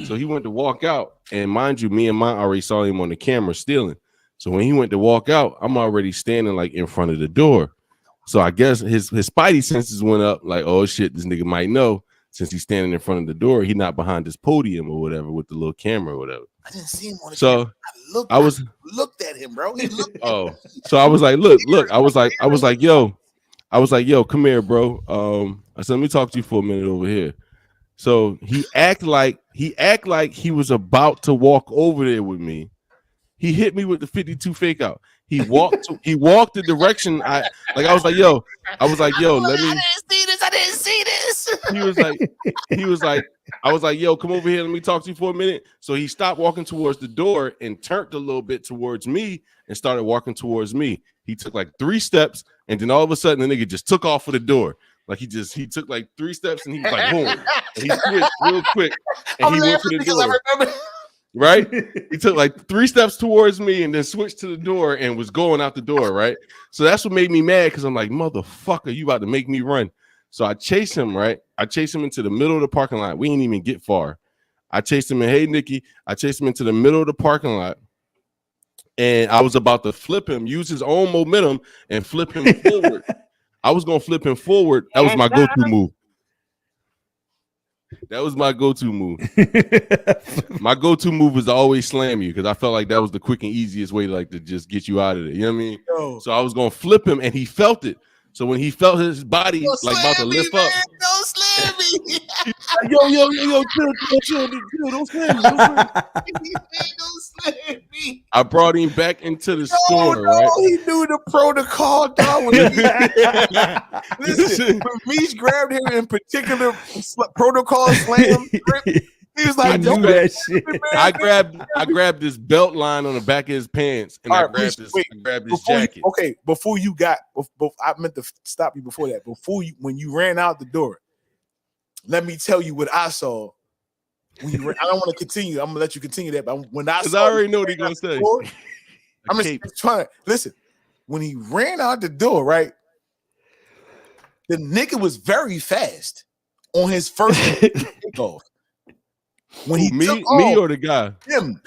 So he went to walk out, and mind you, me and Mont already saw him on the camera stealing. So when he went to walk out, I'm already standing like in front of the door. So I guess his spidey senses went up, like, oh shit, this nigga might know, since he's standing in front of the door, he not behind this podium or whatever with the little camera or whatever. I didn't see him on the camera. I looked at him, bro. He looked at him. So I was like, look. I was like, yo, come here, bro. I said, let me talk to you for a minute over here. So he act like he was about to walk over there with me. He hit me with the 52 fake out. He walked the direction I was like, yo, let me. I didn't see this. He was like, I was like, yo, come over here. Let me talk to you for a minute. So he stopped walking towards the door and turned a little bit towards me and started walking towards me. He took like 3 steps, and then all of a sudden the nigga just took off for the door. Like he took like 3 steps, and he was like, boom. And he switched real quick, and he went for the door. I remember. Right? He took like 3 steps towards me and then switched to the door and was going out the door, right? So that's what made me mad, because I'm like, motherfucker, you about to make me run. So I chased him, right? I chased him into the middle of the parking lot. We didn't even get far. I chased him, and hey, Nikki, I chased him into the middle of the parking lot. And I was about to flip him, use his own momentum, and flip him forward. I was going to flip him forward. That was my go-to move. That was my go-to move. My go-to move was to always slam you, because I felt like that was the quick and easiest way to just get you out of there. You know what I mean? So I was going to flip him, and he felt it. So when he felt his body about to lift up, don't slam me. yo, chill, don't slam me. Don't slam me. I brought him back into the store, right? He knew the protocol, dog. Listen, when Meech grabbed him in particular protocol slam, he was like, "Don't do that shit." I grabbed this belt line on the back of his pants, and I grabbed his jacket. Before you got, I meant to stop you before that. When you ran out the door, let me tell you what I saw. I don't want to continue. I'm gonna let you continue that. But when I already know what he's gonna say. I'm just trying to listen. When he ran out the door, right? The nigga was very fast on his first kickoff. When he took off, me or the guy? Him.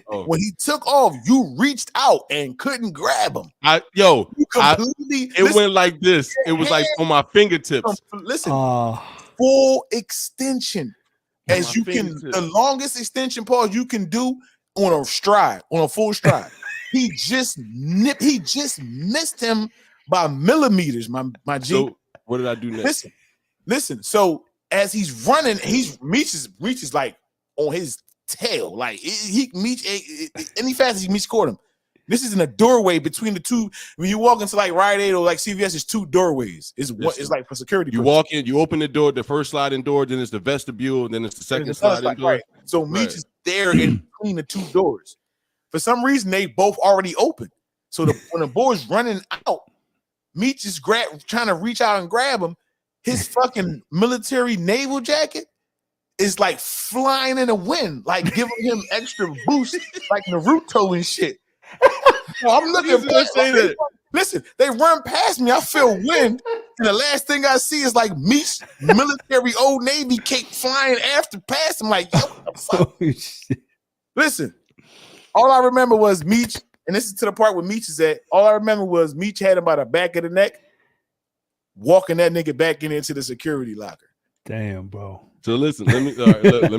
When he took off, you reached out and couldn't grab him. It went like this. It was like on my fingertips. Listen, full extension. As you can, the longest extension pause you can do on a full stride. He just missed him by millimeters, my G. So what did I do next? Listen. So as he's running, Meech is like on his tail. Like Meech, any faster Meech scored him. This is in a doorway between the two. When you walk into like Rite Aid or like CVS, it's 2 doorways. It's like for security. You walk in, you open the door, the first sliding door, then it's the vestibule, and then it's the second sliding door. Right. So Meech is there in between the 2 doors. For some reason, they both already open. So when the boy's running out, Meech is trying to reach out and grab him. His fucking military naval jacket is like flying in the wind, like giving him extra boost, like Naruto and shit. So I'm looking for that. Listen, they run past me. I feel wind, and the last thing I see is like Meech military Old Navy cape flying past him. Like, yo, what the fuck? Oh, shit. Listen, all I remember was Meech, and this is to the part where Meech is at. All I remember was Meech had him by the back of the neck, walking that nigga back into the security locker. Damn, bro. So listen, let me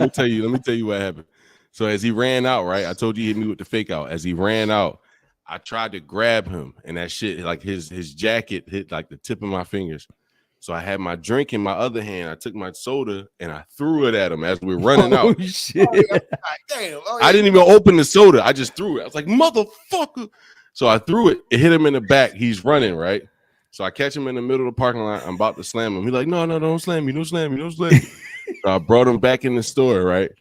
tell you what happened. So as he ran out, right? I told you he hit me with the fake out. As he ran out, I tried to grab him, and that shit, like his jacket hit like the tip of my fingers. So I had my drink in my other hand. I took my soda and I threw it at him as we were running out. Shit. Damn. I didn't even open the soda. I just threw it. I was like, motherfucker. So I threw it. It hit him in the back. He's running, right? So I catch him in the middle of the parking lot. I'm about to slam him. He's like, no, don't slam me. Don't slam me. Don't slam me. So I brought him back in the store, right?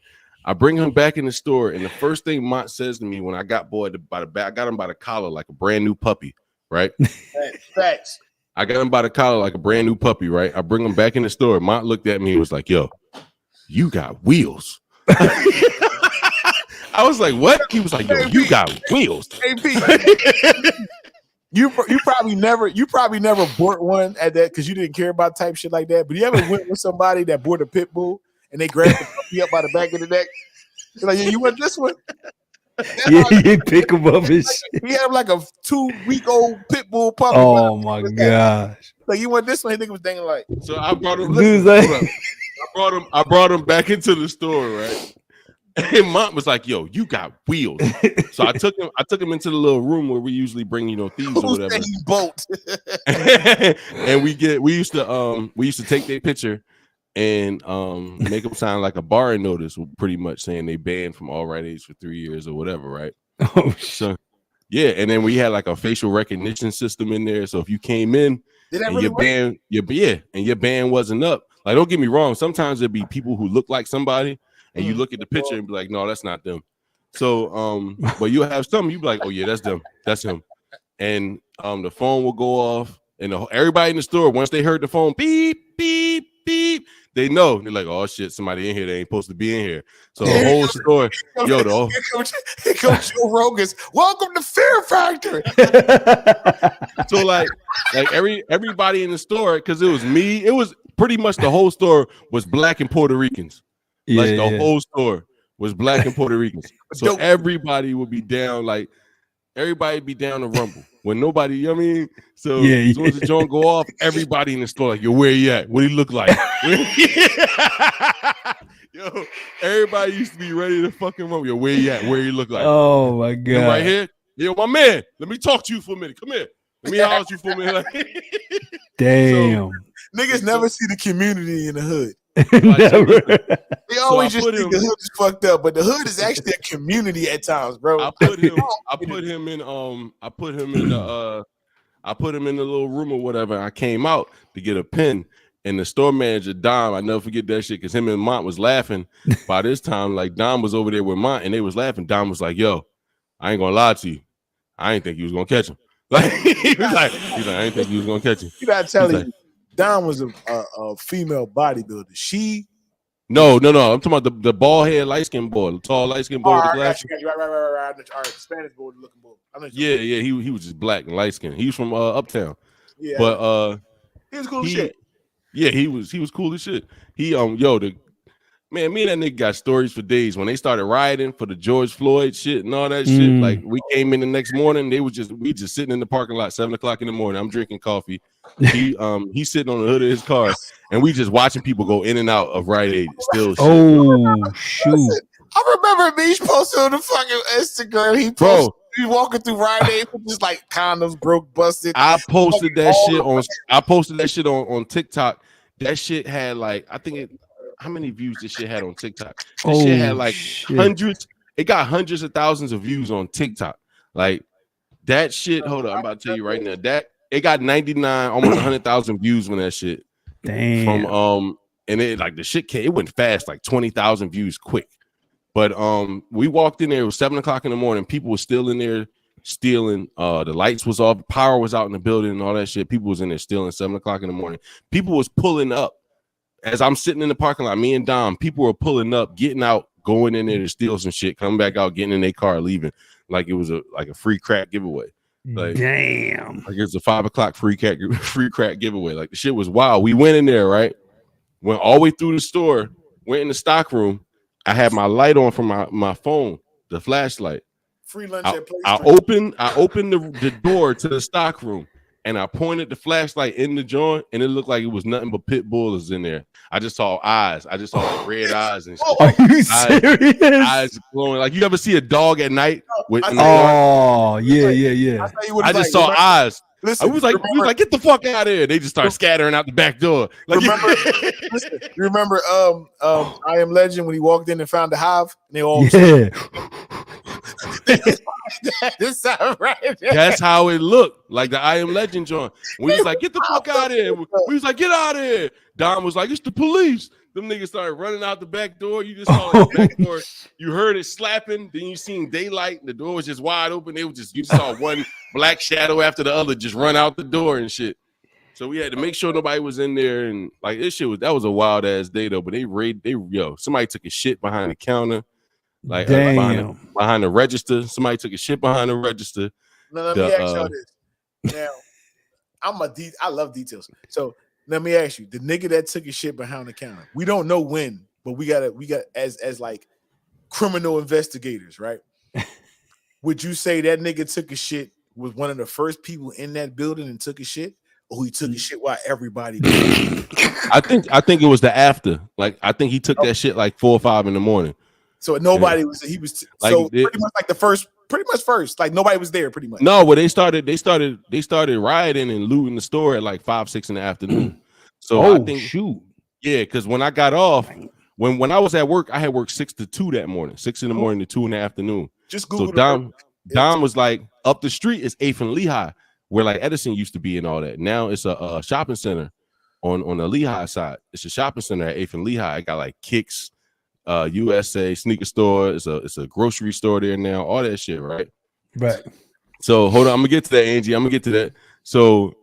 I bring him back in the store. And the first thing Mont says to me when I got by the back, I got him by the collar like a brand new puppy, right? Facts. I got him by the collar like a brand new puppy, right? I bring him back in the store. Mont looked at me and was like, yo, you got wheels. I was like, what? He was like, yo, you got wheels. Hey, Pete. You probably never bought one at that because you didn't care about type shit like that. But you ever went with somebody that bought a pit bull and they grabbed the puppy up by the back of the neck? They're like, yeah, you want this one? Yeah, you pick him up and shit. He had like a 2-week-old pit bull puppy. Oh my gosh! Like, you want this one? He think it was dangling like. So I brought him. Dude's Listen, I brought him back into the store, right? And Mont was like, "Yo, you got wheels." So I took him into the little room where we usually bring, thieves or whatever. Bolt. And we used to take their picture and make them sign like a bar notice, pretty much saying they banned from all Rite Aids for 3 years or whatever, right? Oh, so yeah, and then we had like a facial recognition system in there. So if you came in and your band wasn't up, like, don't get me wrong, sometimes there'd be people who look like somebody. And you look at the picture and be like, no, that's not them. So, but you'll have some, you be like, oh yeah, that's them, that's him. And the phone will go off, and everybody in the store, once they heard the phone beep, beep, beep, they know. They're like, oh shit, somebody in here, they ain't supposed to be in here. So the whole store, here comes Joe Rogan's welcome to Fear Factory. So like everybody in the store, because it was me, it was pretty much the whole store was black and Puerto Ricans. Like the whole store was black and Puerto Ricans. So everybody would be down, like everybody be down to rumble when nobody, you know what I mean? So as soon as the joint go off, everybody in the store like, yo, where you at? What do he look like? Yo, everybody used to be ready to fucking rumble. Yo, where you at? Where you look like? Oh my god. Right here. Yo, my man, let me talk to you for a minute. Come here. Let me house you for a minute. Damn. Niggas never see the community in the hood. Never. They always just think the hood is fucked up, but the hood is actually a community at times, bro. I put him in the little room or whatever. I came out to get a pen, and the store manager Dom, I never forget that shit because him and Mont was laughing. By this time, like Dom was over there with Mont, and they was laughing. Dom was like, "Yo, I ain't gonna lie to you. I ain't think you was gonna catch him." Like he's like, I ain't think you was gonna catch him. You gotta tell you. Dom was a female bodybuilder. She no. I'm talking about the bald head, light skinned boy, the tall light skinned boy with the glasses. Right. All right, Spanish boy looking boy. Yeah. He was just black and light skinned. He was from Uptown. Yeah, but he was cool as shit. Yeah, he was cool as shit. He me and that nigga got stories for days. When they started rioting for the George Floyd shit and all that shit, like we came in the next morning, we just sitting in the parking lot, 7:00 in the morning. I'm drinking coffee. He's sitting on the hood of his car, and we just watching people go in and out of Rite Aid. Still, shit. Oh shoot! I remember Meech posted on the fucking Instagram. He walking through Rite Aid with just like condoms broke, busted. I posted that shit on TikTok. That shit had like, how many views this shit had on TikTok? This shit had like hundreds. It got hundreds of thousands of views on TikTok. Like that shit. Hold on, I'm about to tell you right now. That it got 99, almost 100,000 views when that shit. Damn. And it like the shit came. It went fast, like 20,000 views quick. But we walked in there. It was 7:00 in the morning. People were still in there stealing. The lights was off. Power was out in the building and all that shit. People was in there stealing 7:00 in the morning. People was pulling up. As I'm sitting in the parking lot, me and Dom, people were pulling up, getting out, going in there to steal some shit, coming back out, getting in their car, leaving like it was a free crack giveaway. Like, damn, like it's a 5 o'clock free crack giveaway. Like the shit was wild. We went in there, right? Went all the way through the store, went in the stock room. I had my light on from my phone, the flashlight. Free lunch at Place I opened the door to the stock room. and I pointed the flashlight in the joint, and it looked like it was nothing but pit bulls in there. I just saw eyes. I just saw like red eyes and shit. Are you serious? Eyes glowing. Like you ever see a dog at night? Yeah. I just saw eyes. Listen, I was like, get the fuck out of here. They just start scattering out the back door. Like, remember I Am Legend when he walked in and found the hive? And they all this right. That's how it looked. Like the I Am Legend joint. We was like, get the fuck out of here. We was like, get out of here. Dom was like, it's the police. Them niggas started running out the back door. You just saw the back door. You heard it slapping. Then you seen daylight. The door was just wide open. You just saw one black shadow after the other just run out the door and shit. So we had to make sure nobody was in there. And like this shit that was a wild ass day though. But somebody took a shit behind the counter, like behind the register. Somebody took a shit behind the register. Now, let me ask y'all this. Now, I love details. So let me ask you, the nigga that took his shit behind the counter, we don't know when, but we got as like criminal investigators, right? Would you say that nigga took a shit, was one of the first people in that building and took a shit, or he took a shit while everybody I think it was the after. Like I think he took that shit like 4 or 5 in the morning. So nobody was like pretty much like the first, like nobody was there pretty much. No, well they started rioting and looting the store at like 5, 6 in the afternoon. So I think yeah, because when I got off, when I was at work, I had worked 6 to 2 that morning, 6 in the morning to 2 in the afternoon. Just Google. So Dom was like, up the street is 8th and Lehigh, where like Edison used to be and all that. Now it's a shopping center on the Lehigh side. It's a shopping center at 8th and Lehigh. It got like Kicks, USA sneaker store. It's a grocery store there now. All that shit, right? Right. So hold on, I'm gonna get to that, Angie. I'm gonna get to that. So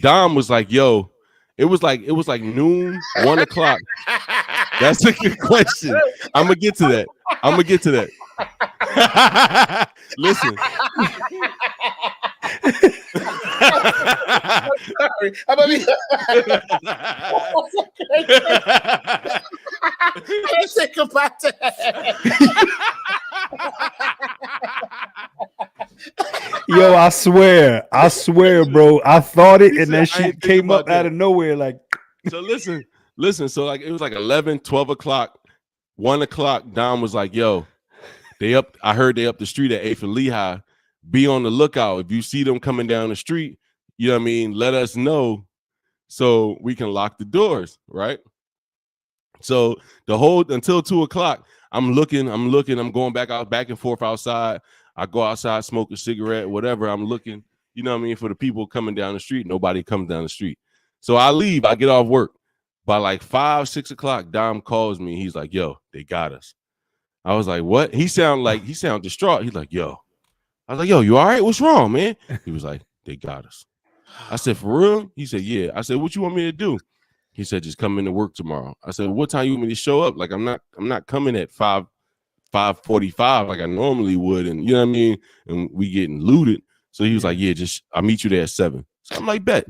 Dom was like, yo, it was like noon, 1 o'clock. That's a good question. I'm gonna get to that. Listen. Sorry. I think about that. Yo, I swear, bro. I thought it, and that shit came up out of nowhere. Like, so listen. So like it was like 11, 12 o'clock, 1 o'clock. Dom was like, yo, I heard they up the street at 8th and Lehigh. Be on the lookout. If you see them coming down the street, you know what I mean? Let us know so we can lock the doors, right? So until 2 o'clock, I'm looking, I'm going back and forth outside. I go outside, smoke a cigarette, whatever. I'm looking, you know what I mean, for the people coming down the street. Nobody comes down the street. So I leave, I get off work. By like 5, 6 o'clock, Dom calls me. He's like, yo, they got us. I was like, what? He sound distraught. He's like, yo. I was like, yo, you all right? What's wrong, man? He was like, they got us. I said, for real? He said, yeah. I said, what you want me to do? He said, just come into work tomorrow. I said, what time you want me to show up? Like, I'm not coming at 5:45 like I normally would. And you know what I mean? And we getting looted. So he was like, yeah, I'll meet you there at 7. So I'm like, bet.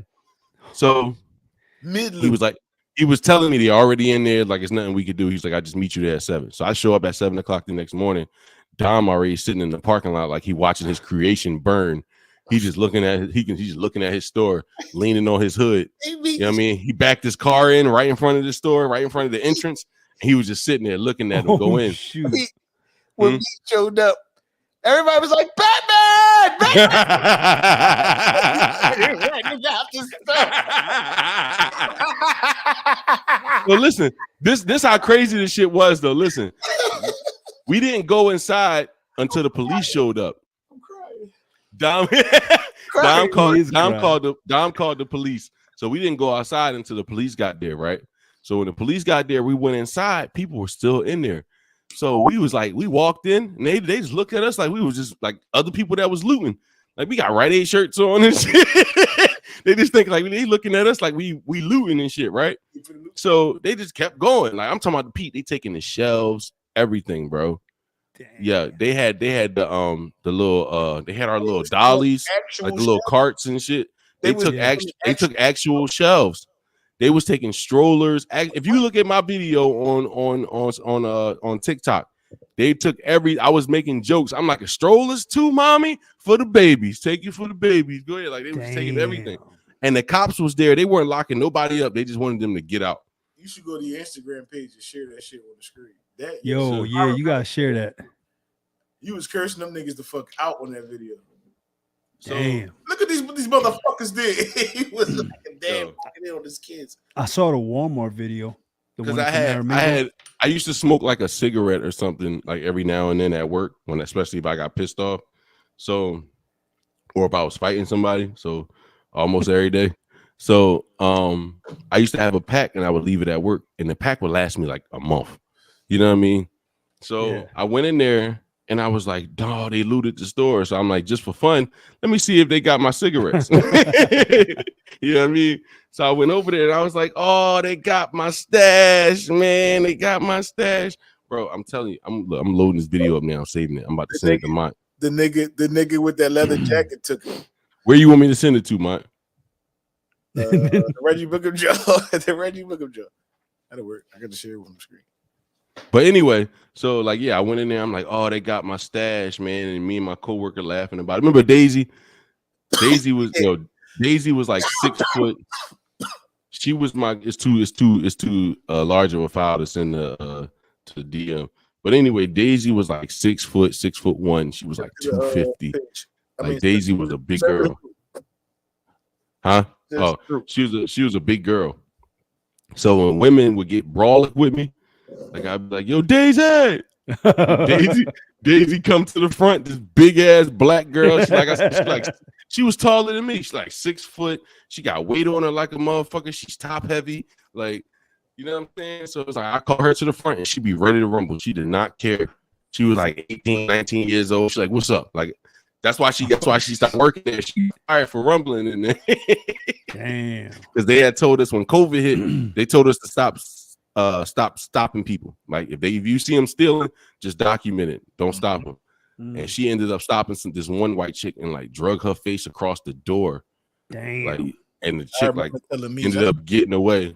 So he was telling me they're already in there. Like, it's nothing we could do. He's like, I just meet you there at 7. So I show up at 7 o'clock the next morning. Dom already sitting in the parking lot, like he watching his creation burn. He's just looking at his store, leaning on his hood. You know what I mean? He backed his car in right in front of the store, right in front of the entrance. He was just sitting there looking at him go in. When he showed up, everybody was like, Batman! Well, listen, this how crazy this shit was, though. Listen, we didn't go inside until the police showed up. Dom called the police. So we didn't go outside until the police got there, right? So when the police got there, we went inside. People were still in there. So we walked in, and they just looked at us like we was just like other people that was looting. Like we got Rite Aid shirts on and shit. They just think like they looking at us like we looting and shit, right? So they just kept going. Like I'm talking about the Pete, they taking the shelves, everything, bro. Damn. Yeah, they had the little they had our little dollies, like the little carts and shit. They took actual shelves. They was taking strollers. If you look at my video on TikTok, They took I was making jokes. I'm like, a strollers too, mommy, for the babies. Take you for the babies. Go ahead. Like they was taking everything. And the cops was there. They weren't locking nobody up. They just wanted them to get out. You should go to your Instagram page and share that shit on the screen. You gotta share that. You was cursing them niggas the fuck out on that video. So, Damn. Look at these motherfuckers did. He was like a damn fucking in on his kids. I saw the Walmart video. Because I used to smoke like a cigarette or something like every now and then at work, especially if I got pissed off. So, or if I was fighting somebody. So almost every day. So I used to have a pack and I would leave it at work, and the pack would last me like a month. You know what I mean? So I went in there and I was like, dog, they looted the store. So I'm like, just for fun, let me see if they got my cigarettes. You know what I mean? So I went over there and I was like, oh, they got my stash, man. They got my stash. Bro, I'm telling you, I'm loading this video up now. I'm saving it. I'm about to send it to Mont. The nigga with that leather jacket took it. Where you want me to send it to, Mont? The Reggie Bucum Joe. The Reggie Bucum Joe. That'll work. I got to share it on the screen. But anyway, so like, yeah, I went in there. I'm like, oh, they got my stash, man. And me and my coworker laughing about it. Remember Daisy? Daisy was, Daisy was like 6 foot. She was it's too large of a file to send to the DM. But anyway, Daisy was like 6 foot, 6'1". She was like 250. Like Daisy was a big girl. Huh? Oh, she was a big girl. So when women would get brawling with me, like I'd be like, yo, Daisy. Daisy come to the front, this big ass black girl. She was taller than me. She's like 6 foot. She got weight on her like a motherfucker. She's top heavy. Like, you know what I'm saying? So it's like I call her to the front and she'd be ready to rumble. She did not care. She was like 18, 19 years old. She's like, what's up? Like, that's why she stopped working there. She fired for rumbling in there. Damn. Because they had told us when COVID hit, they told us to stop stopping people. Like if you see them stealing, just document it. Don't stop them. And she ended up stopping this one white chick and like drug her face across the door. Damn. Like, and the chick like ended up getting away.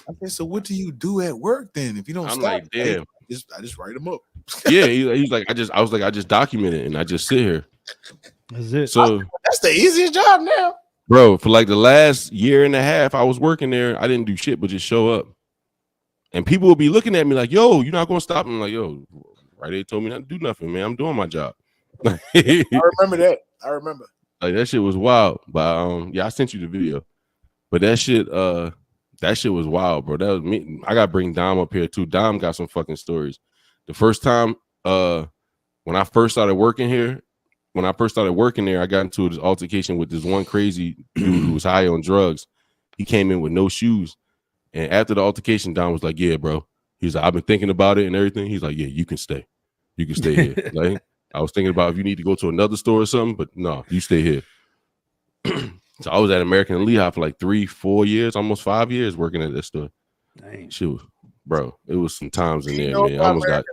Okay, so what do you do at work then if you don't stop? Like, damn. I just write them up. Yeah, he's like, I was like, I just document it and I just sit here. That's it. So that's the easiest job now. Bro, for like the last year and a half I was working there, I didn't do shit but just show up. And people will be looking at me like, yo, you're not gonna stop. I'm like, yo, right? They told me not to do nothing, man. I'm doing my job. I remember that. I remember. Like that shit was wild. But yeah, I sent you the video. But that shit was wild, bro. That was me. I gotta bring Dom up here too. Dom got some fucking stories. The first time when I first started working there, I got into this altercation with this one crazy dude who was high on drugs. He came in with no shoes. And after the altercation, Dom was like, yeah, bro. He's like, I've been thinking about it and everything. He's like, yeah, you can stay. You can stay here. Like, I was thinking about if you need to go to another store or something, but no, you stay here. So I was at American and Lehigh for like 3-4 years, almost 5 years working at this store. Dang. Shit was, bro, it was some times in there, man. I almost got.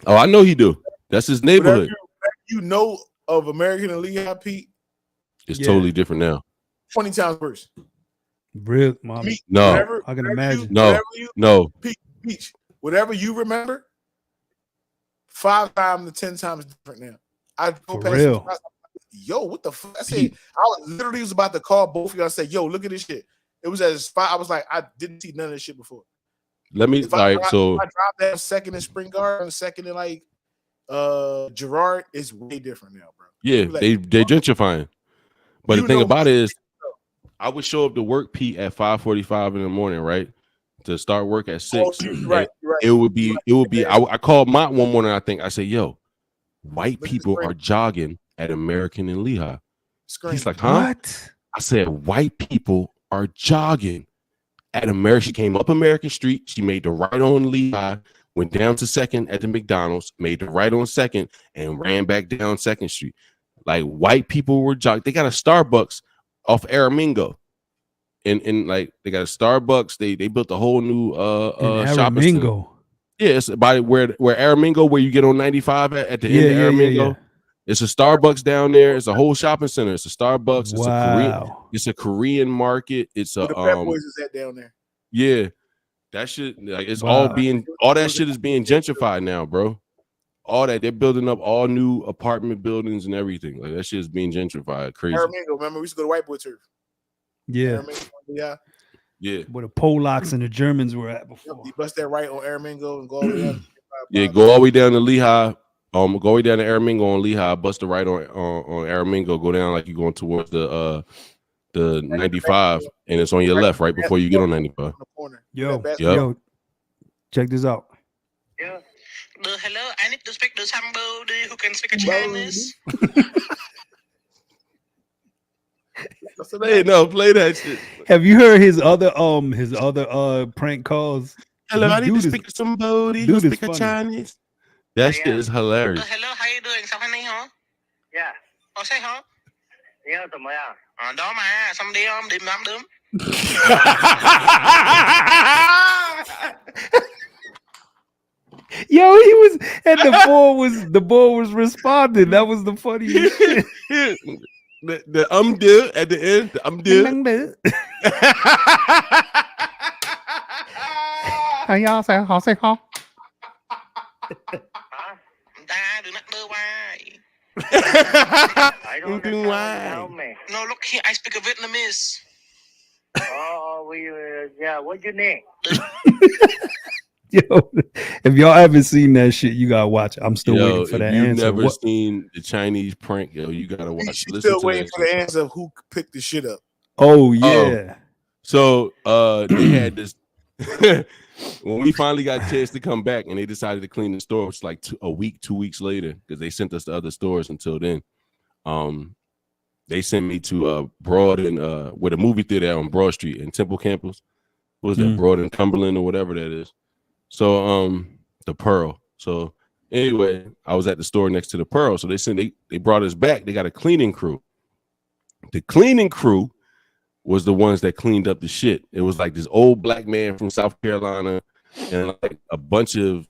Oh, I know he do. That's his neighborhood. You know of American and Lehigh, Pete? It's totally different now. 20 times worse. Real, mom. No, I can imagine. No. Meech, whatever you remember, 5 times to 10 times different now. I go past real. Yo, what the fuck? I said, I was about to call both of y'all and say, yo, look at this shit. It was at a spot. I was like, I didn't see none of this shit before. Let me, if I drop that second in Spring Garden, second in like Girard, is way different now, bro. Yeah, like, they gentrifying. But the thing about it is, I would show up to work, Pete, at 5:45 in the morning, right? To start work at 6. Right. It would be. I called Mont one morning. I think I said, "Yo, white people are jogging at American and Lehigh." He's like, "Huh?" What? I said, "White people are jogging at American." She came up American Street. She made the right on Lehigh, went down to 2nd at the McDonald's, made the right on 2nd, and ran back down 2nd Street. Like white people were jogging. They got a Starbucks off Aramingo. And like they got a Starbucks. They built a whole new shopping center. Yeah, it's by where Aramingo, where you get on 95 at the end of Aramingo. Yeah. It's a Starbucks down there. It's a whole shopping center. It's a Starbucks. Wow. It's a Korean market. It's a Where the Fat Boys is at down there. Yeah. That shit, like, it's Wow. all that shit is being gentrified now, bro. All that they're building up all new apartment buildings and everything. Like that shit is being gentrified. Crazy. Aramingo, remember we used to go to White Boy Turf. Yeah, Yeah. Yeah. where the Polacks and the Germans were at before. You bust that right on Aramingo and go all the way up. Yeah, go all the way down to Lehigh. Go all the way down to Aramingo on Lehigh, bust the right on Aramingo, go down like you're going towards the 95, and it's on your left right before you get on 95. Yo, check this out. Yeah. Hello, I need to speak to somebody who can speak Chinese. Hey, no, play that shit. Have you heard his other prank calls? Hello, I need to Dude is- speak to somebody dude who is speak funny. Chinese. That shit is hilarious. Hello, how you doing? Sao anh hả? Yeah. Say hả? Yeah, tụi mày à? Đó mà, xong đi không? Đêm lắm đớm. Yo, he was, and the boy was responding. That was the funniest shit. The do at the end. The do. Hey, y'all say how say how? Ta đừng nắc đơ vai. No, look here, I speak Vietnamese. Yeah, what's your name? Yo, if y'all haven't seen that shit, you gotta watch it. I'm still waiting for that If you've answer. never seen the Chinese prank, yo, you gotta watch. She's Listen still to waiting that for the shit. answer of who picked the shit up. Oh yeah. So they had this when we finally got a chance to come back, and they decided to clean the store, which was like 2 weeks later, because they sent us to other stores until then. They sent me to Broad and with a movie theater on Broad Street in Temple Campus. What was that? Broad and Cumberland or whatever that is. So the Pearl. So anyway, I was at the store next to the Pearl. So they brought us back. They got a cleaning crew. The cleaning crew was the ones that cleaned up the shit. It was like this old black man from South Carolina and like a bunch of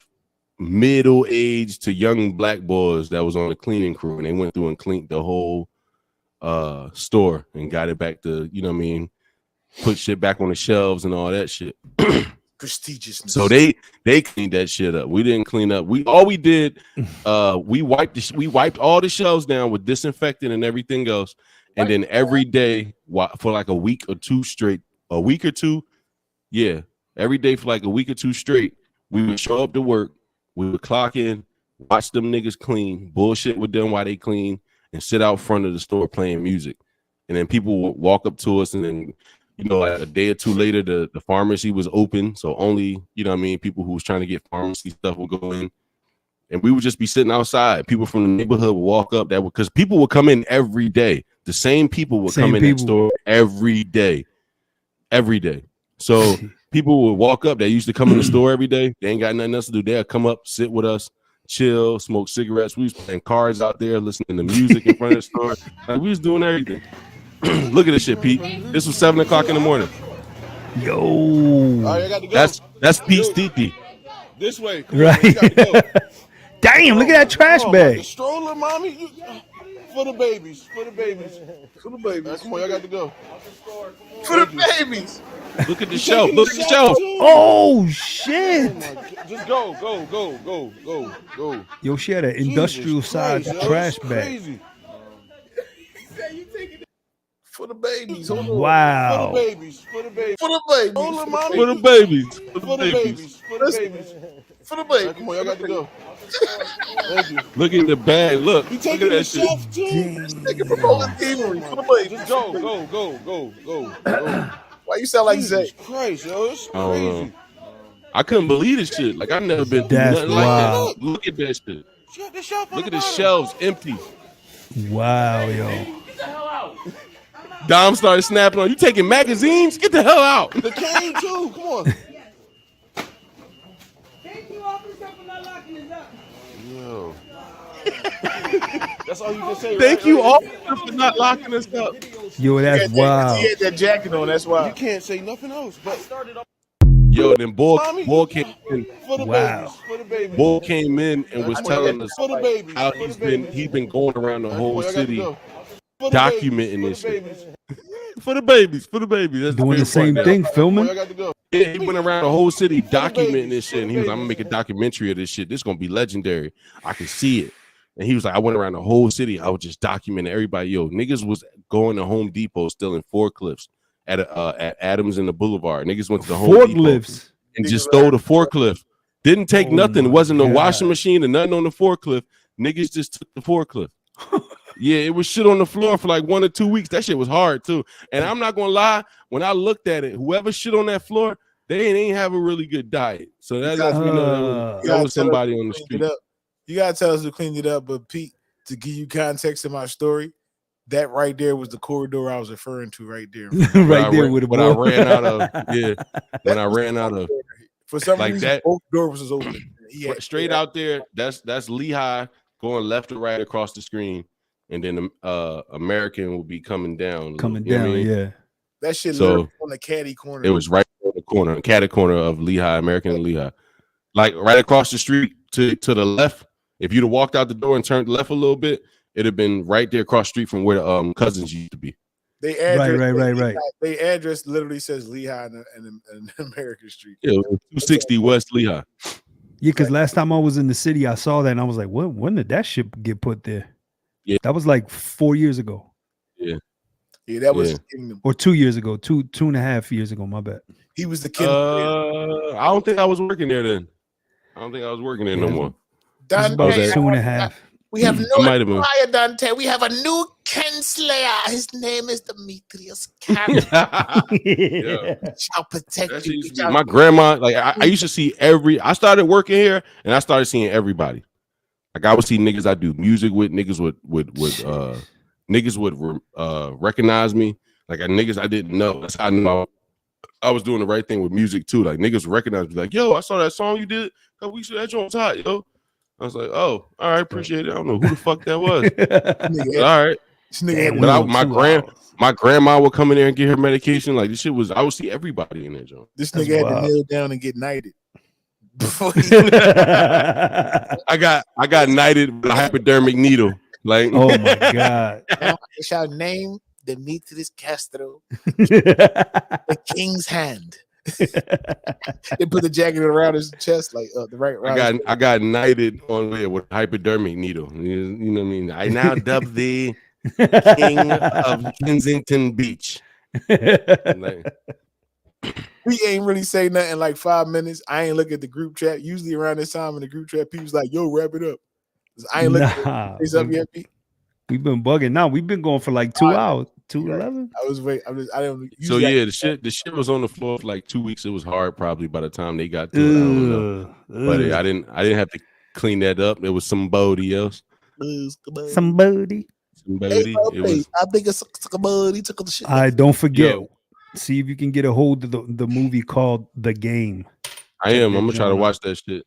middle-aged to young black boys that was on the cleaning crew, and they went through and cleaned the whole store and got it back to, you know what I mean, put shit back on the shelves and all that shit. Prestigiousness. So they cleaned that shit up. We didn't clean up. We wiped all the shelves down with disinfectant and everything else. And then every day for like a week or two straight, every day for like a week or two straight, we would show up to work, we would clock in, watch them niggas clean, bullshit with them while they clean, and sit out front of the store playing music. And then people would walk up to us, and then, you know, like a day or two later, the pharmacy was open. So only, you know what I mean, people who was trying to get pharmacy stuff would go in. And we would just be sitting outside. People from the neighborhood would walk up because people would come in every day. The same people would come in that store every day. Every day. So people would walk up. They used to come in the store every day. They ain't got nothing else to do. They'll come up, sit with us, chill, smoke cigarettes. We was playing cards out there, listening to music in front of the store. Like, we was doing everything. Look at this shit, Pete. This was 7 o'clock in the morning. Yo. Right, I got to go. That's Pete's Tiki. This way. Right. Damn, look at that trash bag. The stroller, mommy. For the babies. For the babies. For the babies. Come on, I got to go. For the babies. Look at the shelf. Look at the shelf. Oh shit. Just go. Yo, she had an industrial size trash bag. For the babies. Wow. For the babies. For the babies. For the babies. For the babies. Come on, y'all got to go. Thank you. Look at the bag. Look. Look at that shit. Nigga promoting thievery. For the babies. Just go. Why you sound like Zay? Christ, yo, it's I don't crazy. know. I couldn't believe this shit. Like, I've never been through That's nothing like wild. that. Look at that shit. Shut the shelf on Look at the the bottom. shelves empty. Wow, yo. Dom started snapping on you. Taking magazines? Get the hell out. The cane too. Come on. Yo. That's all you can say. Thank right? you all for not locking us up. Yo, that's wild. He had that jacket on, that's why. You can't say nothing else. But Yo, then Bull came in. for the Wow. babies. For the babies. Bull came in and was telling us For the babies. how For the babies. he's been going around the Come whole on, y'all got to city go. For the documenting babies. this For the shit. babies. for the babies. That's Doing the same part thing, now. filming. Boy, I got to go. Yeah, he went around the whole city documenting babies, this shit, and he for was the like, "I'm gonna make a babies, documentary of this shit. This is gonna be legendary. I can see it." And he was like, "I went around the whole city. I was just documenting everybody. Yo, niggas was going to Home Depot stealing forklifts at Adams and the Boulevard. Niggas went to the Home Depot Forklifts. and just stole the forklift. Didn't take Oh nothing. It my wasn't no washing God. machine and nothing on the forklift. Niggas just took the forklift. Yeah, it was shit on the floor for like 1 or 2 weeks. That shit was hard too. And I'm not gonna lie, when I looked at it, whoever shit on that floor, they ain't have a really good diet. So that lets me know that was somebody on the street. You gotta tell us who cleaned it up, but Pete, to give you context of my story, that right there was the corridor I was referring to right there. Right there with a what I ran out of. Yeah, when I ran out of. For some Like reason, that- both doors was open. Straight out there, that's Lehigh going left or right across the screen, and then American will be coming down. Coming You know what I down, mean? yeah. That shit So, literally on the caddy corner. It was right on the corner, catty corner of Lehigh, American and Lehigh. Like right across the street to the left. If you'd have walked out the door and turned left a little bit, it'd have been right there across the street from where the cousins used to be. They address, Right. They address literally says Lehigh and American Street. Yeah, 260 West Lehigh. Yeah, because last time I was in the city, I saw that and I was like, "What? When did that shit get put there?" Yeah. That was like 4 years ago. Yeah, that was Yeah. Kingdom. Or 2 years ago, two and a half years ago. My bad. He was the king. I don't think I was working there then. I don't think I was working there no more. It was about Okay. 2.5. We have I no might have been. fire, Dante. We have a new Ken Slayer. His name is Demetrius Carroll. Yeah. Shall protect That shit you. used to be- my grandma, like I used to see I started working here and I started seeing everybody. Like I would see niggas I do music with, niggas would recognize me. Like niggas I didn't know. That's how I knew I was doing the right thing with music too. Like niggas would recognize me, like, yo, I saw that song you did a couple weeks ago. That joint's hot, yo. I was like, oh, all right, appreciate it. I don't know who the fuck that was. But all right. This nigga had But my grandma would come in there and get her medication. Like this shit was, I would see everybody in that joint. This That's nigga had wild. to kneel down and get knighted. Before I got knighted with a hypodermic needle. Like, Oh my God. I shall name Demetrius Castro, the king's hand. They put the jacket around his chest, like the right. I got knighted on there with a hypodermic needle. You know what I mean? I now dub thee King of Kensington Beach. Like, We ain't really say nothing in like 5 minutes. I ain't look at the group chat. Usually around this time in the group chat, people's like, "Yo, wrap it up." I ain't looking. Nah, Say something yet, Pete? we've been bugging. Now we've been going for like 2 hours, 2:11. I was waiting. I don't. so yeah, the shit was on the floor for like 2 weeks. It was hard probably by the time they got to it. I don't know. But I didn't have to clean that up. It was somebody else. Somebody. It was I think it's somebody took the shit. I don't forget. Yo. See if you can get a hold of the movie called The Game. I am. I'm gonna try to watch that shit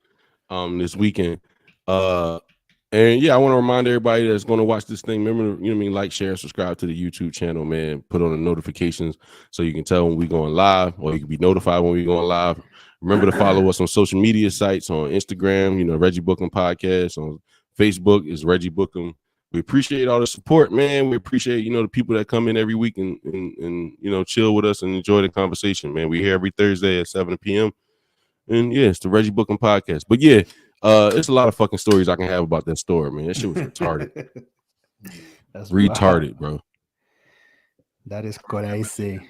this weekend. And yeah, I want to remind everybody that's going to watch this thing. Remember, you know what I mean, like, share, subscribe to the YouTube channel, man. Put on the notifications so you can tell when we going live, or you can be notified when we going live. Remember to follow us on social media sites on Instagram, you know, Reggie Bucum Podcast. On Facebook is Reggie Bucum. We appreciate all the support, man. We appreciate, you know, the people that come in every week and you know, chill with us and enjoy the conversation, man. We're here every Thursday at 7 p.m. And yeah, it's the Reggie Bucum Podcast. But yeah, it's a lot of fucking stories I can have about that store, man. That shit was retarded. That's Retarded, bro. That is what I say.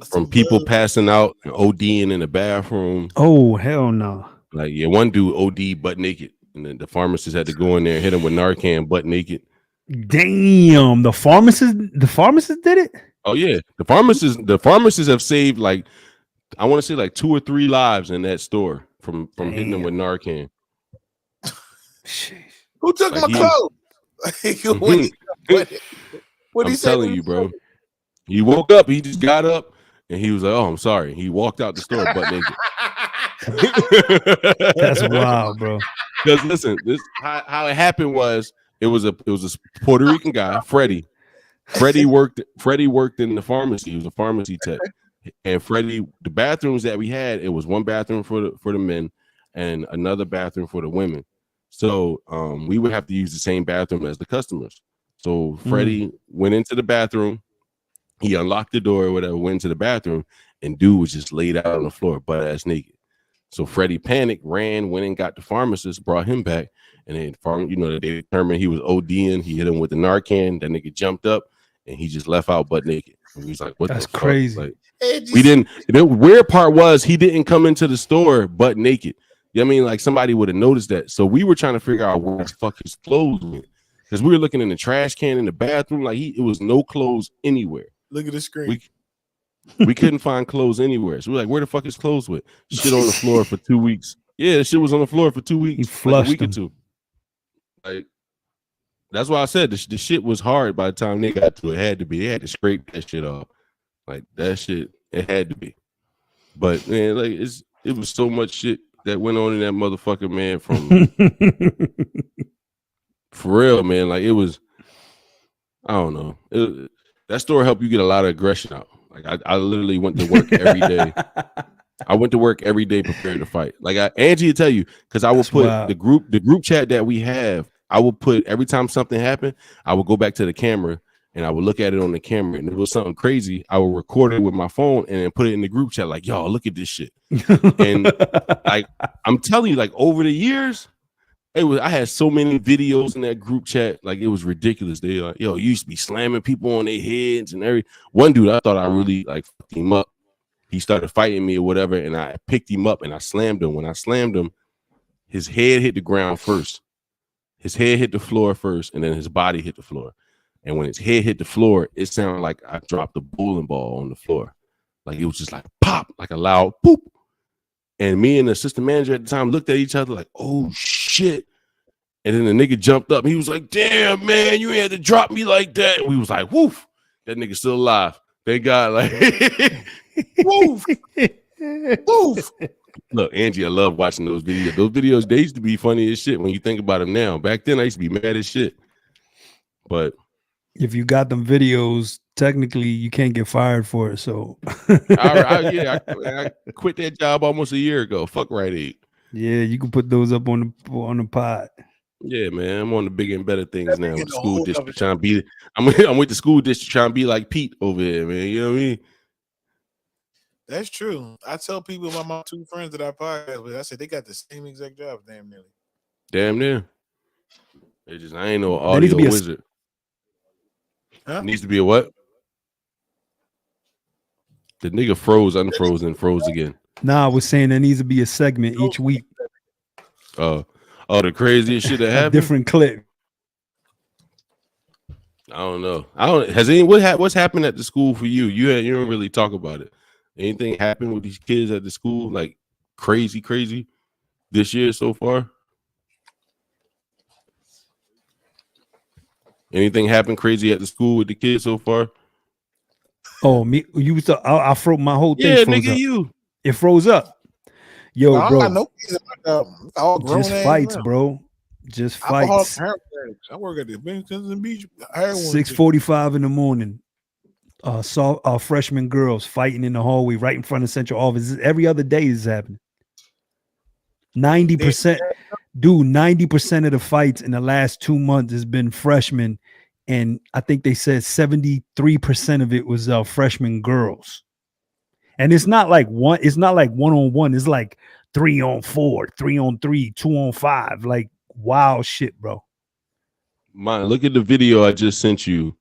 From people passing out and ODing in the bathroom. Oh, hell no. Like, yeah, one dude OD butt naked. And then the pharmacist had to go in there and hit him with Narcan butt naked. Damn, the pharmacist did it? Oh yeah. The pharmacists have saved like, I want to say like 2 or 3 lives in that store from hitting them with Narcan. Who took Like my clothes? What I'm he say? telling you, bro. He woke up, he just got up and he was like, oh, I'm sorry. He walked out the store butt naked. That's wild, bro. Because listen, this how it happened was it was a Puerto Rican guy, Freddie. Freddie worked in the pharmacy. He was a pharmacy tech. And Freddie, the bathrooms that we had, it was one bathroom for the men and another bathroom for the women. So we would have to use the same bathroom as the customers. So Freddie went into the bathroom He unlocked the door or whatever, went to the bathroom, and dude was just laid out on the floor, butt ass naked. So Freddie panicked, ran, went and got the pharmacist, brought him back, and then they determined he was ODing. He hit him with the Narcan. That nigga jumped up and he just left out butt naked. And he was like, "What? That's the fuck?" Crazy. Like, we didn't. The weird part was he didn't come into the store butt naked. You know what I mean? Like somebody would have noticed that. So we were trying to figure out where the fuck his clothes went, because we were looking in the trash can in the bathroom. Like it was no clothes anywhere. Look at the screen. We couldn't find clothes anywhere. So we're like, where the fuck is clothes with? Shit on the floor for 2 weeks. Yeah, the shit was on the floor for 2 weeks. He flushed like a week or two. Like that's why I said the shit was hard by the time they got to it. It had to be. They had to scrape that shit off. Like that shit, it had to be. But man, like it was so much shit that went on in that motherfucker, man, from for real, man. Like it was, I don't know. That store helped you get a lot of aggression out. Like I literally went to work every day. I went to work every day prepared to fight. Like Angie will tell you, because I will put the group chat that we have. I will put every time something happened, I would go back to the camera and I would look at it on the camera. And if it was something crazy, I would record it with my phone and then put it in the group chat. Like, y'all, look at this shit. And like I'm telling you, like over the years, I had so many videos in that group chat, like it was ridiculous. They like, yo, you used to be slamming people on their heads and one dude, I thought I really like fucked him up. He started fighting me or whatever, and I picked him up and I slammed him. When I slammed him, his head hit the ground first. His head hit the floor first, and then his body hit the floor. And when his head hit the floor, it sounded like I dropped a bowling ball on the floor. Like it was just like pop, like a loud poop. And me and the assistant manager at the time looked at each other like, oh shit. And then the nigga jumped up and he was like, damn, man, you ain't had to drop me like that. And we was like, woof, that nigga still alive. Thank God. Like, woof, woof. Look, Angie, I love watching those videos. Those videos, they used to be funny as shit when you think about them now. Back then, I used to be mad as shit. But if you got them videos, technically you can't get fired for it. So I quit that job almost a year ago. Fuck Rite Aid. Yeah, you can put those up on the pod. Yeah, man, I'm on the bigger and better things now. With the school district trying to be, I'm with the school district trying to be like Pete over here, man. You know what I mean? That's true. I tell people about my two friends that I podcast with. I said they got the same exact job, damn nearly. Damn near. I ain't no audio wizard. Huh? Needs to be a what? The nigga froze, unfroze, and froze again. Nah, I was saying there needs to be a segment each week. The craziest shit that happened. Different clip. I don't know. What's happened at the school for you? You don't really talk about it. Anything happened with these kids at the school like crazy this year so far? Anything happened crazy at the school with the kids so far? Oh, me, you was I froze my whole thing. Yeah, froze nigga, up. you. It froze up. Yo, bro. Just fights, bro. Just fights. I work at the Meech. 6:45 in the morning. Saw freshman girls fighting in the hallway right in front of central office. Every other day is happening. 90%, dude. 90% of the fights in the last 2 months has been freshmen, and I think they said 73% of it was freshman girls. And it's not like one. It's not like 1-on-1. It's like 3-on-4, 3-on-3, 2-on-5. Like wild shit, bro. Man, look at the video I just sent you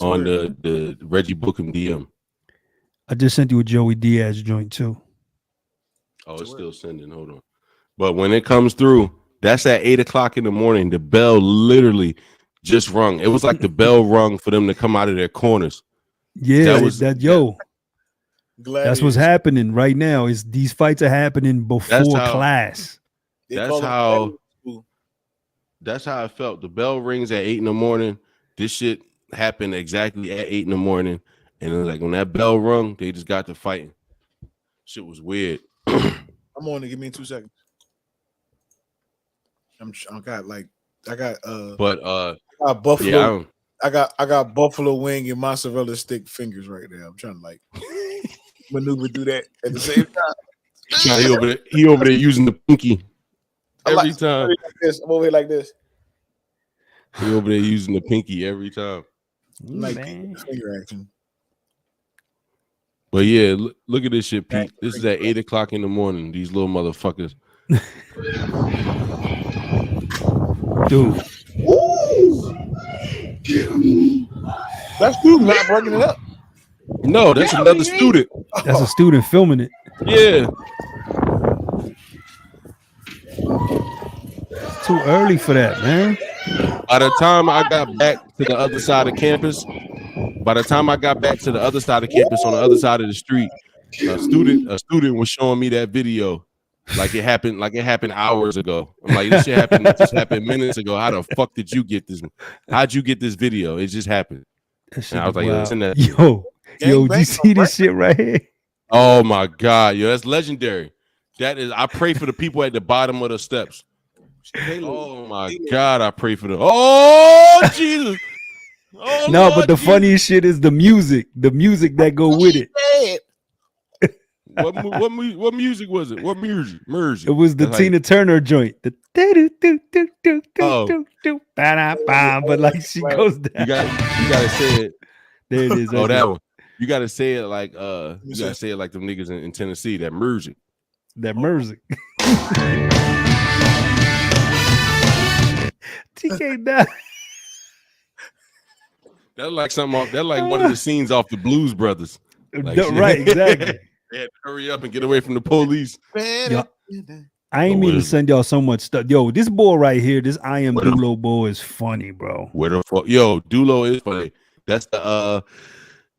on the Reggie Bucum DM. I just sent you a Joey Diaz joint too. Oh, it's still sending. Hold on. But when it comes through, that's at 8:00 in the morning. The bell literally just rung. It was like the bell rung for them to come out of their corners. Yeah, that's what's happening right now. Is these fights are happening before class. That's how I felt. The bell rings at 8 in the morning. This shit happened exactly at 8 in the morning. And it was like when that bell rung, they just got to fighting. Shit was weird. I'm on to give me 2 seconds. I got buffalo. Yeah, I got buffalo wing and mozzarella stick fingers right there. I'm trying to like maneuver through that at the same time. He over there using the pinky every time. I'm over here like this. He over there using the pinky every time. Like finger action. But yeah, look at this shit, Pete. This is at 8 o'clock in the morning. These little motherfuckers. Dude. That's you not breaking it up. No, that's another student. That's a student filming it. Yeah. It's too early for that, man. By the time I got back to the other side of campus, on the other side of the street, a student was showing me that video like it happened hours ago. I'm like, this shit happened. It just happened minutes ago. How the fuck did you get this? How'd you get this video? It just happened. And I was like, listen to that. Yo, do you see this shit right here? Oh my God, yo, that's legendary. That is, I pray for the people at the bottom of the steps. Oh my God, I pray for them. Oh Jesus. Oh, no, Lord, but the funniest shit is the music that go with it. What music was it? What music? It was the Tina Turner joint. The but like she goes down. You gotta say it. There it is. Oh, that one. You gotta say it like them niggas in Tennessee. That music. That music. TK died. That's like something off. That's like one of the scenes off the Blues Brothers. Like, right, exactly. They had to hurry up and get away from the police. Yo, I ain't mean to send y'all so much stuff. Yo, this boy right here, this I Am Dulo boy is funny, bro. Where the fuck? Yo, Dulo is funny. That's the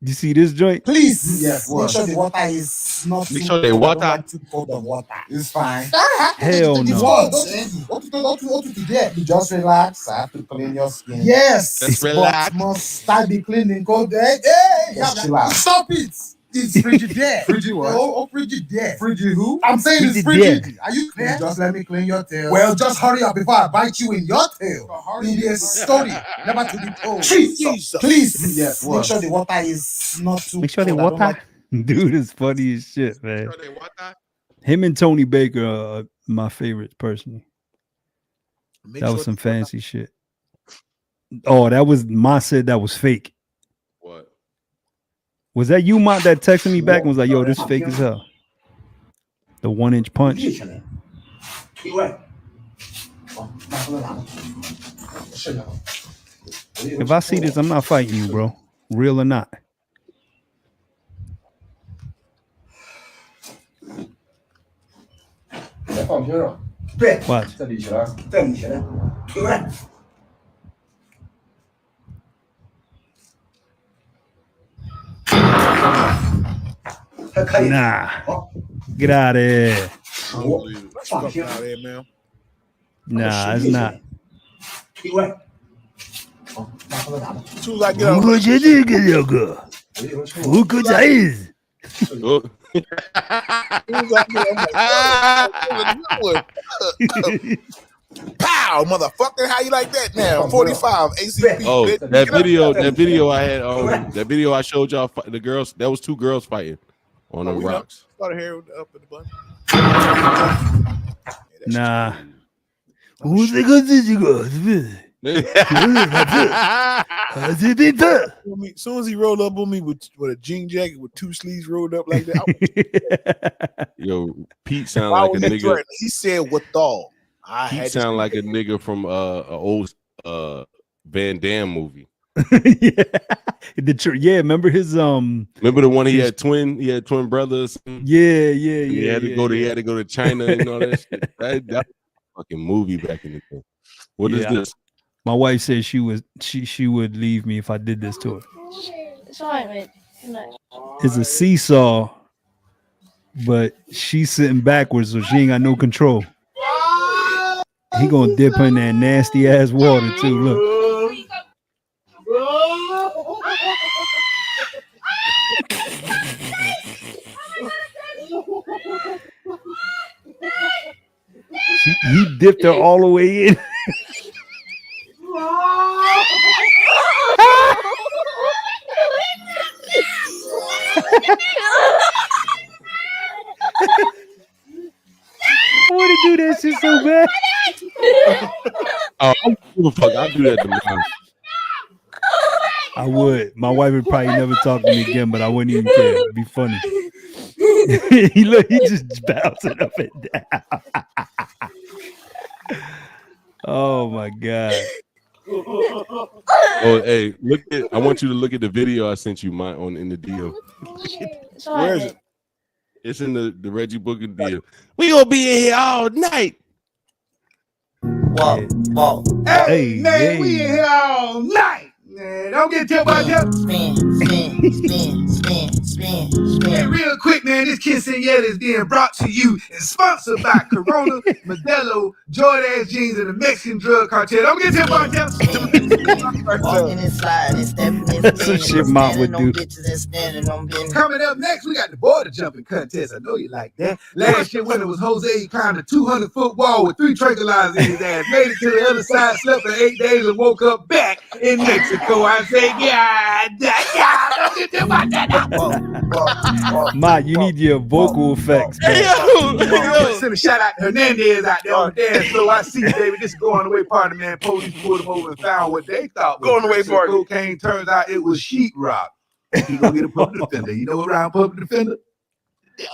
you see this joint? Please, yes. Make sure the water is not. Make sure the water. Too cold of water. It's fine. Hell no. What to do? You just relax. I have to clean your skin. Yes. Just relax. Must start the cleaning cold. Hey, just chillax. Stop it. It's Frigidaire. Frigid what? Oh, Frigidaire. Frigid who? I'm saying it's Frigid. Are you clear? Just let me clean your tail. Well, just hurry up before I bite you in your tail. In the story, never to be told. Please. Yes. Make sure the water is not too. Make sure the water. Dude is funny as shit, man. Him and Tony Baker are my favorites personally. That was some fancy shit. Oh, that was Ma said that was fake. What? Was that you, Mont, that texted me back and was like, yo, this fake as hell? The 1-inch punch. If I see this, I'm not fighting you, bro. Real or not. Watch. Nah. Get out of here. Fuck out of here, man. Nah, it's not. Soon as I get out. Pow, motherfucker! How you like that now? 45 ACP. Oh, that video I had. That video I showed y'all. The girls. That was two girls fighting on the rocks. Started hair up in the bun. Nah. Who's the good did you go? As soon as he rolled up on me with a jean jacket with two sleeves rolled up like that, yo, Pete sound like a nigga. He said, "What dog?" Pete sound like a nigga from an old Van Damme movie. Yeah, remember his Remember the one he had twin brothers. Yeah. He had to go to China and all that shit. That was a fucking movie back in the day. What is this? My wife said she would leave me if I did this to her. It's all right, mate. Good night. It's a seesaw, but she's sitting backwards, so she ain't got no control. He gonna dip her in that nasty ass water too. Look. He dipped her all the way in. I want to do that shit so bad. Oh, I don't give a fuck. I'll do that tomorrow. I would. My wife would probably never talk to me again, but I wouldn't even care. It'd be funny. He just bouncing up and down. Oh my god. Oh, hey, I want you to look at the video I sent you in the deal. Where is it? It's in the Reggie Bucum deal. We gonna be in here all night. Whoa. Hey, man, we in here all night. Man, don't get tipped by them. Spin. Hey, real quick, man, this quinceañera is being brought to you and sponsored by Corona, Modelo, Jordan jeans, and the Mexican drug cartel. Don't get tipped by them. Walking inside and stepping in. That's some shit Mont would do. Coming up next, we got the border jumping contest. I know you like that. Last year, when it was Jose, he climbed a 200-foot wall with 3 tranquilizers in his ass, made it to the other side, slept for 8 days, and woke up back in Mexico. I say, yeah, don't get tipped by that. Ma, you need your vocal effects. Hey, yo. Send a shout out to Hernandez out there on the dance floor. I see David, this going away party, man. Police pulled him over and found what they thought was Going away party. cocaine. Turns out it was sheetrock. You gonna get a public defender. You know around public defender? Hey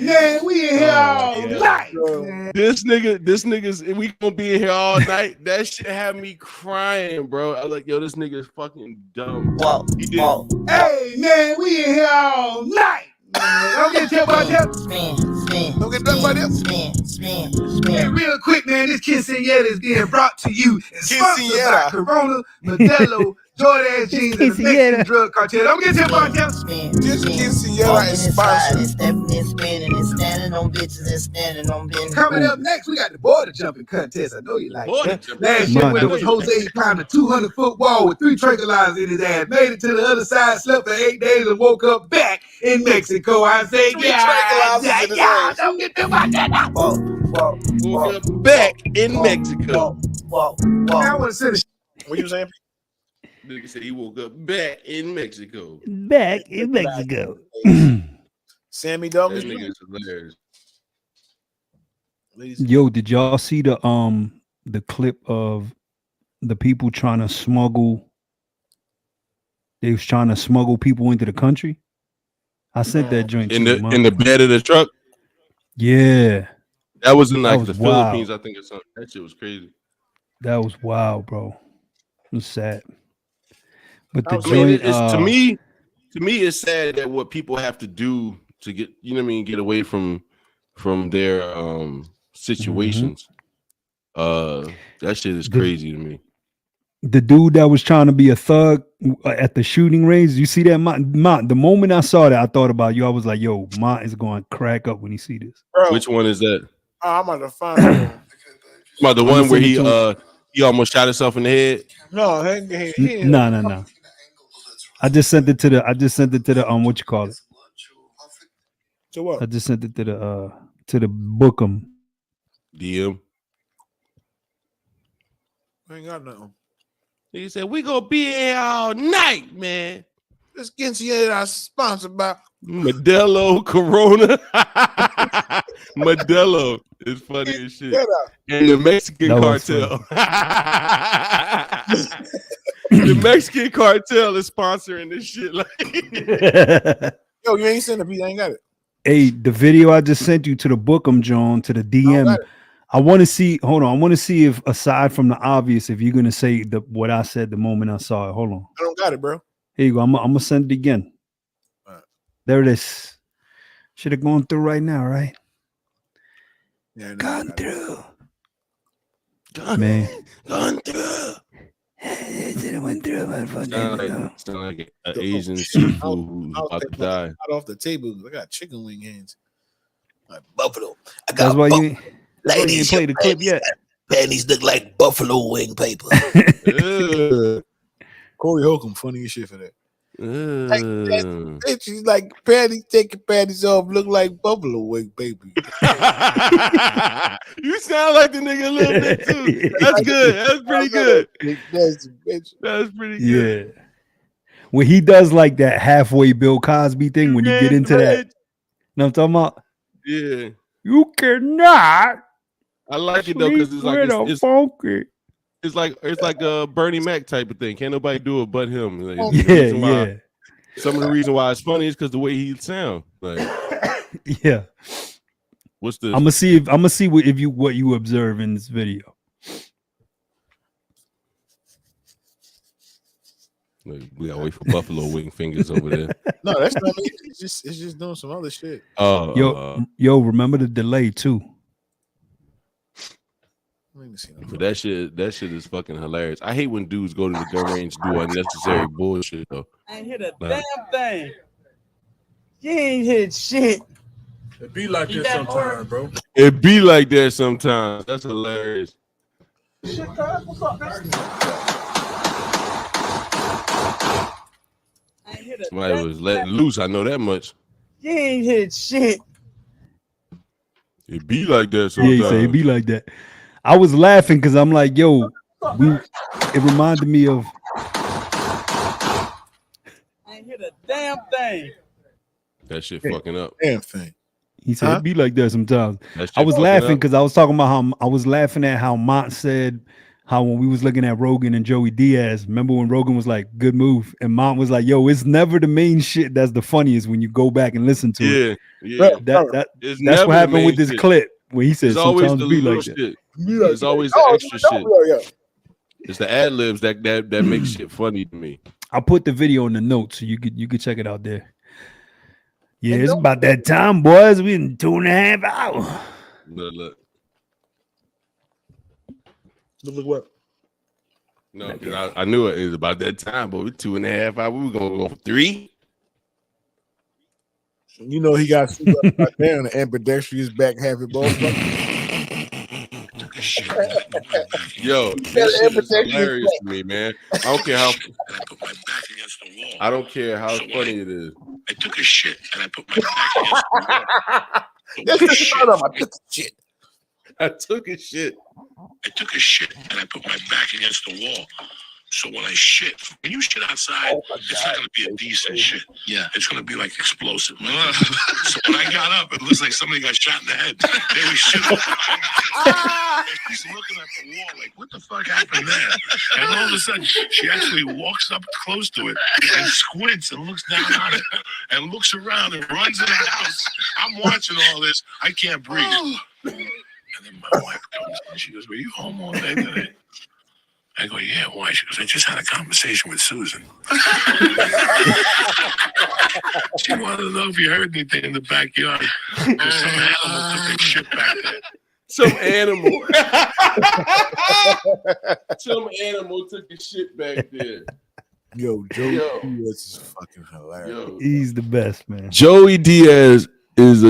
man, we in here all night. Man. This nigga's we gonna be in here all night. That shit had me crying, bro. I was like, yo, this nigga is fucking dumb. He did. Hey man, we in here all night. Man. Don't get tipped by them. Don't get tipped by them. Hey, real quick, man, this quinceañera is being brought to you and sponsored by Corona, Modelo, Jordan jeans, and the Mexican drug cartel. Don't get tipped by them. This quinceañera is sponsored. Coming up next, we got the border jumping contest. I know you like Border that. jumping. Last year, when it was Jose, he climbed a 200-foot wall with 3 tranquilizers in his ass, made it to the other side, slept for 8 days, and woke up back in Mexico. I say, yeah, don't get tipped by that. Woke up back in Mexico. I want to send a What you saying? Nigga said he woke up back in Mexico. Back in Mexico. Sammy Dog. That nigga is hilarious. Yo, did y'all see the clip of the people trying to smuggle? They was trying to smuggle people into the country. I sent that joint in to the bed of the truck. Yeah, That was in like was the wild. Philippines, I think, or something. That shit was crazy. that was wild, bro. It was sad. But the I mean, joint, to me, it's sad that what people have to do to get, you know what I mean, get away from their situations. That shit is crazy to me. the dude that was trying to be a thug at the shooting range. You see that, Mont? The moment I saw that, I thought about you. I was like, yo, Mont is going to crack up when he see this. Bro, Which one is that? I'm about to find it. About the one where he almost shot himself in the head. No, No. I just sent it to the what you call it? To what? I just sent it to the Bucum. DM. I ain't got nothing. He said, we gonna be here all night, man. This quinceañera is sponsored by Modelo, Corona. Modelo is funny as shit. And the Mexican That was cartel. The Mexican cartel is sponsoring this shit. Like, yo, you ain't sent the beat. I ain't got it. Hey, the video I just sent you to the Bucum, John, to the DM. I want to see. Hold on. I want to see if, aside from the obvious, if you're gonna say what I said the moment I saw it. Hold on. I don't got it, bro. Here you go. I'm gonna send it again. All right. There it is. Should have gone through right now, right? Yeah, Gone through. man. Gone through. It went through. Sound like an Asian seafood who's about to die. Out off the table. I got chicken wing hands. Like buffalo. That's why you didn't play the clip yet. Panties look like buffalo wing paper. Corey Holcomb, funny as shit for that. Ugh. She's like panties, taking panties off, look like buffalo wing paper. You sound like the nigga a little bit too. That's good. That's pretty good. That's pretty good. Yeah. When he does like that halfway Bill Cosby thing, when you get into that, you know what I'm talking about? Yeah. You cannot I like it though because it's like it's like a Bernie Mac type of thing. Can't nobody do it but him. Like, some of the reason why it's funny is because the way he sound. Like, yeah. What's this? I'm gonna see what you observe in this video. Like, we gotta wait for Buffalo Wing Fingers over there. No, that's not me. It's just doing some other shit. Yo, remember the delay too. But that shit is fucking hilarious. I hate when dudes go to the gun range and do unnecessary bullshit though. I ain't hit a damn thing. You ain't hit shit. It be like this sometimes, bro. It be like that sometimes. That's hilarious. Shit, cuz, what's up, Somebody was letting loose. I know that much. You ain't hit shit. It be like that sometimes. Yeah, he said it be like that. I was laughing because I'm like, yo, it reminded me of. I ain't hit a damn thing. That shit fucking up. Damn thing. He said it be like that sometimes. That shit I was fucking laughing up. because I was talking about how I was laughing at how Mont said how when we was looking at Rogan and Joey Diaz, remember when Rogan was like, good move, and Mont was like, yo, it's never the main shit that's the funniest when you go back and listen to it. Yeah. That's what happened with this clip when he said it's always sometimes the be little like that. shit. It's always the extra shit. It's the ad libs that makes shit funny to me. I'll put the video in the notes so you could check it out there. Yeah, it's about that time, boys. We in 2.5 hours. Look. Look what? No, because I knew it was about that time, but we're 2.5 hours. We were gonna go 3. You know he got super right there on the ambidextrous back half of both. Yo, this shit is hilarious to me, man. I don't care how. I don't care how funny it is. I took a shit and I put my back against the wall. I took a shit. I took a shit. I took a shit and I put my back against the wall. So when I shit, when you shit outside, it's not going to be a decent shit. Yeah. It's going to be like explosive. So when I got up, it looks like somebody got shot in the head. They were shit. She's looking at the wall like, what the fuck happened there? And all of a sudden, she actually walks up close to it and squints and looks down on it and looks around and runs in the house. I'm watching all this. I can't breathe. And then my wife comes in. She goes, were you home all day today? I go, yeah, why? She goes, I just had a conversation with Susan. She wanted to know if you heard anything in the backyard. There's some animal took their shit back there. Some animal. Some animal took a shit back there. Yo, Joey Diaz is fucking hilarious. He's the best, man. Joey Diaz is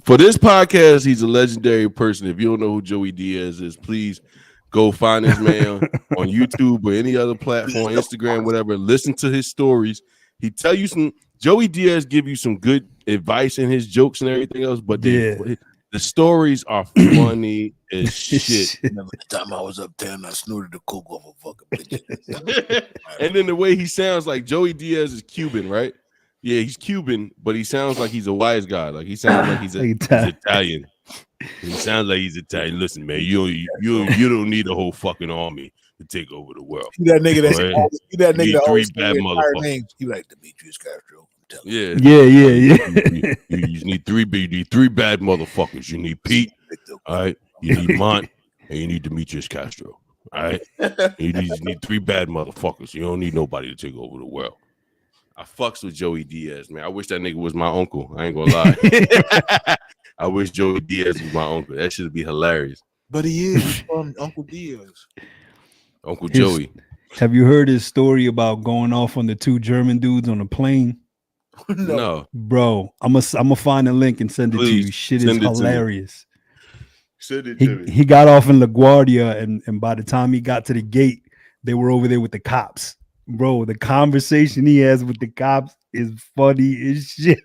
for this podcast, he's a legendary person. If you don't know who Joey Diaz is, please go find this man on YouTube or any other platform, Instagram, whatever. Listen to his stories. He tell you Joey Diaz give you some good advice in his jokes and everything else, but the stories are funny as shit. Remember the time I was up there and I snorted the coke off a fucking bitch. And then the way he sounds like Joey Diaz is Cuban, right? Yeah, he's Cuban, but he sounds like he's a wise guy. Like he sounds like he's Italian. He sounds like he's Italian. Listen, man, you don't need a whole fucking army to take over the world. You that nigga that three bad motherfuckers. You like Demetrius Castro. Yeah. You need three bad motherfuckers. You need Pete, all right. You need Mont, and you need Demetrius Castro. All right. You need 3 bad motherfuckers. You don't need nobody to take over the world. I fucks with Joey Diaz, man. I wish that nigga was my uncle. I ain't gonna lie. I wish Joey Diaz was my uncle. That should be hilarious. But he is from Uncle Diaz. Uncle Joey. Have you heard his story about going off on the 2 German dudes on a plane? No. Bro, I'm gonna find a link and send it to you. Shit is hilarious. Send it to me. He got off in LaGuardia, and by the time he got to the gate, they were over there with the cops. Bro, the conversation he has with the cops is funny as shit.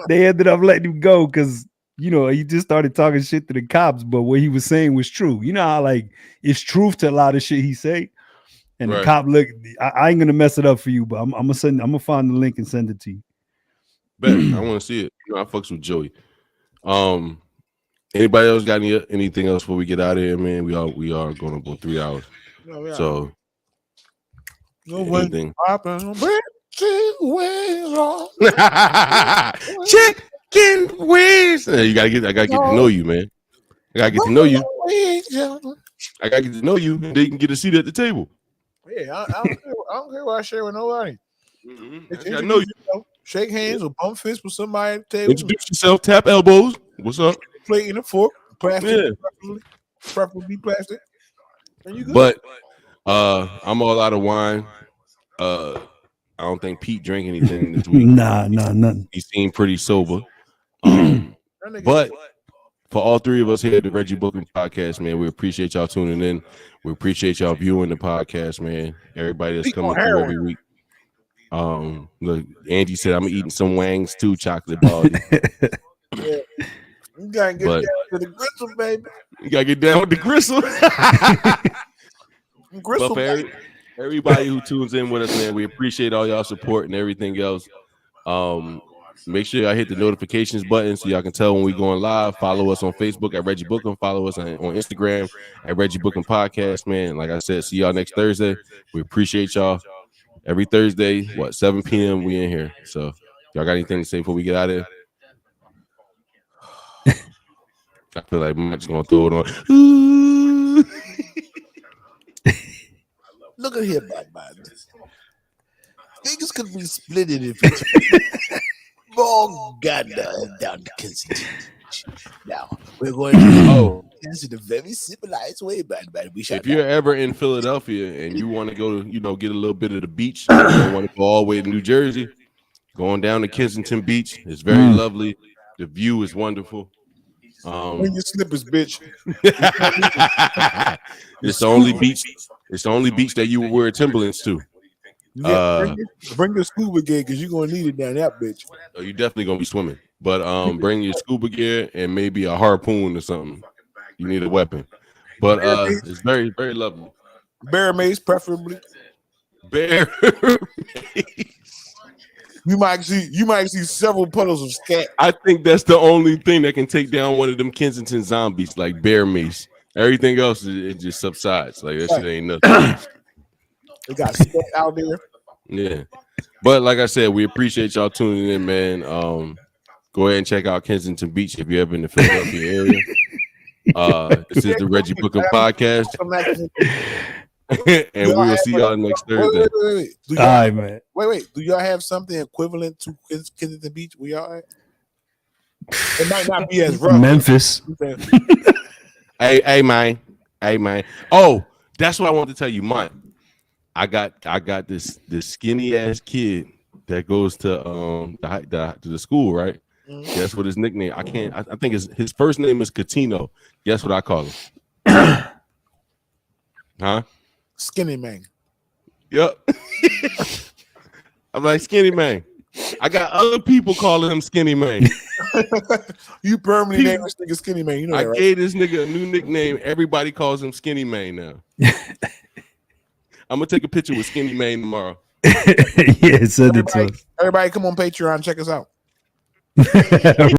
They ended up letting him go because, he just started talking shit to the cops, but what he was saying was true. You know how, it's truth to a lot of shit he say? And the cop, look, I ain't going to mess it up for you, but I'm going to find the link and send it to you. Bet. I want to see it. I fucks with Joey. Anybody else got anything else before we get out of here, man? We are going to go 3 hours. Oh, yeah. So anything. Chicken wings. I gotta get to know you, man. I gotta get to know you. I gotta get to know you, and they can get a seat at the table. Yeah, I don't care what I share with nobody. I know you. Shake hands or bump fists with somebody at the table. Introduce yourself. Tap elbows. What's up? Plate and a fork. Plastic. Yeah. Preferably plastic. And you good. But I'm all out of wine. I don't think Pete drank anything this week. Nah, nothing. He seemed pretty sober. But for all three of us here at the Reggie Bucum Podcast, man, we appreciate y'all tuning in. We appreciate y'all viewing the podcast, man. Everybody that's coming through every week. Look, Angie said I'm eating some wangs too, chocolate balls. Yeah. You gotta get down to the gristle, baby. You gotta get down with the gristle. Gristle, but for everybody who tunes in with us, man, we appreciate all y'all support and everything else. Make sure y'all hit the notifications button so y'all can tell when we going live. Follow us on Facebook at Reggie Bucum. Follow us on Instagram at Reggie Bucum Podcast, man. Like I said, see y'all next Thursday. We appreciate y'all. Every Thursday, 7 p.m. we in here. So y'all got anything to say before we get out of here? I feel like I'm just gonna throw it on. Look at here, Batman. Niggas could be splitted if it's down to Kensington. Now we're going to this is the very civilized way, Batman. If you're ever in Philadelphia and you want to go to, get a little bit of the beach, you don't want to go all the way to New Jersey, going down to Kensington Beach is very lovely. The view is wonderful. Bring your slippers, bitch. It's the only beach. It's the only beach that you will wear Timberlands to. Yeah, bring your scuba gear because you're gonna need it down that bitch. Oh, you're definitely gonna be swimming, but bring your scuba gear and maybe a harpoon or something. You need a weapon, but it's very, very lovely. Bear mace, preferably. Bear. You might see several puddles of scat. I think that's the only thing that can take down one of them Kensington zombies, like bear mace. Everything else it just subsides. Like that shit ain't nothing. They got scat out there. Yeah, but like I said, we appreciate y'all tuning in, man. Go ahead and check out Kensington Beach if you're ever in the Philadelphia area. This is the Reggie Bucum Podcast, and we will see y'all next Thursday. Wait. All right, man. Wait. Do y'all have something equivalent to Kensington Beach? We all right? It might not be as rough. Memphis. Hey, man. Oh, that's what I wanted to tell you, Mont. I got this skinny ass kid that goes to the school, right? Mm-hmm. Guess what his nickname? I think his first name is Catino. Guess what I call him? Huh? Skinny man. Yep. I'm like Skinny man. I got other people calling him Skinny man. You permanently named this nigga Skinny man. You know that, right? Gave this nigga a new nickname. Everybody calls him Skinny man now. I'm gonna take a picture with Skinny man tomorrow. Yeah, send it to us. Everybody come on Patreon, check us out.